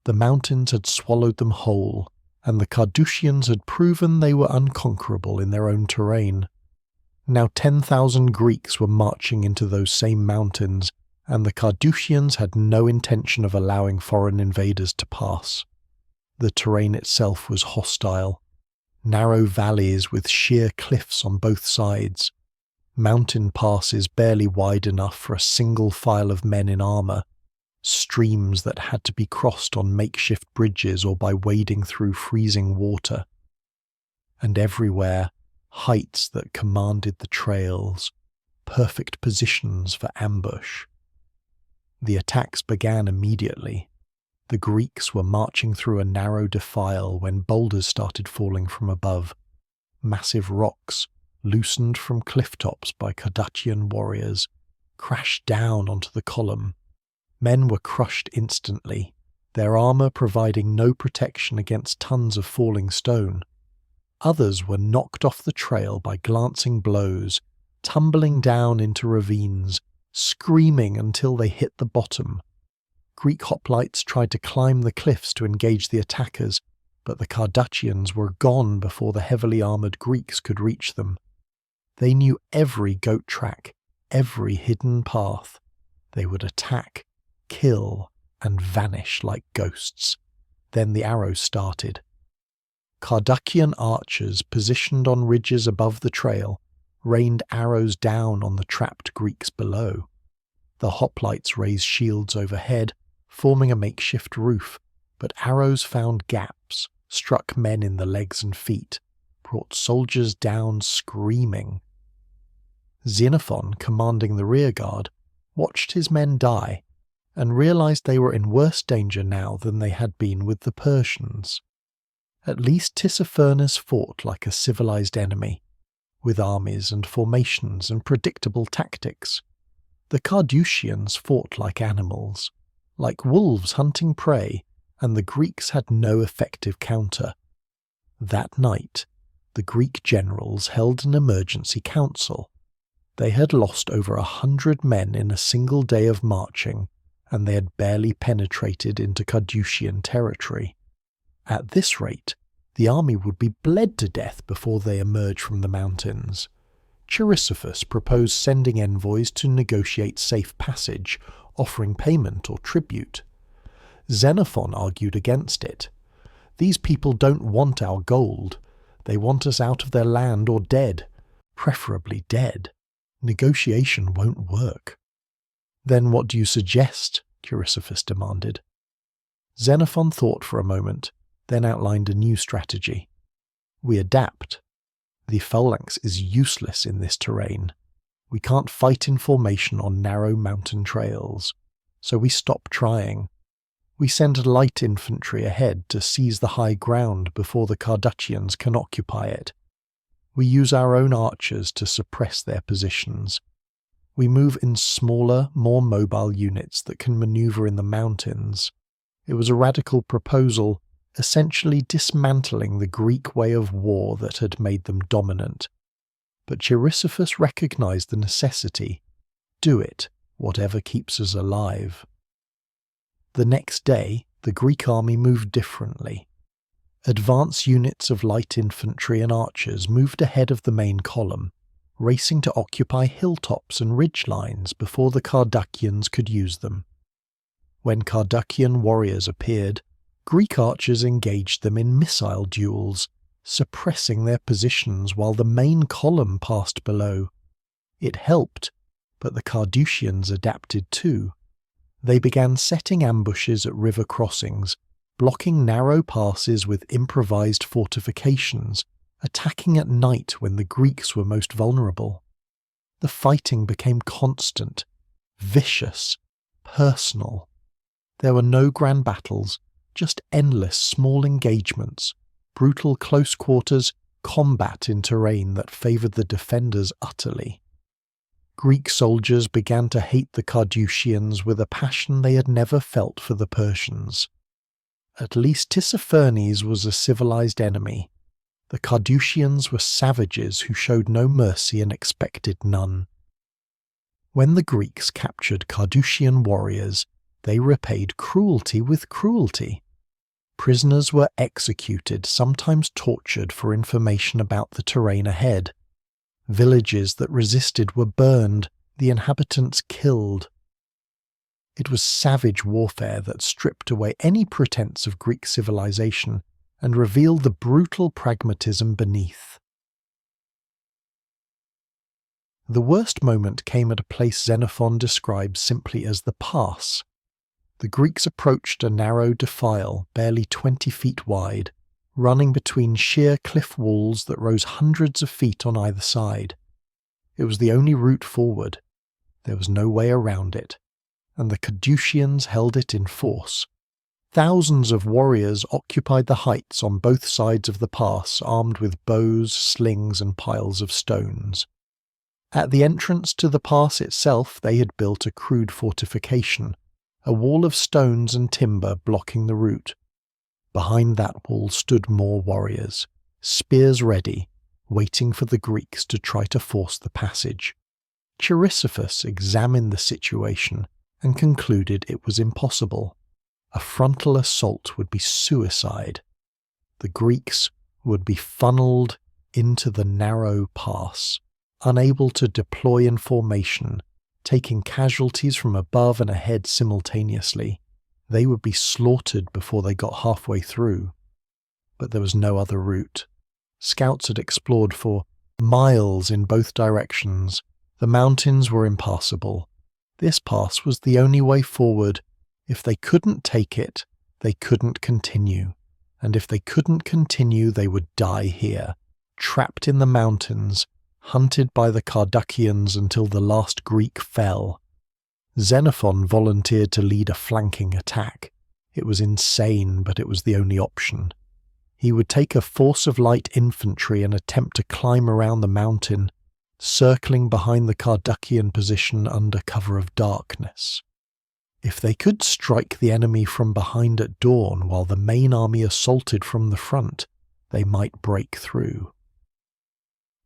The mountains had swallowed them whole, and the Carduchians had proven they were unconquerable in their own terrain. Now 10,000 Greeks were marching into those same mountains, and the Carduchians had no intention of allowing foreign invaders to pass. The terrain itself was hostile. Narrow valleys with sheer cliffs on both sides. Mountain passes barely wide enough for a single file of men in armour. Streams that had to be crossed on makeshift bridges or by wading through freezing water. And everywhere, heights that commanded the trails, perfect positions for ambush. The attacks began immediately. The Greeks were marching through a narrow defile when boulders started falling from above. Massive rocks, loosened from cliff tops by Carduchian warriors, crashed down onto the column. Men were crushed instantly, their armour providing no protection against tons of falling stone. Others were knocked off the trail by glancing blows, tumbling down into ravines, screaming until they hit the bottom. Greek hoplites tried to climb the cliffs to engage the attackers, but the Cardachians were gone before the heavily armoured Greeks could reach them. They knew every goat track, every hidden path. They would attack, kill, and vanish like ghosts. Then the arrows started. Cardachian archers positioned on ridges above the trail rained arrows down on the trapped Greeks below. The hoplites raised shields overhead, forming a makeshift roof, but arrows found gaps, struck men in the legs and feet, brought soldiers down screaming. Xenophon, commanding the rearguard, watched his men die and realized they were in worse danger now than they had been with the Persians. At least Tissaphernes fought like a civilized enemy, with armies and formations and predictable tactics. The Carduchians fought like animals, like wolves hunting prey, and the Greeks had no effective counter. That night, the Greek generals held an emergency council. They had lost over 100 men in a single day of marching, and they had barely penetrated into Carduchian territory. At this rate, the army would be bled to death before they emerged from the mountains. Chrysippus proposed sending envoys to negotiate safe passage, offering payment or tribute. Xenophon argued against it. These people don't want our gold. They want us out of their land or dead, preferably dead. Negotiation won't work. Then what do you suggest? Chrysippus demanded. Xenophon thought for a moment, then outlined a new strategy. We adapt. The phalanx is useless in this terrain. We can't fight in formation on narrow mountain trails, so we stop trying. We send light infantry ahead to seize the high ground before the Cardachians can occupy it. We use our own archers to suppress their positions. We move in smaller, more mobile units that can maneuver in the mountains. It was a radical proposal, essentially dismantling the Greek way of war that had made them dominant. But Chrysippus recognized the necessity. Do it, whatever keeps us alive. The next day, the Greek army moved differently. Advance units of light infantry and archers moved ahead of the main column, racing to occupy hilltops and ridgelines before the Cardachians could use them. When Cardachian warriors appeared, Greek archers engaged them in missile duels, suppressing their positions while the main column passed below. It helped, but the Carduchians adapted too. They began setting ambushes at river crossings, blocking narrow passes with improvised fortifications, attacking at night when the Greeks were most vulnerable. The fighting became constant, vicious, personal. There were no grand battles, just endless small engagements, brutal close quarters, combat in terrain that favoured the defenders utterly. Greek soldiers began to hate the Carduchians with a passion they had never felt for the Persians. At least Tissaphernes was a civilized enemy. The Carduchians were savages who showed no mercy and expected none. When the Greeks captured Carduchian warriors, they repaid cruelty with cruelty. Prisoners were executed, sometimes tortured for information about the terrain ahead. Villages that resisted were burned, the inhabitants killed. It was savage warfare that stripped away any pretense of Greek civilization and revealed the brutal pragmatism beneath. The worst moment came at a place Xenophon describes simply as the pass. The Greeks approached a narrow defile, barely 20 feet wide, running between sheer cliff walls that rose hundreds of feet on either side. It was the only route forward. There was no way around it, and the Carduchians held it in force. Thousands of warriors occupied the heights on both sides of the pass, armed with bows, slings, and piles of stones. At the entrance to the pass itself, they had built a crude fortification, a wall of stones and timber blocking the route. Behind that wall stood more warriors, spears ready, waiting for the Greeks to try to force the passage. Chrysippus examined the situation and concluded it was impossible. A frontal assault would be suicide. The Greeks would be funneled into the narrow pass, unable to deploy in formation, taking casualties from above and ahead simultaneously. They would be slaughtered before they got halfway through. But there was no other route. Scouts had explored for miles in both directions. The mountains were impassable. This pass was the only way forward. If they couldn't take it, they couldn't continue. And if they couldn't continue, they would die here, trapped in the mountains, hunted by the Carduchians until the last Greek fell. Xenophon volunteered to lead a flanking attack. It was insane, but it was the only option. He would take a force of light infantry and attempt to climb around the mountain, circling behind the Carduchian position under cover of darkness. If they could strike the enemy from behind at dawn while the main army assaulted from the front, they might break through.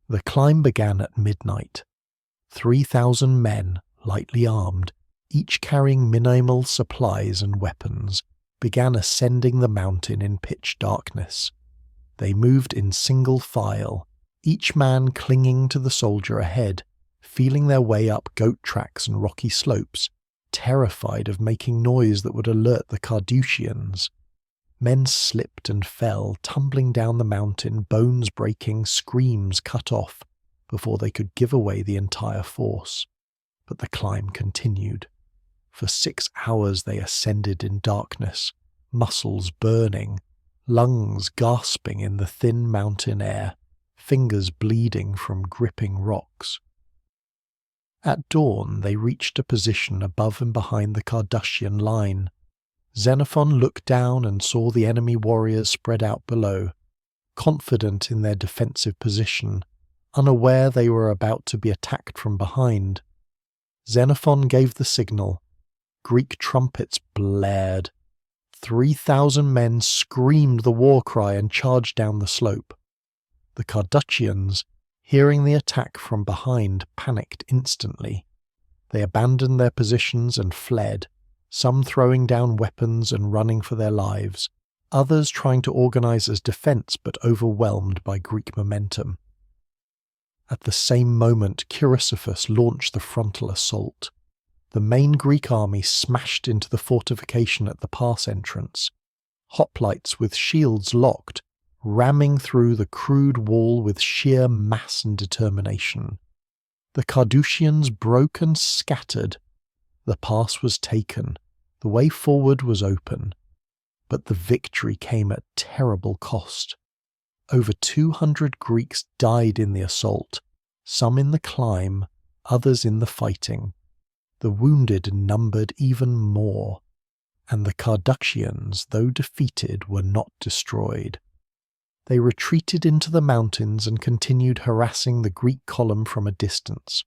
The climb began at midnight. 3,000 men, lightly armed, each carrying minimal supplies and weapons, began ascending the mountain in pitch darkness. They moved in single file, each man clinging to the soldier ahead, feeling their way up goat tracks and rocky slopes, terrified of making noise that would alert the Carduchians. Men slipped and fell, tumbling down the mountain, bones breaking, screams cut off, before they could give away the entire force. But the climb continued. For 6 hours they ascended in darkness, muscles burning, lungs gasping in the thin mountain air, fingers bleeding from gripping rocks. At dawn they reached a position above and behind the Carduchian line. Xenophon looked down and saw the enemy warriors spread out below, confident in their defensive position, unaware they were about to be attacked from behind. Xenophon gave the signal. Greek trumpets blared. 3,000 men screamed the war cry and charged down the slope. The Carduchians, hearing the attack from behind, panicked instantly. They abandoned their positions and fled, some throwing down weapons and running for their lives, others trying to organize as defense but overwhelmed by Greek momentum. At the same moment, Chrysippus launched the frontal assault. The main Greek army smashed into the fortification at the pass entrance. Hoplites with shields locked, ramming through the crude wall with sheer mass and determination. The Carduchians broke and scattered. The pass was taken. The way forward was open. But the victory came at terrible cost. Over 200 Greeks died in the assault, some in the climb, others in the fighting. The wounded numbered even more, and the Carduchians, though defeated, were not destroyed. They retreated into the mountains and continued harassing the Greek column from a distance.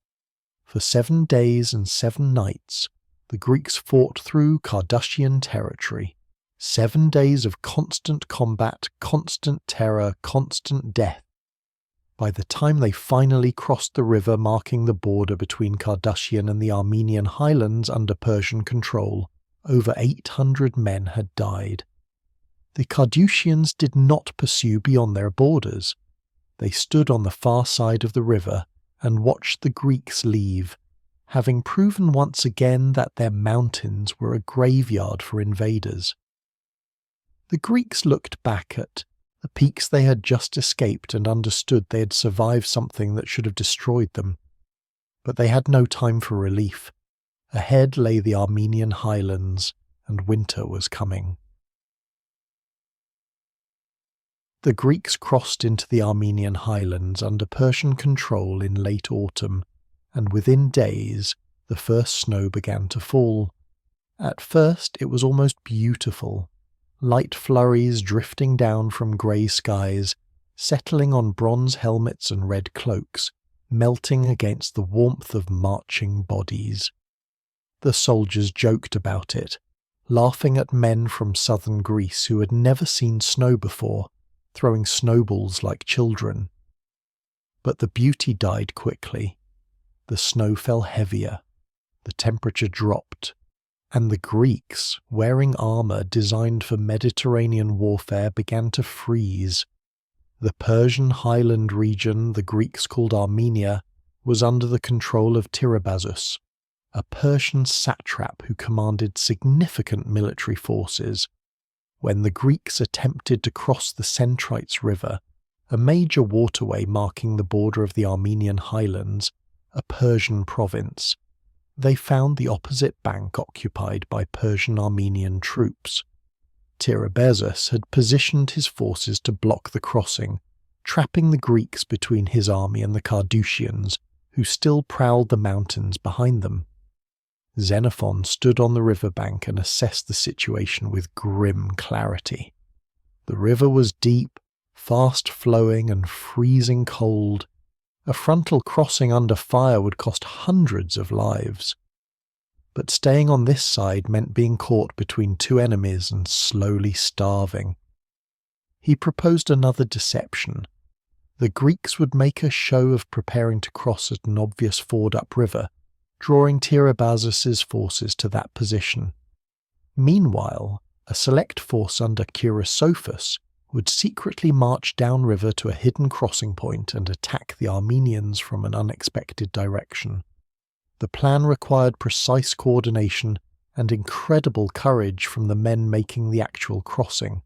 For 7 days and 7 nights, the Greeks fought through Carduchian territory. 7 days of constant combat, constant terror, constant death. By the time they finally crossed the river marking the border between Carduchian and the Armenian highlands under Persian control, over 800 men had died. The Carduchians did not pursue beyond their borders. They stood on the far side of the river and watched the Greeks leave, having proven once again that their mountains were a graveyard for invaders. The Greeks looked back at the peaks they had just escaped and understood they had survived something that should have destroyed them. But they had no time for relief. Ahead lay the Armenian highlands, and winter was coming. The Greeks crossed into the Armenian highlands under Persian control in late autumn, and within days the first snow began to fall. At first it was almost beautiful. Light flurries drifting down from grey skies, settling on bronze helmets and red cloaks, melting against the warmth of marching bodies. The soldiers joked about it, laughing at men from southern Greece who had never seen snow before, throwing snowballs like children. But the beauty died quickly. The snow fell heavier. The temperature dropped. and the Greeks, wearing armour designed for Mediterranean warfare, began to freeze. The Persian highland region the Greeks called Armenia was under the control of Tiribazus, a Persian satrap who commanded significant military forces. When the Greeks attempted to cross the Centrites River, a major waterway marking the border of the Armenian highlands, a Persian province, they found the opposite bank occupied by Persian-Armenian troops. Tiribazus had positioned his forces to block the crossing, trapping the Greeks between his army and the Carduchians, who still prowled the mountains behind them. Xenophon stood on the riverbank and assessed the situation with grim clarity. The river was deep, fast-flowing and freezing cold. A frontal crossing under fire would cost hundreds of lives. But staying on this side meant being caught between two enemies and slowly starving. He proposed another deception. The Greeks would make a show of preparing to cross at an obvious ford upriver, drawing Tiribazus's forces to that position. Meanwhile, a select force under Chrysophus would secretly march downriver to a hidden crossing point and attack the Armenians from an unexpected direction. The plan required precise coordination and incredible courage from the men making the actual crossing.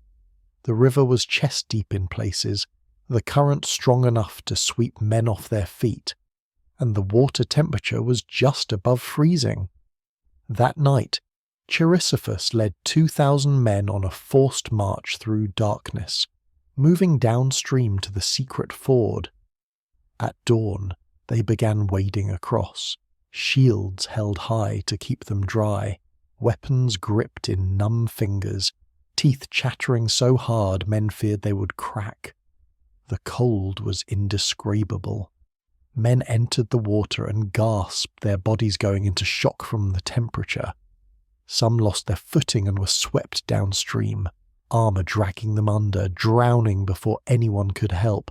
The river was chest-deep in places, the current strong enough to sweep men off their feet, and the water temperature was just above freezing. That night, Chrysophus led 2,000 men on a forced march through darkness, moving downstream to the secret ford. At dawn, they began wading across, shields held high to keep them dry, weapons gripped in numb fingers, teeth chattering so hard men feared they would crack. The cold was indescribable. Men entered the water and gasped, their bodies going into shock from the temperature. Some lost their footing and were swept downstream, armour dragging them under, drowning before anyone could help.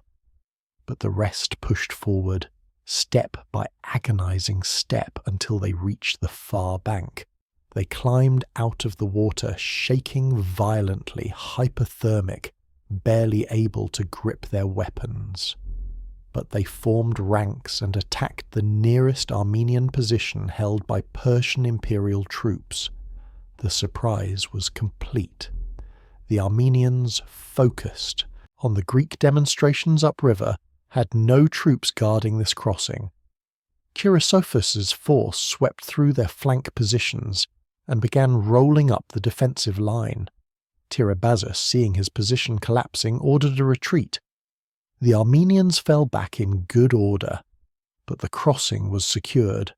But the rest pushed forward, step by agonizing step, until they reached the far bank. They climbed out of the water, shaking violently, hypothermic, barely able to grip their weapons. But they formed ranks and attacked the nearest Armenian position held by Persian imperial troops. The surprise was complete. The Armenians, focused on the Greek demonstrations upriver, had no troops guarding this crossing. Chrysophus's force swept through their flank positions and began rolling up the defensive line. Tiribazus, seeing his position collapsing, ordered a retreat. The Armenians fell back in good order, but the crossing was secured.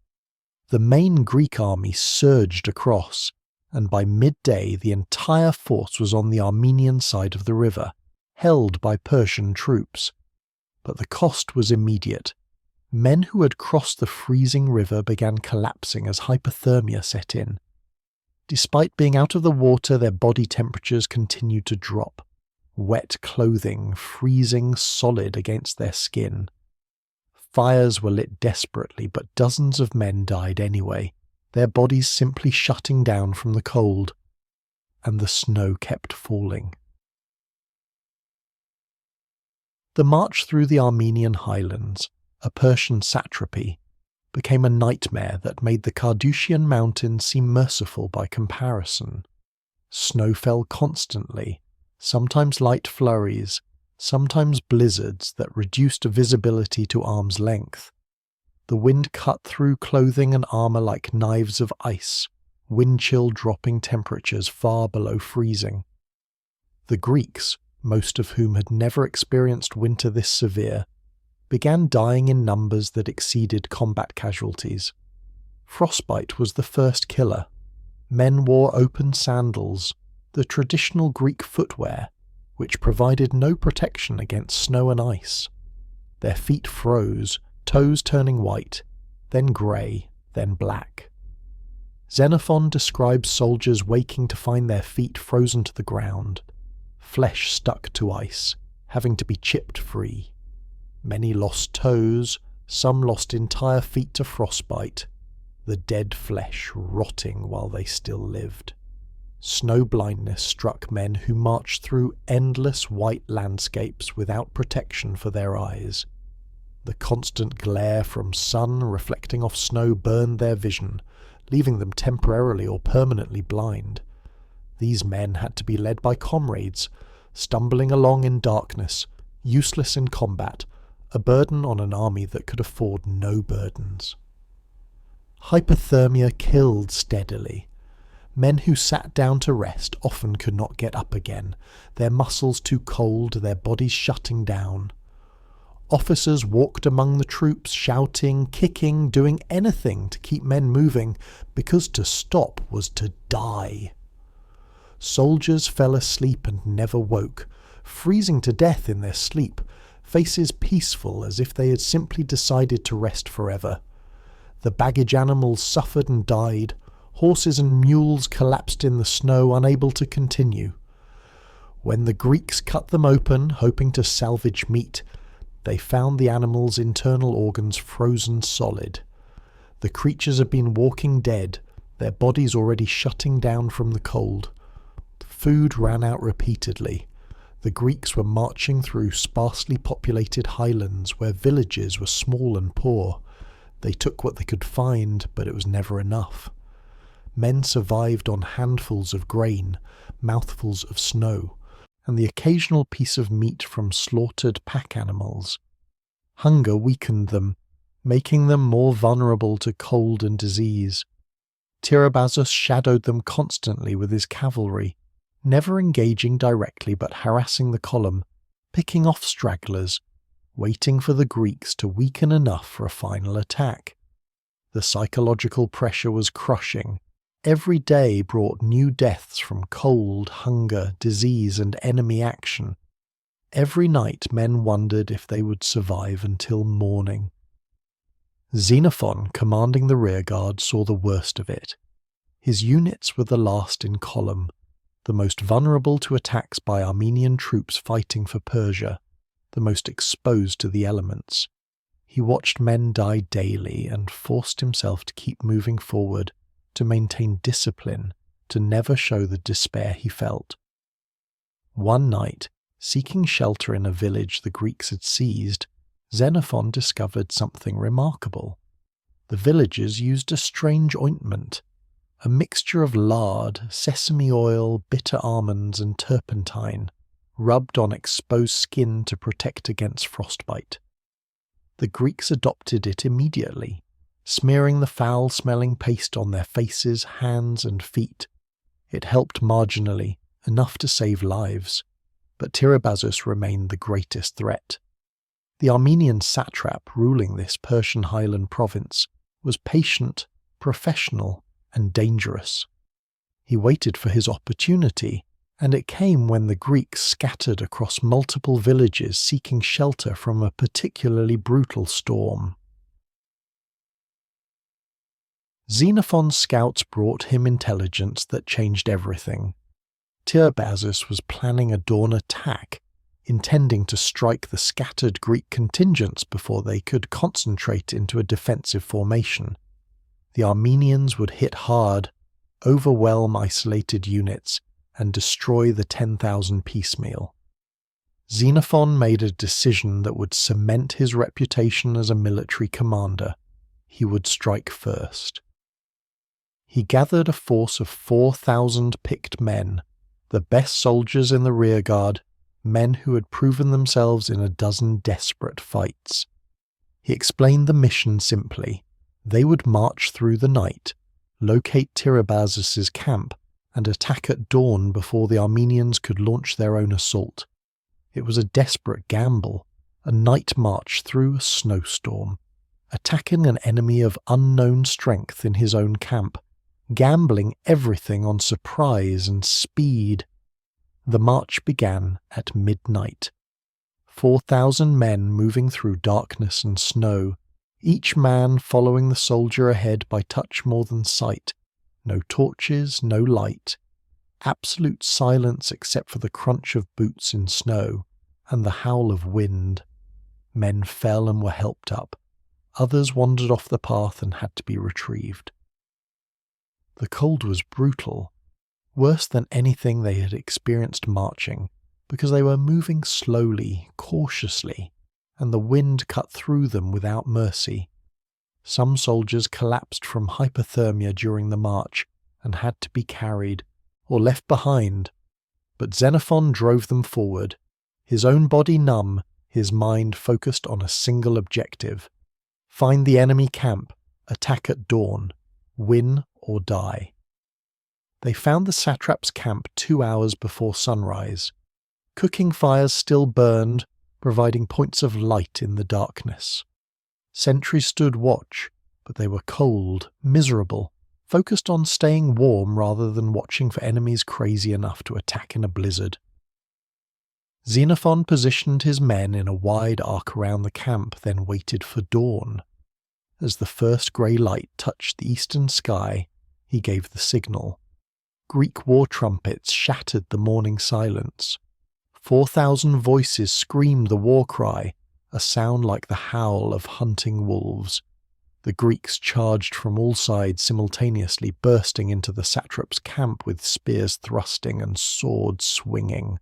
The main Greek army surged across, and by midday the entire force was on the Armenian side of the river, held by Persian troops. But the cost was immediate. Men who had crossed the freezing river began collapsing as hypothermia set in. Despite being out of the water, their body temperatures continued to drop, wet clothing freezing solid against their skin. Fires were lit desperately, but dozens of men died anyway, their bodies simply shutting down from the cold, and the snow kept falling. The march through the Armenian highlands, a Persian satrapy, became a nightmare that made the Carduchian mountains seem merciful by comparison. Snow fell constantly, sometimes light flurries, sometimes blizzards that reduced visibility to arm's length. The wind cut through clothing and armour like knives of ice, wind-chill dropping temperatures far below freezing. The Greeks, most of whom had never experienced winter this severe, began dying in numbers that exceeded combat casualties. Frostbite was the first killer. Men wore open sandals, the traditional Greek footwear, which provided no protection against snow and ice. Their feet froze, toes turning white, then grey, then black. Xenophon describes soldiers waking to find their feet frozen to the ground, flesh stuck to ice, having to be chipped free. Many lost toes, some lost entire feet to frostbite. the dead flesh rotting while they still lived. Snow blindness struck men who marched through endless white landscapes without protection for their eyes. The constant glare from sun reflecting off snow burned their vision, leaving them temporarily or permanently blind. These men had to be led by comrades, stumbling along in darkness, useless in combat, a burden on an army that could afford no burdens. Hypothermia killed steadily. Men who sat down to rest often could not get up again, their muscles too cold, their bodies shutting down. Officers walked among the troops, shouting, kicking, doing anything to keep men moving, because to stop was to die. Soldiers fell asleep and never woke, freezing to death in their sleep, faces peaceful as if they had simply decided to rest forever. The baggage animals suffered and died. Horses and mules collapsed in the snow, unable to continue. When the Greeks cut them open, hoping to salvage meat, they found the animals' internal organs frozen solid. The creatures had been walking dead, their bodies already shutting down from the cold. Food ran out repeatedly. The Greeks were marching through sparsely populated highlands where villages were small and poor. They took what they could find, but it was never enough. Men survived on handfuls of grain, mouthfuls of snow, and the occasional piece of meat from slaughtered pack animals. Hunger weakened them, making them more vulnerable to cold and disease. Tiribazus shadowed them constantly with his cavalry, never engaging directly but harassing the column, picking off stragglers, waiting for the Greeks to weaken enough for a final attack. The psychological pressure was crushing. Every day brought new deaths from cold, hunger, disease, and enemy action. Every night men wondered if they would survive until morning. Xenophon, commanding the rearguard, saw the worst of it. His units were the last in column, the most vulnerable to attacks by Armenian troops fighting for Persia, the most exposed to the elements. He watched men die daily and forced himself to keep moving forward, to maintain discipline, to never show the despair he felt. One night, seeking shelter in a village the Greeks had seized, Xenophon discovered something remarkable. The villagers used a strange ointment, a mixture of lard, sesame oil, bitter almonds, and turpentine, rubbed on exposed skin to protect against frostbite. The Greeks adopted it immediately, smearing the foul-smelling paste on their faces, hands, and feet. It helped marginally, enough to save lives, but Tiribazus remained the greatest threat. The Armenian satrap ruling this Persian highland province was patient, professional, and dangerous. He waited for his opportunity, and it came when the Greeks scattered across multiple villages seeking shelter from a particularly brutal storm. Xenophon's scouts brought him intelligence that changed everything. Tiribazus was planning a dawn attack, intending to strike the scattered Greek contingents before they could concentrate into a defensive formation. The Armenians would hit hard, overwhelm isolated units, and destroy the 10,000 piecemeal. Xenophon made a decision that would cement his reputation as a military commander. He would strike first. He gathered a force of 4,000 picked men, the best soldiers in the rearguard, men who had proven themselves in a dozen desperate fights. He explained the mission simply. They would march through the night, locate Tiribazus' camp, and attack at dawn before the Armenians could launch their own assault. It was a desperate gamble, a night march through a snowstorm, attacking an enemy of unknown strength in his own camp, gambling everything on surprise and speed. The march began at midnight. 4,000 men moving through darkness and snow, each man following the soldier ahead by touch more than sight. No torches, no light. Absolute silence except for the crunch of boots in snow and the howl of wind. Men fell and were helped up. Others wandered off the path and had to be retrieved. The cold was brutal, worse than anything they had experienced marching, because they were moving slowly, cautiously, and the wind cut through them without mercy. Some soldiers collapsed from hypothermia during the march and had to be carried, or left behind, but Xenophon drove them forward, his own body numb, his mind focused on a single objective: find the enemy camp, attack at dawn, win or die. They found the satrap's camp 2 hours before sunrise. Cooking fires still burned, providing points of light in the darkness. Sentries stood watch, but they were cold, miserable, focused on staying warm rather than watching for enemies crazy enough to attack in a blizzard. Xenophon positioned his men in a wide arc around the camp, then waited for dawn. As the first grey light touched the eastern sky, he gave the signal. Greek war trumpets shattered the morning silence. 4,000 voices screamed the war cry, a sound like the howl of hunting wolves. The Greeks charged from all sides simultaneously, bursting into the satrap's camp with spears thrusting and swords swinging.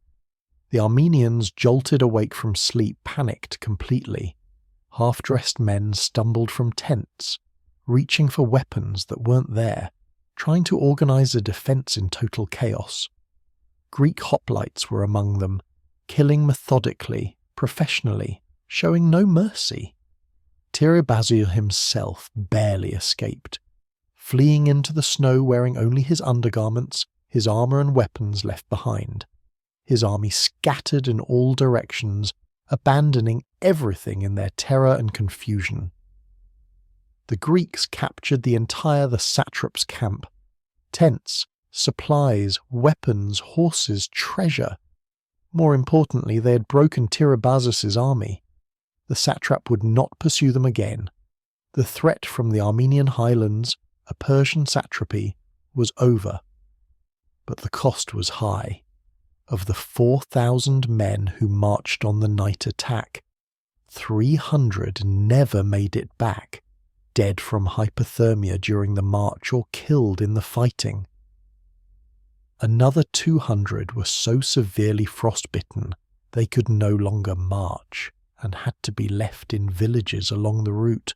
The Armenians, jolted awake from sleep, panicked completely. Half-dressed men stumbled from tents, reaching for weapons that weren't there, trying to organize a defense in total chaos. Greek hoplites were among them, killing methodically, professionally, showing no mercy. Tirabazil himself barely escaped, fleeing into the snow wearing only his undergarments, his armor and weapons left behind. His army scattered in all directions, abandoning everything in their terror and confusion. The Greeks captured the satrap's camp. Tents, supplies, weapons, horses, treasure. More importantly, they had broken Tirabazis' army. The satrap would not pursue them again. The threat from the Armenian highlands, a Persian satrapy, was over. But the cost was high. Of the 4,000 men who marched on the night attack, 300 never made it back, dead from hypothermia during the march or killed in the fighting. Another 200 were so severely frostbitten they could no longer march and had to be left in villages along the route,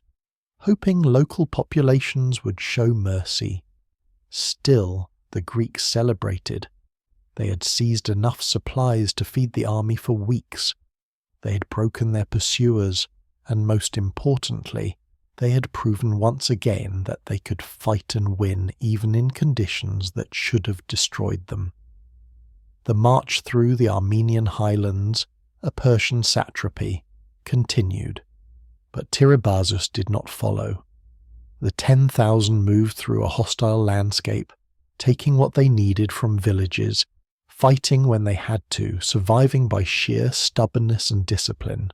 hoping local populations would show mercy. Still, the Greeks celebrated. They had seized enough supplies to feed the army for weeks. They had broken their pursuers, and most importantly, they had proven once again that they could fight and win even in conditions that should have destroyed them. The march through the Armenian highlands, a Persian satrapy, continued, but Tirabazis did not follow. The 10,000 moved through a hostile landscape, taking what they needed from villages, fighting when they had to, surviving by sheer stubbornness and discipline.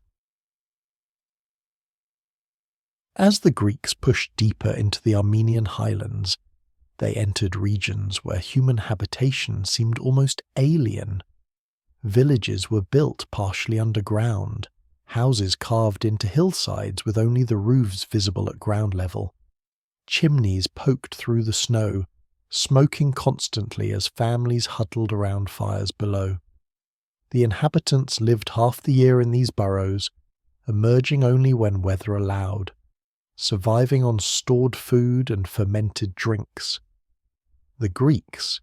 As the Greeks pushed deeper into the Armenian highlands, they entered regions where human habitation seemed almost alien. Villages were built partially underground, houses carved into hillsides with only the roofs visible at ground level. Chimneys poked through the snow, smoking constantly as families huddled around fires below. The inhabitants lived half the year in these burrows, emerging only when weather allowed, surviving on stored food and fermented drinks. The Greeks,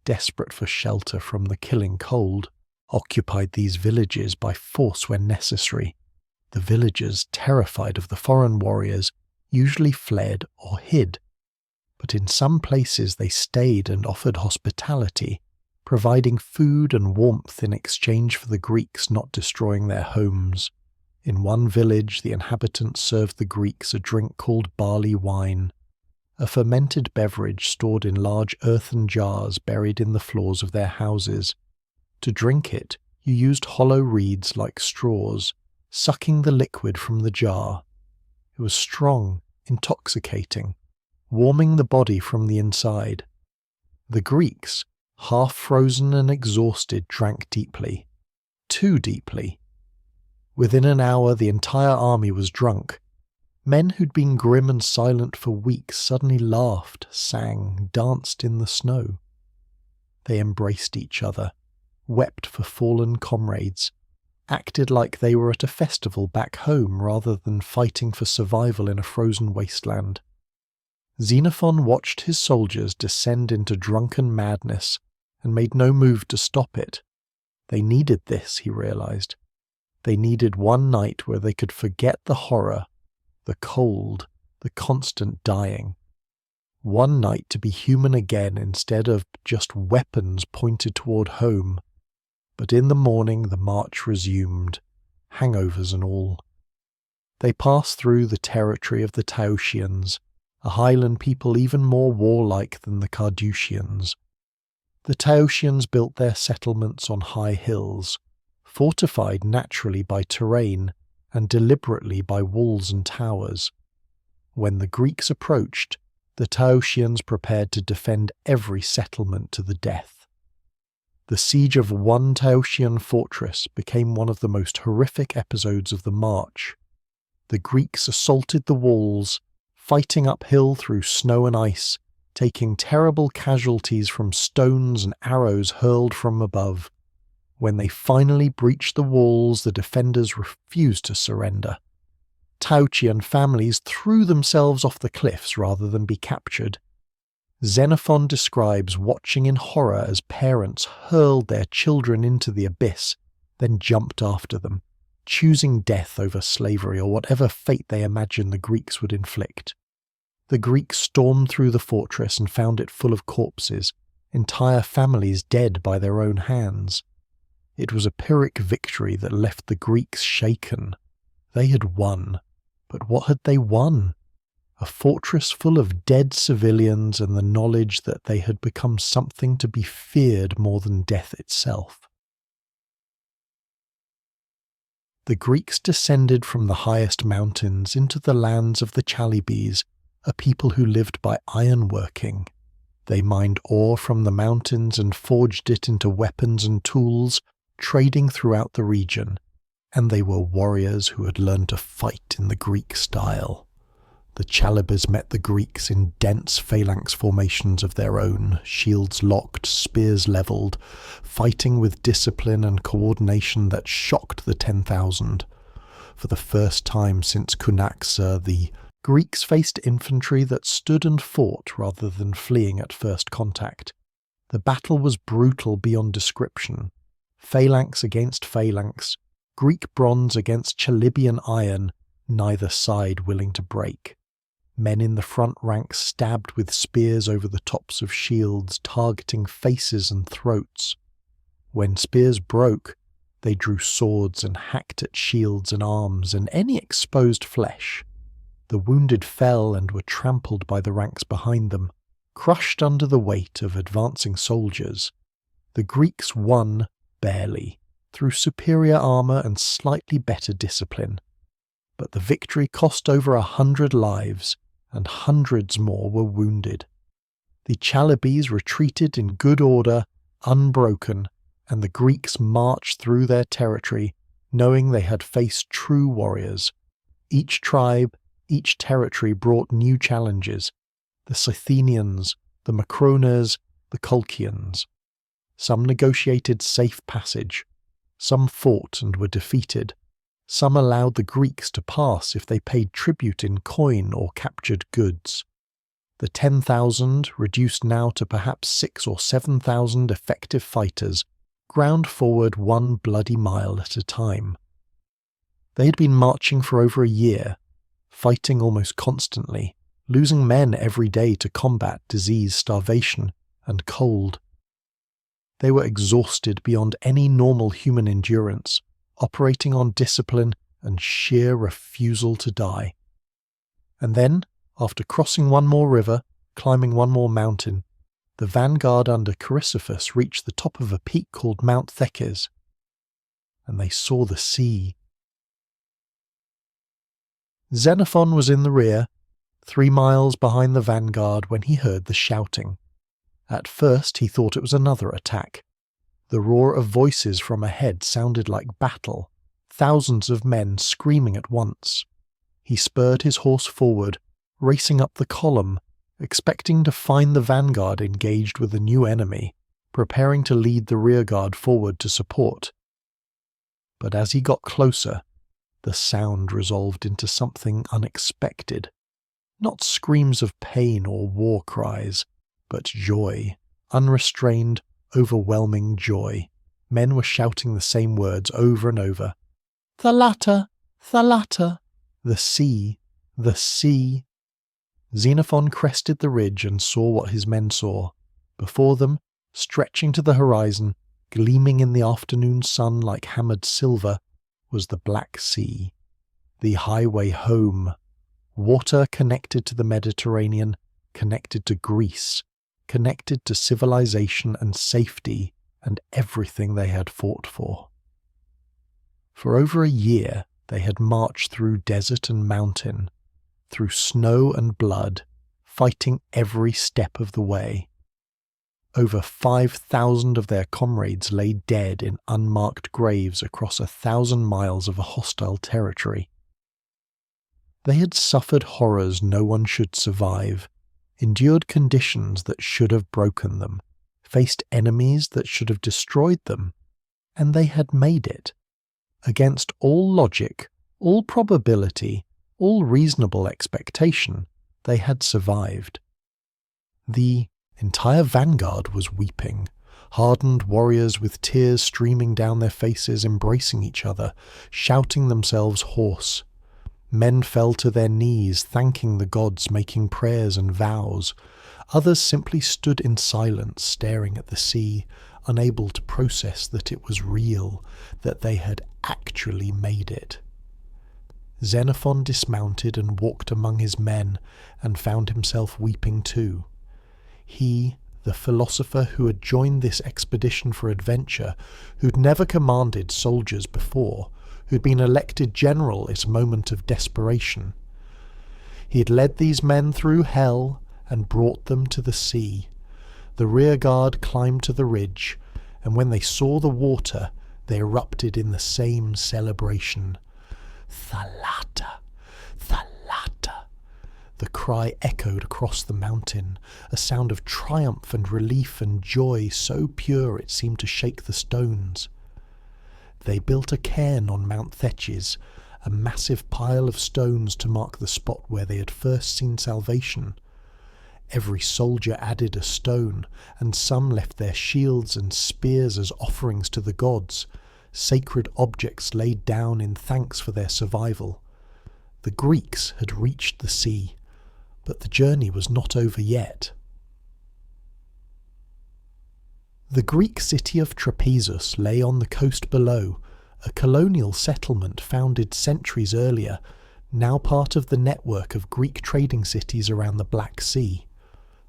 desperate for shelter from the killing cold, occupied these villages by force when necessary. The villagers, terrified of the foreign warriors, usually fled or hid, but in some places they stayed and offered hospitality, providing food and warmth in exchange for the Greeks not destroying their homes. In one village, the inhabitants served the Greeks a drink called barley wine, a fermented beverage stored in large earthen jars buried in the floors of their houses. To drink it, you used hollow reeds like straws, sucking the liquid from the jar. It was strong, intoxicating, warming the body from the inside. The Greeks, half frozen and exhausted, drank deeply. Too deeply. Within an hour the entire army was drunk. Men who'd been grim and silent for weeks suddenly laughed, sang, danced in the snow. They embraced each other, wept for fallen comrades, acted like they were at a festival back home rather than fighting for survival in a frozen wasteland. Xenophon watched his soldiers descend into drunken madness and made no move to stop it. They needed this, he realized. They needed one night where they could forget the horror, the cold, the constant dying. One night to be human again instead of just weapons pointed toward home. But in the morning the march resumed, hangovers and all. They passed through the territory of the Taotians, a highland people even more warlike than the Carduchians. The Taotians built their settlements on high hills, fortified naturally by terrain and deliberately by walls and towers. When the Greeks approached, the Taotians prepared to defend every settlement to the death. The siege of one Taotian fortress became one of the most horrific episodes of the march. The Greeks assaulted the walls, fighting uphill through snow and ice, taking terrible casualties from stones and arrows hurled from above. When they finally breached the walls, the defenders refused to surrender. Taotian families threw themselves off the cliffs rather than be captured. Xenophon describes watching in horror as parents hurled their children into the abyss, then jumped after them, choosing death over slavery or whatever fate they imagined the Greeks would inflict. The Greeks stormed through the fortress and found it full of corpses, entire families dead by their own hands. It was a Pyrrhic victory that left the Greeks shaken. They had won. But what had they won? A fortress full of dead civilians and the knowledge that they had become something to be feared more than death itself. The Greeks descended from the highest mountains into the lands of the CHALYBES, a people who lived by ironworking. They mined ore from the mountains and forged it into weapons and tools, trading throughout the region, and they were warriors who had learned to fight in the Greek style. The CHALYBES met the Greeks in dense phalanx formations of their own, shields locked, spears levelled, fighting with discipline and coordination that shocked the 10,000. For the first time since Cunaxa, the Greeks faced infantry that stood and fought rather than fleeing at first contact. The battle was brutal beyond description. Phalanx against phalanx, Greek bronze against Chalybian iron, neither side willing to break. Men in the front ranks stabbed with spears over the tops of shields, targeting faces and throats. When spears broke, they drew swords and hacked at shields and arms and any exposed flesh. The wounded fell and were trampled by the ranks behind them, crushed under the weight of advancing soldiers. The Greeks won barely, through superior armour and slightly better discipline. But the victory cost over 100 lives, and hundreds more were wounded. The CHALYBES retreated in good order, unbroken, and the Greeks marched through their territory, knowing they had faced true warriors. Each tribe, each territory brought new challenges: the Scythenians, the Macroners, the Colchians. Some negotiated safe passage. Some fought and were defeated. Some allowed the Greeks to pass if they paid tribute in coin or captured goods. The 10,000, reduced now to perhaps 6,000 or 7,000 effective fighters, ground forward one bloody mile at a time. They had been marching for over a year, fighting almost constantly, losing men every day to combat disease, starvation, and cold. They were exhausted beyond any normal human endurance, operating on discipline and sheer refusal to die. And then, after crossing one more river, climbing one more mountain, the vanguard under Chrysippus reached the top of a peak called Mount Thekes, and they saw the sea. Xenophon was in the rear, 3 miles behind the vanguard, when he heard the shouting. At first he thought it was another attack. The roar of voices from ahead sounded like battle, thousands of men screaming at once. He spurred his horse forward, racing up the column, expecting to find the vanguard engaged with a new enemy, preparing to lead the rearguard forward to support. But as he got closer, the sound resolved into something unexpected. Not screams of pain or war cries, but joy, unrestrained, overwhelming joy. Men were shouting the same words over and over. "Thalatta! Thalatta! The sea! The sea!" Xenophon crested the ridge and saw what his men saw. Before them, stretching to the horizon, gleaming in the afternoon sun like hammered silver, was the Black Sea, the highway home. Water connected to the Mediterranean, connected to Greece, connected to civilization and safety and everything they had fought for. For over a year they had marched through desert and mountain, through snow and blood, fighting every step of the way. Over 5,000 of their comrades lay dead in unmarked graves across 1,000 miles of a hostile territory. They had suffered horrors no one should survive, endured conditions that should have broken them, faced enemies that should have destroyed them, and they had made it. Against all logic, all probability, all reasonable expectation, they had survived. The entire vanguard was weeping, hardened warriors with tears streaming down their faces, embracing each other, shouting themselves hoarse. Men fell to their knees, thanking the gods, making prayers and vows. Others simply stood in silence, staring at the sea, unable to process that it was real, that they had actually made it. Xenophon dismounted and walked among his men, and found himself weeping too. He, the philosopher who had joined this expedition for adventure, who'd never commanded soldiers before, who'd been elected general at a moment of desperation. He had led these men through hell and brought them to the sea. The rearguard climbed to the ridge, and when they saw the water, they erupted in the same celebration. "Thalatta! Thalatta!" The cry echoed across the mountain, a sound of triumph and relief and joy so pure it seemed to shake the stones. They built a cairn on Mount Thetches, a massive pile of stones to mark the spot where they had first seen salvation. Every soldier added a stone, and some left their shields and spears as offerings to the gods, sacred objects laid down in thanks for their survival. The Greeks had reached the sea, but the journey was not over yet. The Greek city of Trapezus lay on the coast below, a colonial settlement founded centuries earlier, now part of the network of Greek trading cities around the Black Sea.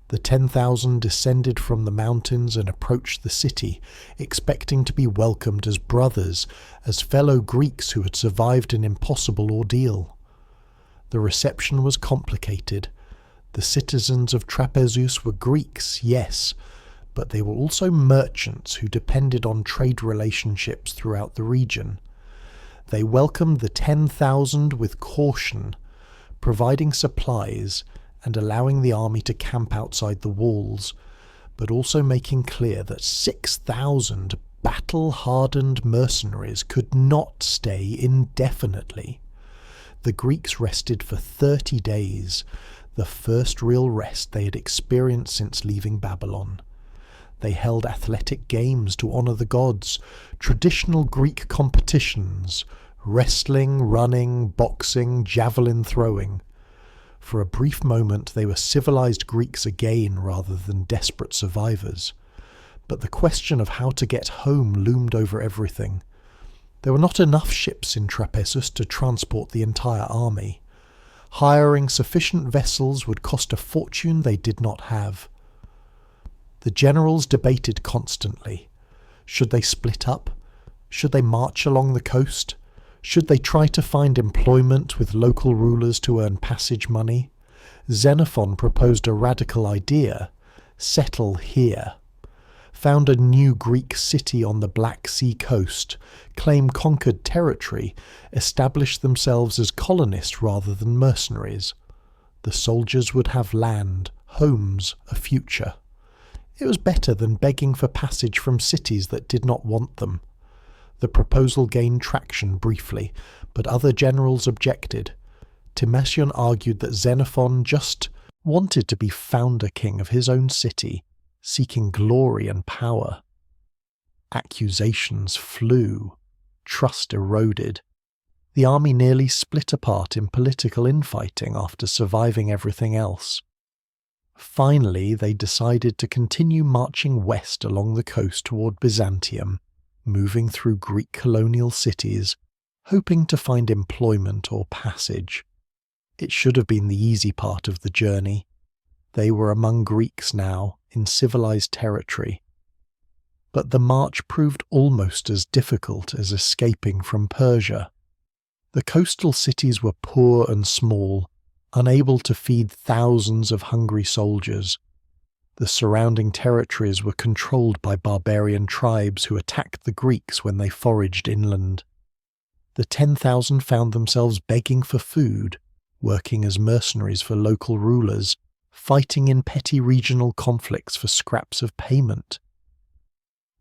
The 10,000 descended from the mountains and approached the city, expecting to be welcomed as brothers, as fellow Greeks who had survived an impossible ordeal. The reception was complicated. The citizens of Trapezus were Greeks, yes, but they were also merchants who depended on trade relationships throughout the region. They welcomed the 10,000 with caution, providing supplies and allowing the army to camp outside the walls, but also making clear that 6,000 battle-hardened mercenaries could not stay indefinitely. The Greeks rested for 30 days, the first real rest they had experienced since leaving Babylon. They held athletic games to honour the gods, traditional Greek competitions, wrestling, running, boxing, javelin throwing. For a brief moment they were civilized Greeks again rather than desperate survivors. But the question of how to get home loomed over everything. There were not enough ships in Trapezus to transport the entire army. Hiring sufficient vessels would cost a fortune they did not have. The generals debated constantly. Should they split up? Should they march along the coast? Should they try to find employment with local rulers to earn passage money? Xenophon proposed a radical idea: settle here. found a new Greek city on the Black Sea coast, claim conquered territory, established themselves as colonists rather than mercenaries. The soldiers would have land, homes, a future. It was better than begging for passage from cities that did not want them. The proposal gained traction briefly, but other generals objected. Timesian argued that Xenophon just wanted to be founder king of his own city, seeking glory and power. Accusations flew. Trust eroded. The army nearly split apart in political infighting after surviving everything else. Finally, they decided to continue marching west along the coast toward Byzantium, moving through Greek colonial cities, hoping to find employment or passage. It should have been the easy part of the journey. They were among Greeks now, in civilized territory. But the march proved almost as difficult as escaping from Persia. The coastal cities were poor and small, unable to feed thousands of hungry soldiers. The surrounding territories were controlled by barbarian tribes who attacked the Greeks when they foraged inland. The 10,000 found themselves begging for food, working as mercenaries for local rulers, fighting in petty regional conflicts for scraps of payment.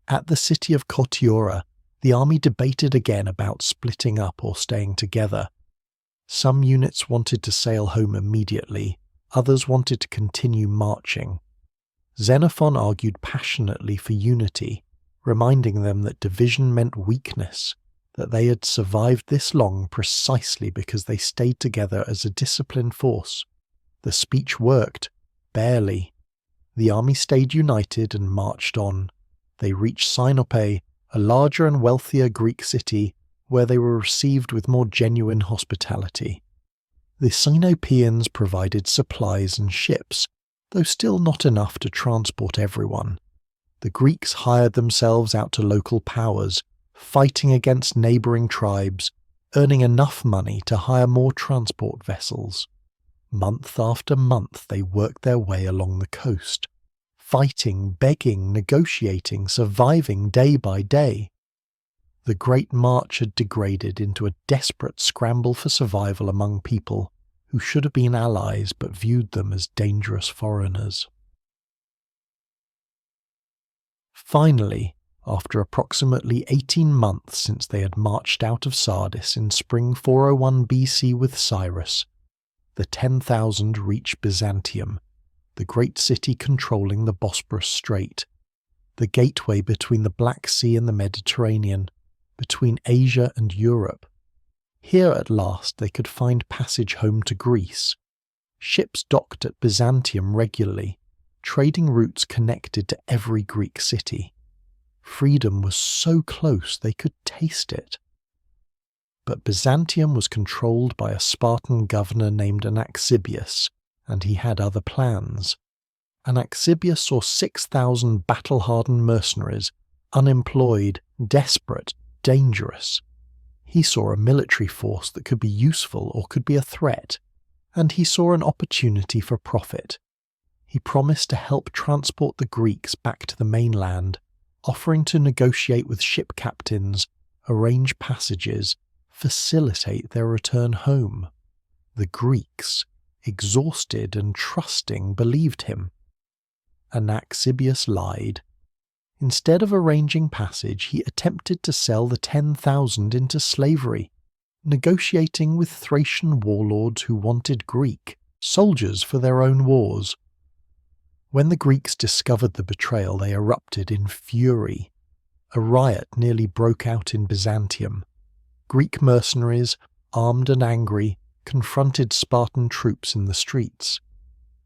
At the city of Kotiora, the army debated again about splitting up or staying together. Some units wanted to sail home immediately, others wanted to continue marching. Xenophon argued passionately for unity, reminding them that division meant weakness, that they had survived this long precisely because they stayed together as a disciplined force. The speech worked, barely. The army stayed united and marched on. They reached Sinope, a larger and wealthier Greek city, where they were received with more genuine hospitality. The Sinopeans provided supplies and ships, though still not enough to transport everyone. The Greeks hired themselves out to local powers, fighting against neighbouring tribes, earning enough money to hire more transport vessels. Month after month they worked their way along the coast, fighting, begging, negotiating, surviving day by day. The Great March had degraded into a desperate scramble for survival among people who should have been allies but viewed them as dangerous foreigners. Finally, after approximately 18 months since they had marched out of Sardis in spring 401 BC with Cyrus, the 10,000 reached Byzantium, the great city controlling the Bosporus Strait, the gateway between the Black Sea and the Mediterranean, between Asia and Europe. Here at last they could find passage home to Greece. Ships docked at Byzantium regularly, trading routes connected to every Greek city. Freedom was so close they could taste it. But Byzantium was controlled by a Spartan governor named Anaxibius, and he had other plans. Anaxibius saw 6,000 battle-hardened mercenaries, unemployed, desperate, dangerous. He saw a military force that could be useful or could be a threat, and he saw an opportunity for profit. He promised to help transport the Greeks back to the mainland, offering to negotiate with ship captains, arrange passages, facilitate their return home. The Greeks, exhausted and trusting, believed him. Anaxibius lied. Instead of arranging passage, he attempted to sell the 10,000 into slavery, negotiating with Thracian warlords who wanted Greek soldiers for their own wars. When the Greeks discovered the betrayal, they erupted in fury. A riot nearly broke out in Byzantium. Greek mercenaries, armed and angry, confronted Spartan troops in the streets.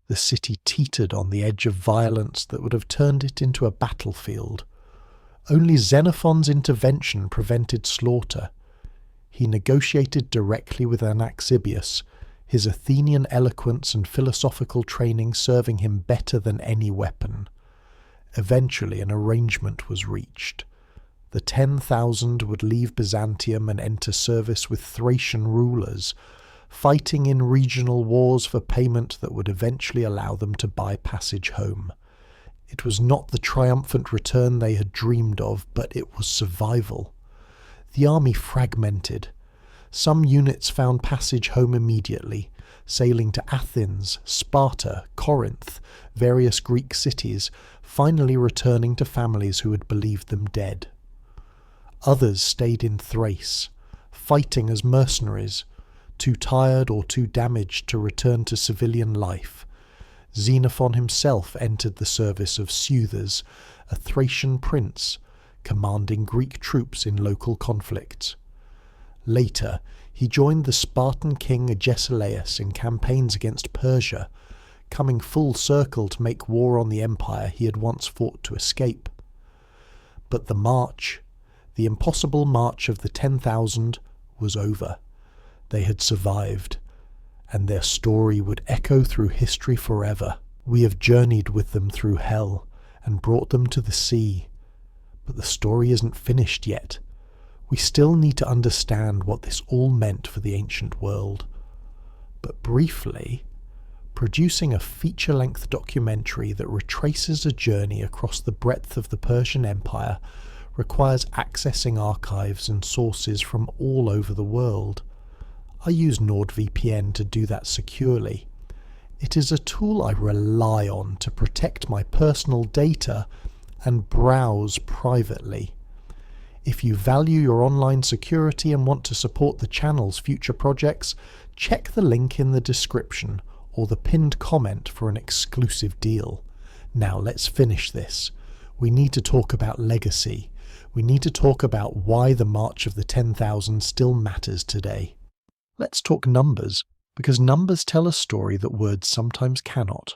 The city teetered on the edge of violence that would have turned it into a battlefield. Only Xenophon's intervention prevented slaughter. He negotiated directly with Anaxibius, his Athenian eloquence and philosophical training serving him better than any weapon. Eventually an arrangement was reached. The 10,000 would leave Byzantium and enter service with Thracian rulers, fighting in regional wars for payment that would eventually allow them to buy passage home. It was not the triumphant return they had dreamed of, but it was survival. The army fragmented. Some units found passage home immediately, sailing to Athens, Sparta, Corinth, various Greek cities, finally returning to families who had believed them dead. Others stayed in Thrace, fighting as mercenaries, too tired or too damaged to return to civilian life. Xenophon himself entered the service of Soothers, a Thracian prince, commanding Greek troops in local conflicts. Later, he joined the Spartan king Agesilaus in campaigns against Persia, coming full circle to make war on the empire he had once fought to escape. But the march, the impossible march of the 10,000, was over. They had survived, and their story would echo through history forever. We have journeyed with them through hell and brought them to the sea. But the story isn't finished yet. We still need to understand what this all meant for the ancient world. But briefly, producing a feature-length documentary that retraces a journey across the breadth of the Persian Empire requires accessing archives and sources from all over the world. I use NordVPN to do that securely. It is a tool I rely on to protect my personal data and browse privately. If you value your online security and want to support the channel's future projects, check the link in the description or the pinned comment for an exclusive deal. Now let's finish this. We need to talk about legacy. We need to talk about why the March of the 10,000 still matters today. Let's talk numbers, because numbers tell a story that words sometimes cannot.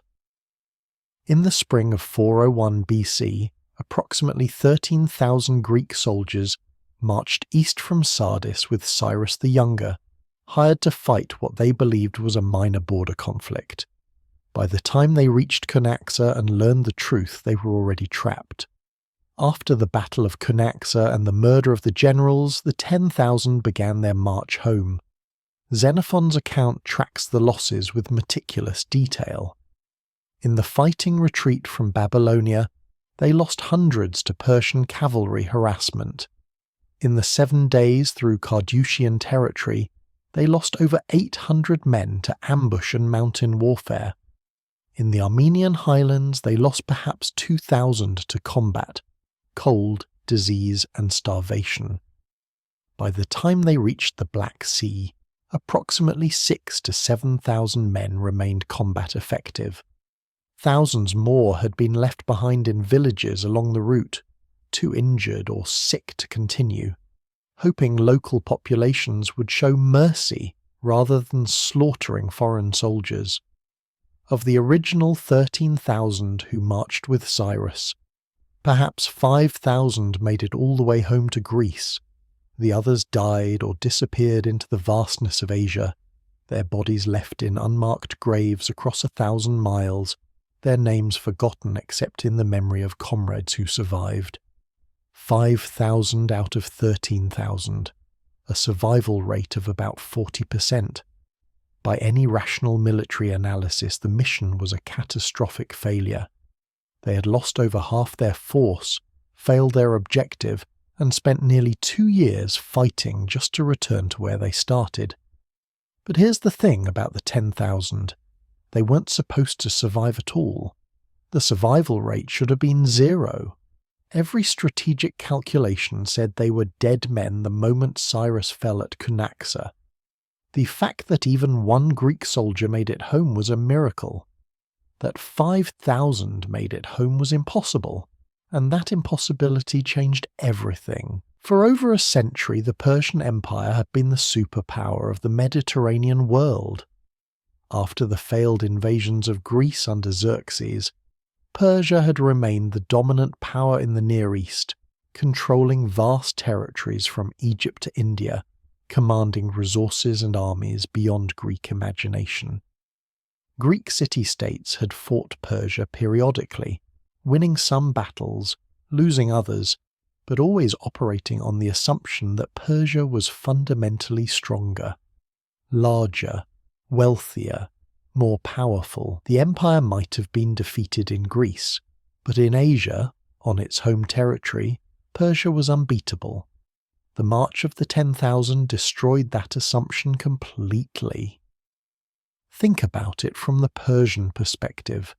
In the spring of 401 BC, approximately 13,000 Greek soldiers marched east from Sardis with Cyrus the Younger, hired to fight what they believed was a minor border conflict. By the time they reached Cunaxa and learned the truth, they were already trapped. After the Battle of Cunaxa and the murder of the generals, the 10,000 began their march home. Xenophon's account tracks the losses with meticulous detail. In the fighting retreat from Babylonia, they lost hundreds to Persian cavalry harassment. In the 7 days through Carduchian territory, they lost over 800 men to ambush and mountain warfare. In the Armenian highlands, they lost perhaps 2,000 to combat, cold, disease, and starvation. By the time they reached the Black Sea, approximately 6,000 to 7,000 men remained combat effective. Thousands more had been left behind in villages along the route, too injured or sick to continue, hoping local populations would show mercy rather than slaughtering foreign soldiers. Of the original 13,000 who marched with Cyrus, perhaps 5,000 made it all the way home to Greece. The others died or disappeared into the vastness of Asia, their bodies left in unmarked graves across 1,000 miles, their names forgotten except in the memory of comrades who survived. 5,000 out of 13,000, a survival rate of about 40%. By any rational military analysis, the mission was a catastrophic failure. They had lost over half their force, failed their objective, and spent nearly 2 years fighting just to return to where they started. But here's the thing about the 10,000. They weren't supposed to survive at all. The survival rate should have been 0. Every strategic calculation said they were dead men the moment Cyrus fell at Cunaxa. The fact that even one Greek soldier made it home was a miracle. That 5,000 made it home was impossible. And that impossibility changed everything. For over a century, the Persian Empire had been the superpower of the Mediterranean world. After the failed invasions of Greece under Xerxes, Persia had remained the dominant power in the Near East, controlling vast territories from Egypt to India, commanding resources and armies beyond Greek imagination. Greek city-states had fought Persia periodically, winning some battles, losing others, but always operating on the assumption that Persia was fundamentally stronger, larger, wealthier, more powerful. The empire might have been defeated in Greece, But in Asia, on its home territory, Persia was unbeatable. The March of the 10,000 destroyed that assumption completely. Think about it from the Persian perspective.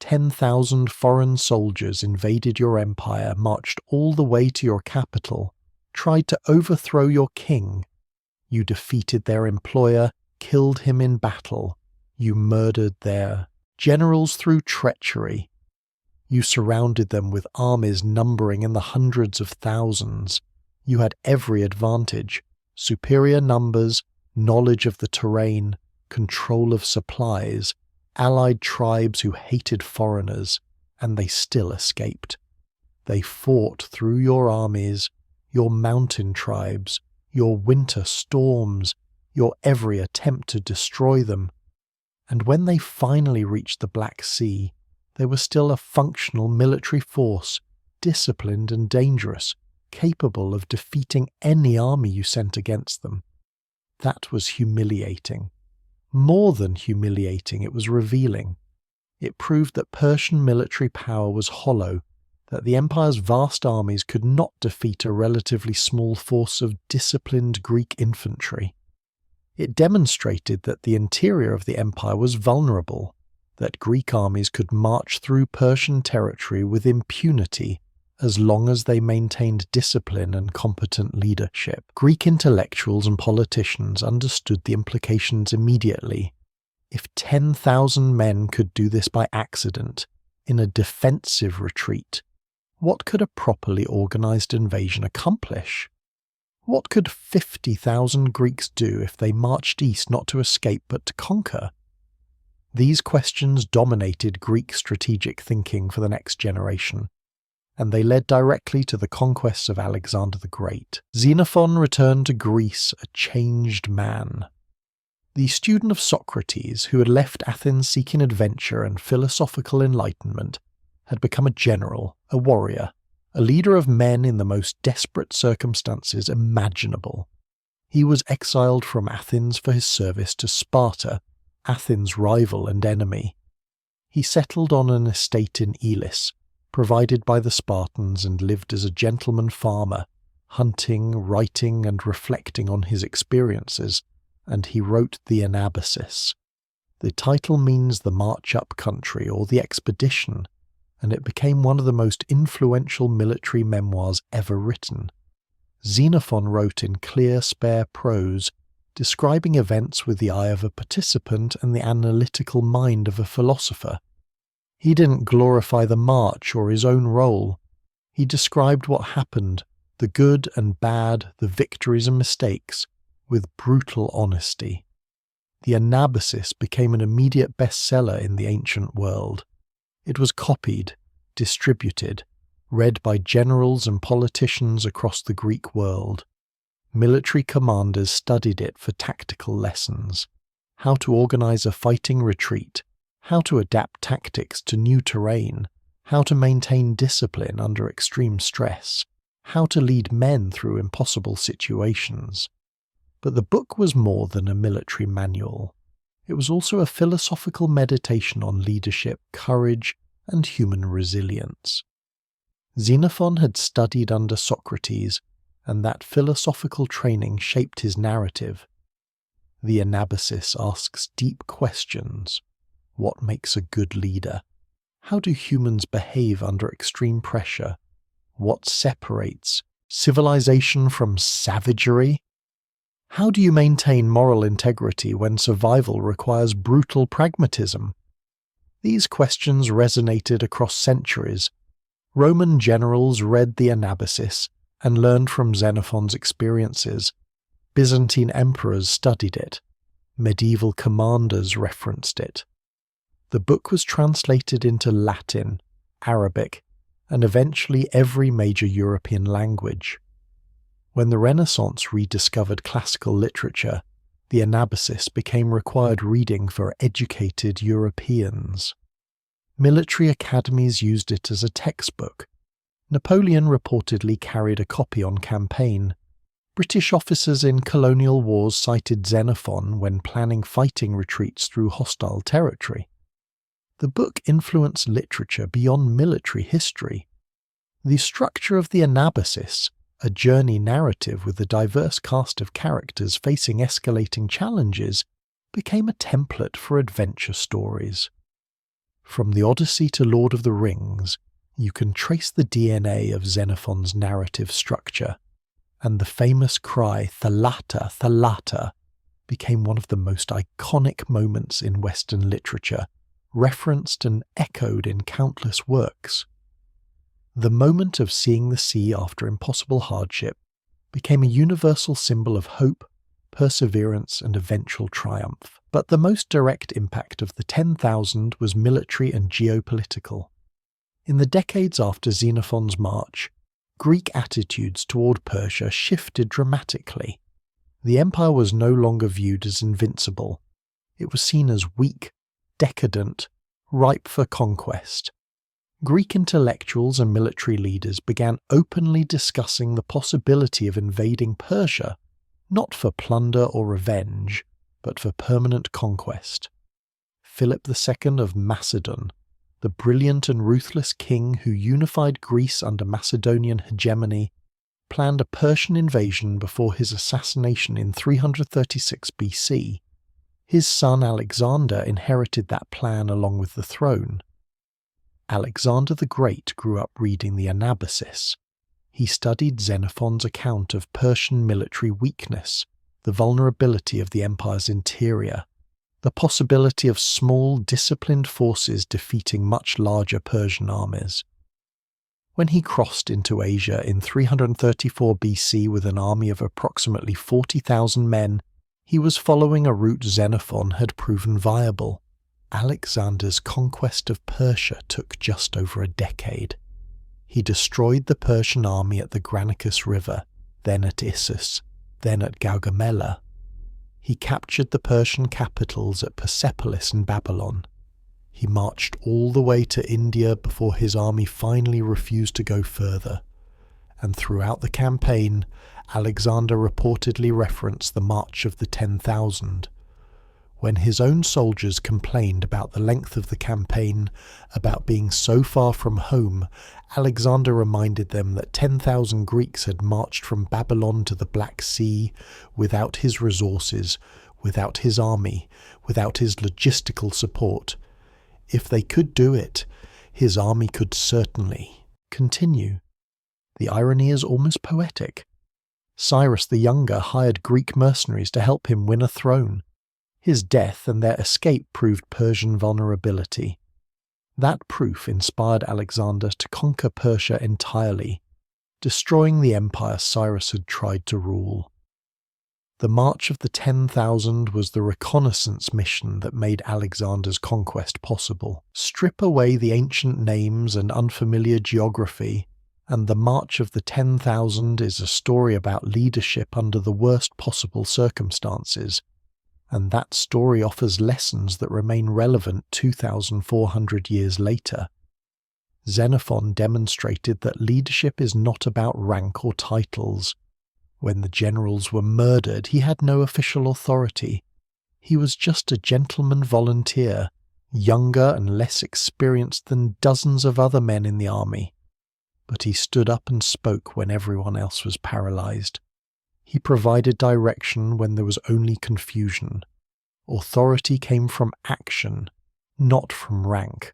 10,000 foreign soldiers invaded your empire, marched all the way to your capital, tried to overthrow your king. You defeated their employer, killed him in battle. You murdered their generals through treachery. You surrounded them with armies numbering in the hundreds of thousands. You had every advantage: superior numbers, knowledge of the terrain, control of supplies, allied tribes who hated foreigners, and they still escaped. They fought through your armies, your mountain tribes, your winter storms, your every attempt to destroy them. And when they finally reached the Black Sea, they were still a functional military force, disciplined and dangerous, capable of defeating any army you sent against them. That was humiliating. More than humiliating, it was revealing. It proved that Persian military power was hollow, that the empire's vast armies could not defeat a relatively small force of disciplined Greek infantry. It demonstrated that the interior of the empire was vulnerable, that Greek armies could march through Persian territory with impunity as long as they maintained discipline and competent leadership. Greek intellectuals and politicians understood the implications immediately. If 10,000 men could do this by accident, in a defensive retreat, what could a properly organized invasion accomplish? What could 50,000 Greeks do if they marched east not to escape but to conquer? These questions dominated Greek strategic thinking for the next generation, and they led directly to the conquests of Alexander the Great. Xenophon returned to Greece a changed man. The student of Socrates, who had left Athens seeking adventure and philosophical enlightenment, had become a general, a warrior, a leader of men in the most desperate circumstances imaginable. He was exiled from Athens for his service to Sparta, Athens' rival and enemy. He settled on an estate in Elis, provided by the Spartans, and lived as a gentleman farmer, hunting, writing, and reflecting on his experiences, and he wrote the Anabasis. The title means the march up country or the expedition, and it became one of the most influential military memoirs ever written. Xenophon wrote in clear, spare prose, describing events with the eye of a participant and the analytical mind of a philosopher. He didn't glorify the march or his own role. He described what happened, the good and bad, the victories and mistakes, with brutal honesty. The Anabasis became an immediate bestseller in the ancient world. It was copied, distributed, read by generals and politicians across the Greek world. Military commanders studied it for tactical lessons: how to organize a fighting retreat, how to adapt tactics to new terrain, how to maintain discipline under extreme stress, how to lead men through impossible situations. But the book was more than a military manual. It was also a philosophical meditation on leadership, courage, and human resilience. Xenophon had studied under Socrates, and that philosophical training shaped his narrative. The Anabasis asks deep questions. What makes a good leader? How do humans behave under extreme pressure? What separates civilization from savagery? How do you maintain moral integrity when survival requires brutal pragmatism? These questions resonated across centuries. Roman generals read the Anabasis and learned from Xenophon's experiences. Byzantine emperors studied it. Medieval commanders referenced it. The book was translated into Latin, Arabic, and eventually every major European language. When the Renaissance rediscovered classical literature, the Anabasis became required reading for educated Europeans. Military academies used it as a textbook. Napoleon reportedly carried a copy on campaign. British officers in colonial wars cited Xenophon when planning fighting retreats through hostile territory. The book influenced literature beyond military history. The structure of the Anabasis, a journey narrative with a diverse cast of characters facing escalating challenges, became a template for adventure stories. From the Odyssey to Lord of the Rings, you can trace the DNA of Xenophon's narrative structure, and the famous cry "THALATTA, THALATTA" became one of the most iconic moments in Western literature, referenced and echoed in countless works. The moment of seeing the sea after impossible hardship became a universal symbol of hope, perseverance, and eventual triumph. But the most direct impact of the 10,000 was military and geopolitical. In the decades after Xenophon's march, Greek attitudes toward Persia shifted dramatically. The empire was no longer viewed as invincible. It was seen as weak, decadent, ripe for conquest. Greek intellectuals and military leaders began openly discussing the possibility of invading Persia, not for plunder or revenge, but for permanent conquest. Philip II of Macedon, the brilliant and ruthless king who unified Greece under Macedonian hegemony, planned a Persian invasion before his assassination in 336 BC. His son Alexander inherited that plan along with the throne. Alexander the Great grew up reading the Anabasis. He studied Xenophon's account of Persian military weakness, the vulnerability of the empire's interior, the possibility of small, disciplined forces defeating much larger Persian armies. When he crossed into Asia in 334 BC with an army of approximately 40,000 men, he was following a route Xenophon had proven viable. Alexander's conquest of Persia took just over a decade. He destroyed the Persian army at the Granicus River, then at Issus, then at Gaugamela. He captured the Persian capitals at Persepolis and Babylon. He marched all the way to India before his army finally refused to go further. And throughout the campaign, Alexander reportedly referenced the March of the 10,000. When his own soldiers complained about the length of the campaign, about being so far from home, Alexander reminded them that 10,000 Greeks had marched from Babylon to the Black Sea without his resources, without his army, without his logistical support. If they could do it, his army could certainly continue. The irony is almost poetic. Cyrus the Younger hired Greek mercenaries to help him win a throne. His death and their escape proved Persian vulnerability. That proof inspired Alexander to conquer Persia entirely, destroying the empire Cyrus had tried to rule. The March of the 10,000 was the reconnaissance mission that made Alexander's conquest possible. Strip away the ancient names and unfamiliar geography, and the March of the 10,000 is a story about leadership under the worst possible circumstances, and that story offers lessons that remain relevant 2,400 years later. Xenophon demonstrated that leadership is not about rank or titles. When the generals were murdered, he had no official authority. He was just a gentleman volunteer, younger and less experienced than dozens of other men in the army. But he stood up and spoke when everyone else was paralyzed. He provided direction when there was only confusion. Authority came from action, not from rank.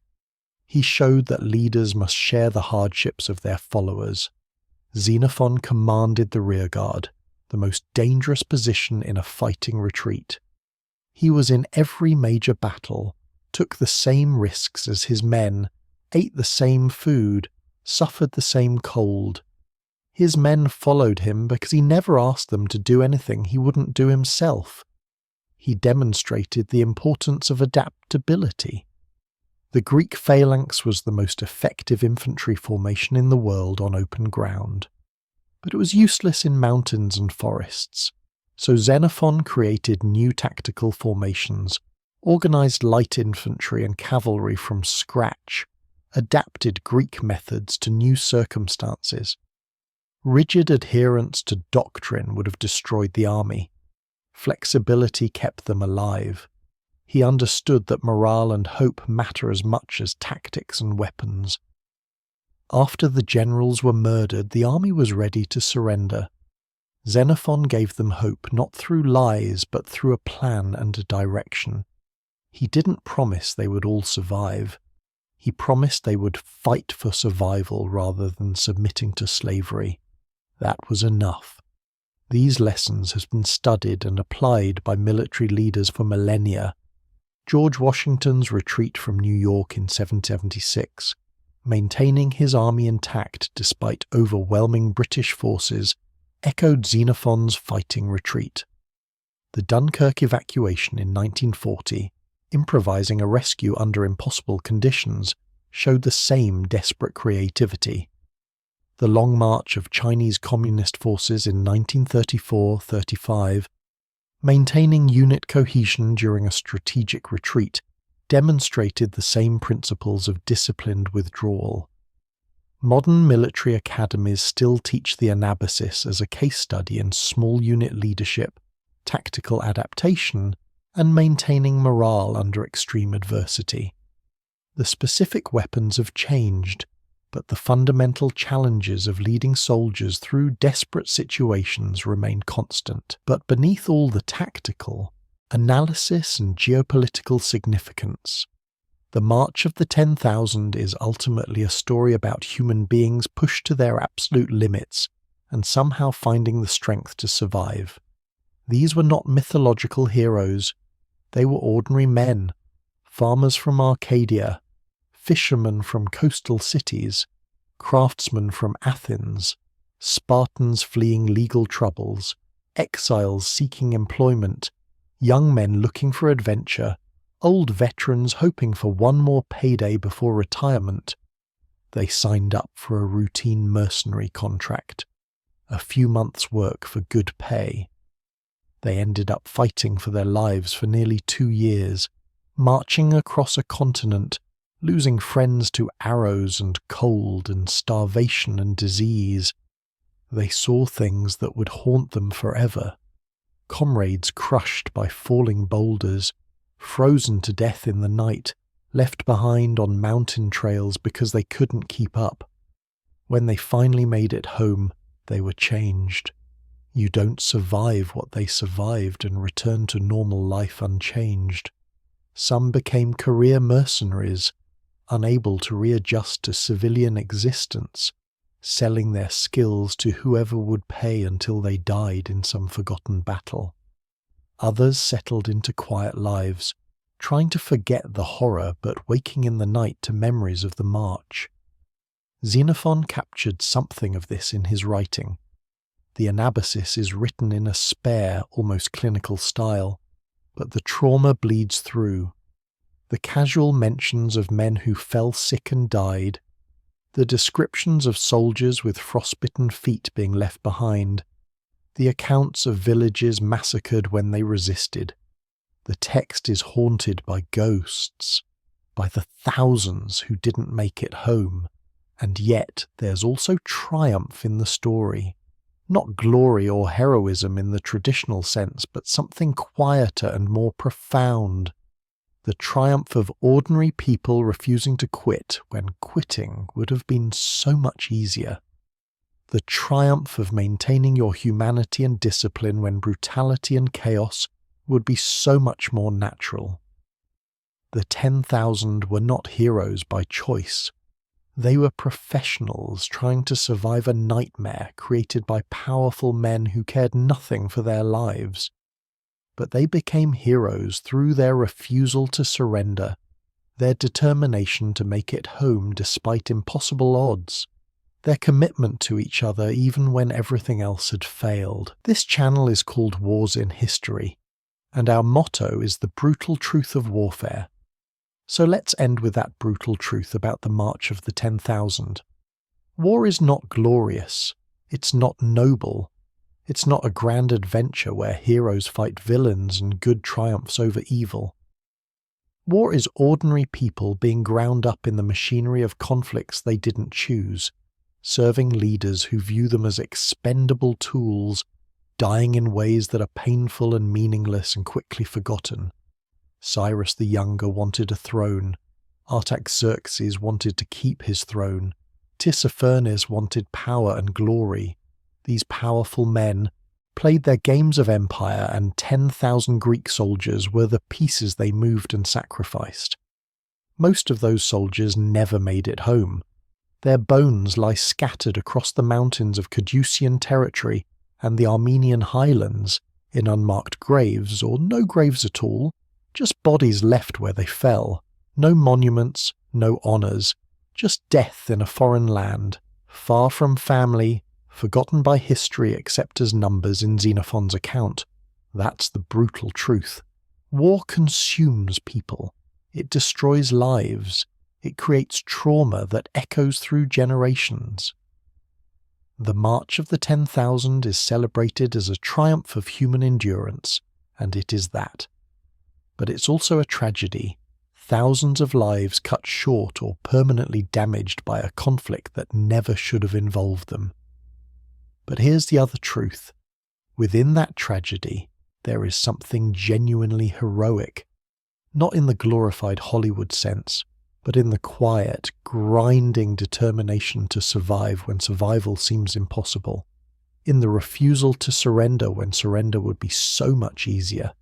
He showed that leaders must share the hardships of their followers. Xenophon commanded the rearguard, the most dangerous position in a fighting retreat. He was in every major battle, took the same risks as his men, ate the same food, suffered the same cold. His men followed him because he never asked them to do anything he wouldn't do himself. He demonstrated the importance of adaptability. The Greek phalanx was the most effective infantry formation in the world on open ground, but it was useless in mountains and forests. So Xenophon created new tactical formations, organized light infantry and cavalry from scratch, adapted Greek methods to new circumstances. Rigid adherence to doctrine would have destroyed the army. Flexibility kept them alive. He understood that morale and hope matter as much as tactics and weapons. After the generals were murdered, the army was ready to surrender. Xenophon gave them hope not through lies but through a plan and a direction. He didn't promise they would all survive. He promised they would fight for survival rather than submitting to slavery. That was enough. These lessons have been studied and applied by military leaders for millennia. George Washington's retreat from New York in 1776, maintaining his army intact despite overwhelming British forces, echoed Xenophon's fighting retreat. The Dunkirk evacuation in 1940, improvising a rescue under impossible conditions, showed the same desperate creativity. The Long March of Chinese Communist forces in 1934-35, maintaining unit cohesion during a strategic retreat, demonstrated the same principles of disciplined withdrawal. Modern military academies still teach the Anabasis as a case study in small unit leadership, tactical adaptation, and maintaining morale under extreme adversity. The specific weapons have changed, but the fundamental challenges of leading soldiers through desperate situations remain constant. But beneath all the tactical, analysis and geopolitical significance, the March of the 10,000 is ultimately a story about human beings pushed to their absolute limits and somehow finding the strength to survive. These were not mythological heroes. They were ordinary men, farmers from Arcadia, fishermen from coastal cities, craftsmen from Athens, Spartans fleeing legal troubles, exiles seeking employment, young men looking for adventure, old veterans hoping for one more payday before retirement. They signed up for a routine mercenary contract, a few months' work for good pay. They ended up fighting for their lives for nearly 2 years, marching across a continent, losing friends to arrows and cold and starvation and disease. They saw things that would haunt them forever. Comrades crushed by falling boulders, frozen to death in the night, left behind on mountain trails because they couldn't keep up. When they finally made it home, they were changed. You don't survive what they survived and return to normal life unchanged. Some became career mercenaries, unable to readjust to civilian existence, selling their skills to whoever would pay until they died in some forgotten battle. Others settled into quiet lives, trying to forget the horror but waking in the night to memories of the march. Xenophon captured something of this in his writing. The Anabasis is written in a spare, almost clinical style, but the trauma bleeds through. The casual mentions of men who fell sick and died, the descriptions of soldiers with frostbitten feet being left behind, the accounts of villages massacred when they resisted. The text is haunted by ghosts, by the thousands who didn't make it home, and yet there's also triumph in the story. Not glory or heroism in the traditional sense, but something quieter and more profound. The triumph of ordinary people refusing to quit when quitting would have been so much easier. The triumph of maintaining your humanity and discipline when brutality and chaos would be so much more natural. The 10,000 were not heroes by choice. They were professionals trying to survive a nightmare created by powerful men who cared nothing for their lives. But they became heroes through their refusal to surrender, their determination to make it home despite impossible odds, their commitment to each other even when everything else had failed. This channel is called Wars in History, and our motto is the brutal truth of warfare. So let's end with that brutal truth about the March of the 10,000. War is not glorious, it's not noble, it's not a grand adventure where heroes fight villains and good triumphs over evil. War is ordinary people being ground up in the machinery of conflicts they didn't choose, serving leaders who view them as expendable tools, dying in ways that are painful and meaningless and quickly forgotten. Cyrus the Younger wanted a throne. Artaxerxes wanted to keep his throne. Tissaphernes wanted power and glory. These powerful men played their games of empire, and 10,000 Greek soldiers were the pieces they moved and sacrificed. Most of those soldiers never made it home. Their bones lie scattered across the mountains of Cadusian territory and the Armenian highlands in unmarked graves, or no graves at all, just bodies left where they fell. No monuments, no honours, just death in a foreign land, far from family, forgotten by history except as numbers in Xenophon's account. That's the brutal truth. War consumes people. It destroys lives. It creates trauma that echoes through generations. The March of the 10,000 is celebrated as a triumph of human endurance, and it is that. But it's also a tragedy. Thousands of lives cut short or permanently damaged by a conflict that never should have involved them. But here's the other truth. Within that tragedy, there is something genuinely heroic. Not in the glorified Hollywood sense, but in the quiet, grinding determination to survive when survival seems impossible. In the refusal to surrender when surrender would be so much easier.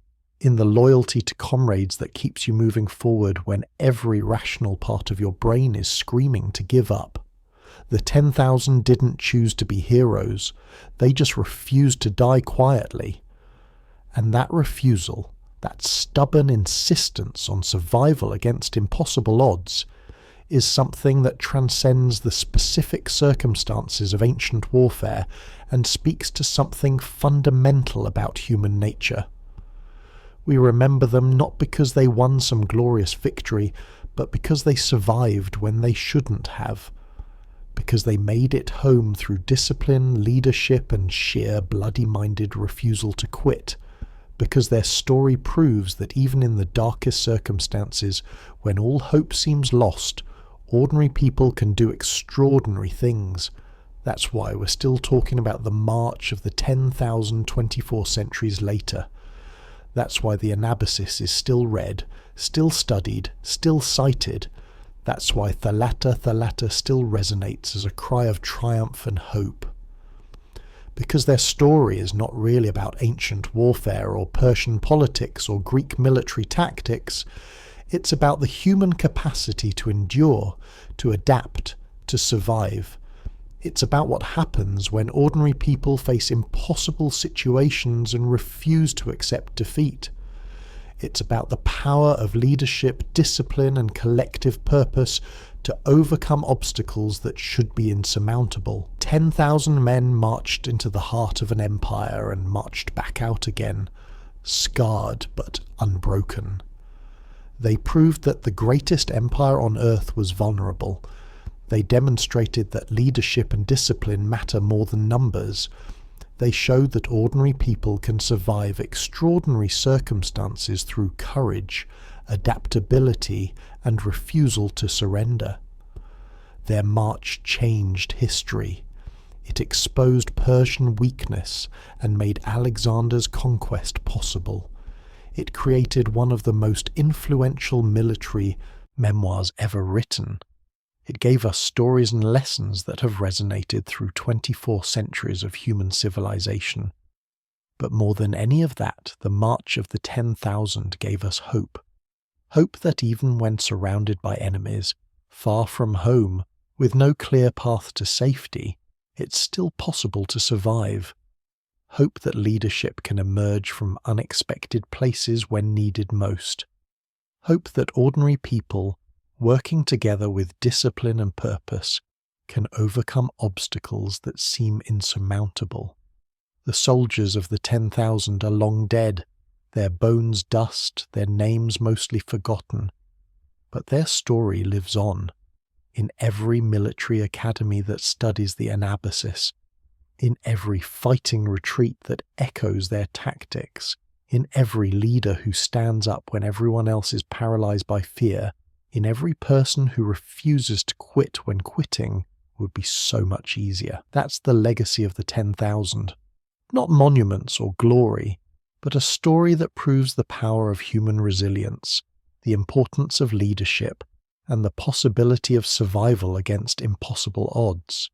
In the loyalty to comrades that keeps you moving forward when every rational part of your brain is screaming to give up. The 10,000 didn't choose to be heroes, they just refused to die quietly. And that refusal, that stubborn insistence on survival against impossible odds, is something that transcends the specific circumstances of ancient warfare and speaks to something fundamental about human nature. We remember them not because they won some glorious victory, but because they survived when they shouldn't have. Because they made it home through discipline, leadership, and sheer bloody-minded refusal to quit. Because their story proves that even in the darkest circumstances, when all hope seems lost, ordinary people can do extraordinary things. That's why we're still talking about the march of the 10,000 24 centuries later. That's why the Anabasis is still read, still studied, still cited. That's why THALATTA, THALATTA still resonates as a cry of triumph and hope. Because their story is not really about ancient warfare or Persian politics or Greek military tactics. It's about the human capacity to endure, to adapt, to survive. It's about what happens when ordinary people face impossible situations and refuse to accept defeat. It's about the power of leadership, discipline, and collective purpose to overcome obstacles that should be insurmountable. 10,000 men marched into the heart of an empire and marched back out again, scarred but unbroken. They proved that the greatest empire on earth was vulnerable. They demonstrated that leadership and discipline matter more than numbers. They showed that ordinary people can survive extraordinary circumstances through courage, adaptability, and refusal to surrender. Their march changed history. It exposed Persian weakness and made Alexander's conquest possible. It created one of the most influential military memoirs ever written. It gave us stories and lessons that have resonated through 24 centuries of human civilization. But more than any of that, the March of the 10,000 gave us hope. Hope that even when surrounded by enemies, far from home, with no clear path to safety, it's still possible to survive. Hope that leadership can emerge from unexpected places when needed most. Hope that ordinary people, working together with discipline and purpose, can overcome obstacles that seem insurmountable. The soldiers of the 10,000 are long dead, their bones dust, their names mostly forgotten. But their story lives on, in every military academy that studies the Anabasis, in every fighting retreat that echoes their tactics, in every leader who stands up when everyone else is paralyzed by fear, in every person who refuses to quit when quitting would be so much easier. That's the legacy of the 10,000. Not monuments or glory, but a story that proves the power of human resilience, the importance of leadership, and the possibility of survival against impossible odds.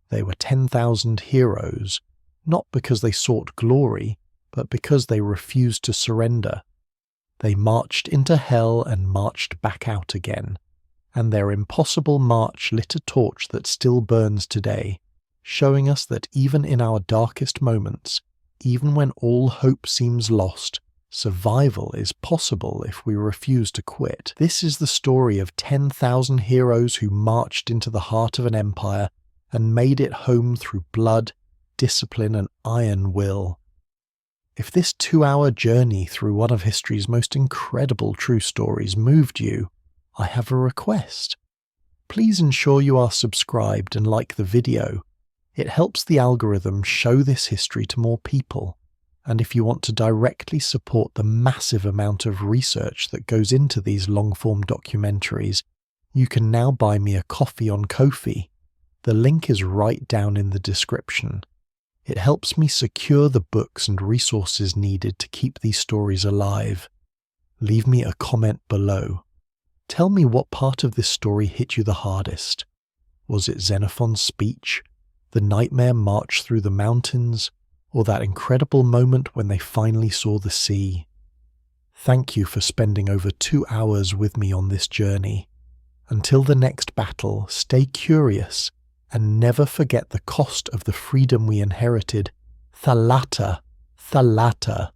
They were 10,000 heroes, not because they sought glory, but because they refused to surrender. They marched into hell and marched back out again, and their impossible march lit a torch that still burns today, showing us that even in our darkest moments, even when all hope seems lost, survival is possible if we refuse to quit. This is the story of 10,000 heroes who marched into the heart of an empire and made it home through blood, discipline, and iron will. If this 2-hour journey through one of history's most incredible true stories moved you, I have a request. Please ensure you are subscribed and like the video. It helps the algorithm show this history to more people. And if you want to directly support the massive amount of research that goes into these long-form documentaries, you can now buy me a coffee on Ko-fi. The link is right down in the description. It helps me secure the books and resources needed to keep these stories alive. Leave me a comment below. Tell me what part of this story hit you the hardest. Was it Xenophon's speech, the nightmare march through the mountains, or that incredible moment when they finally saw the sea? Thank you for spending over 2 hours with me on this journey. Until the next battle, stay curious and never forget the cost of the freedom we inherited. THALATTA, THALATTA.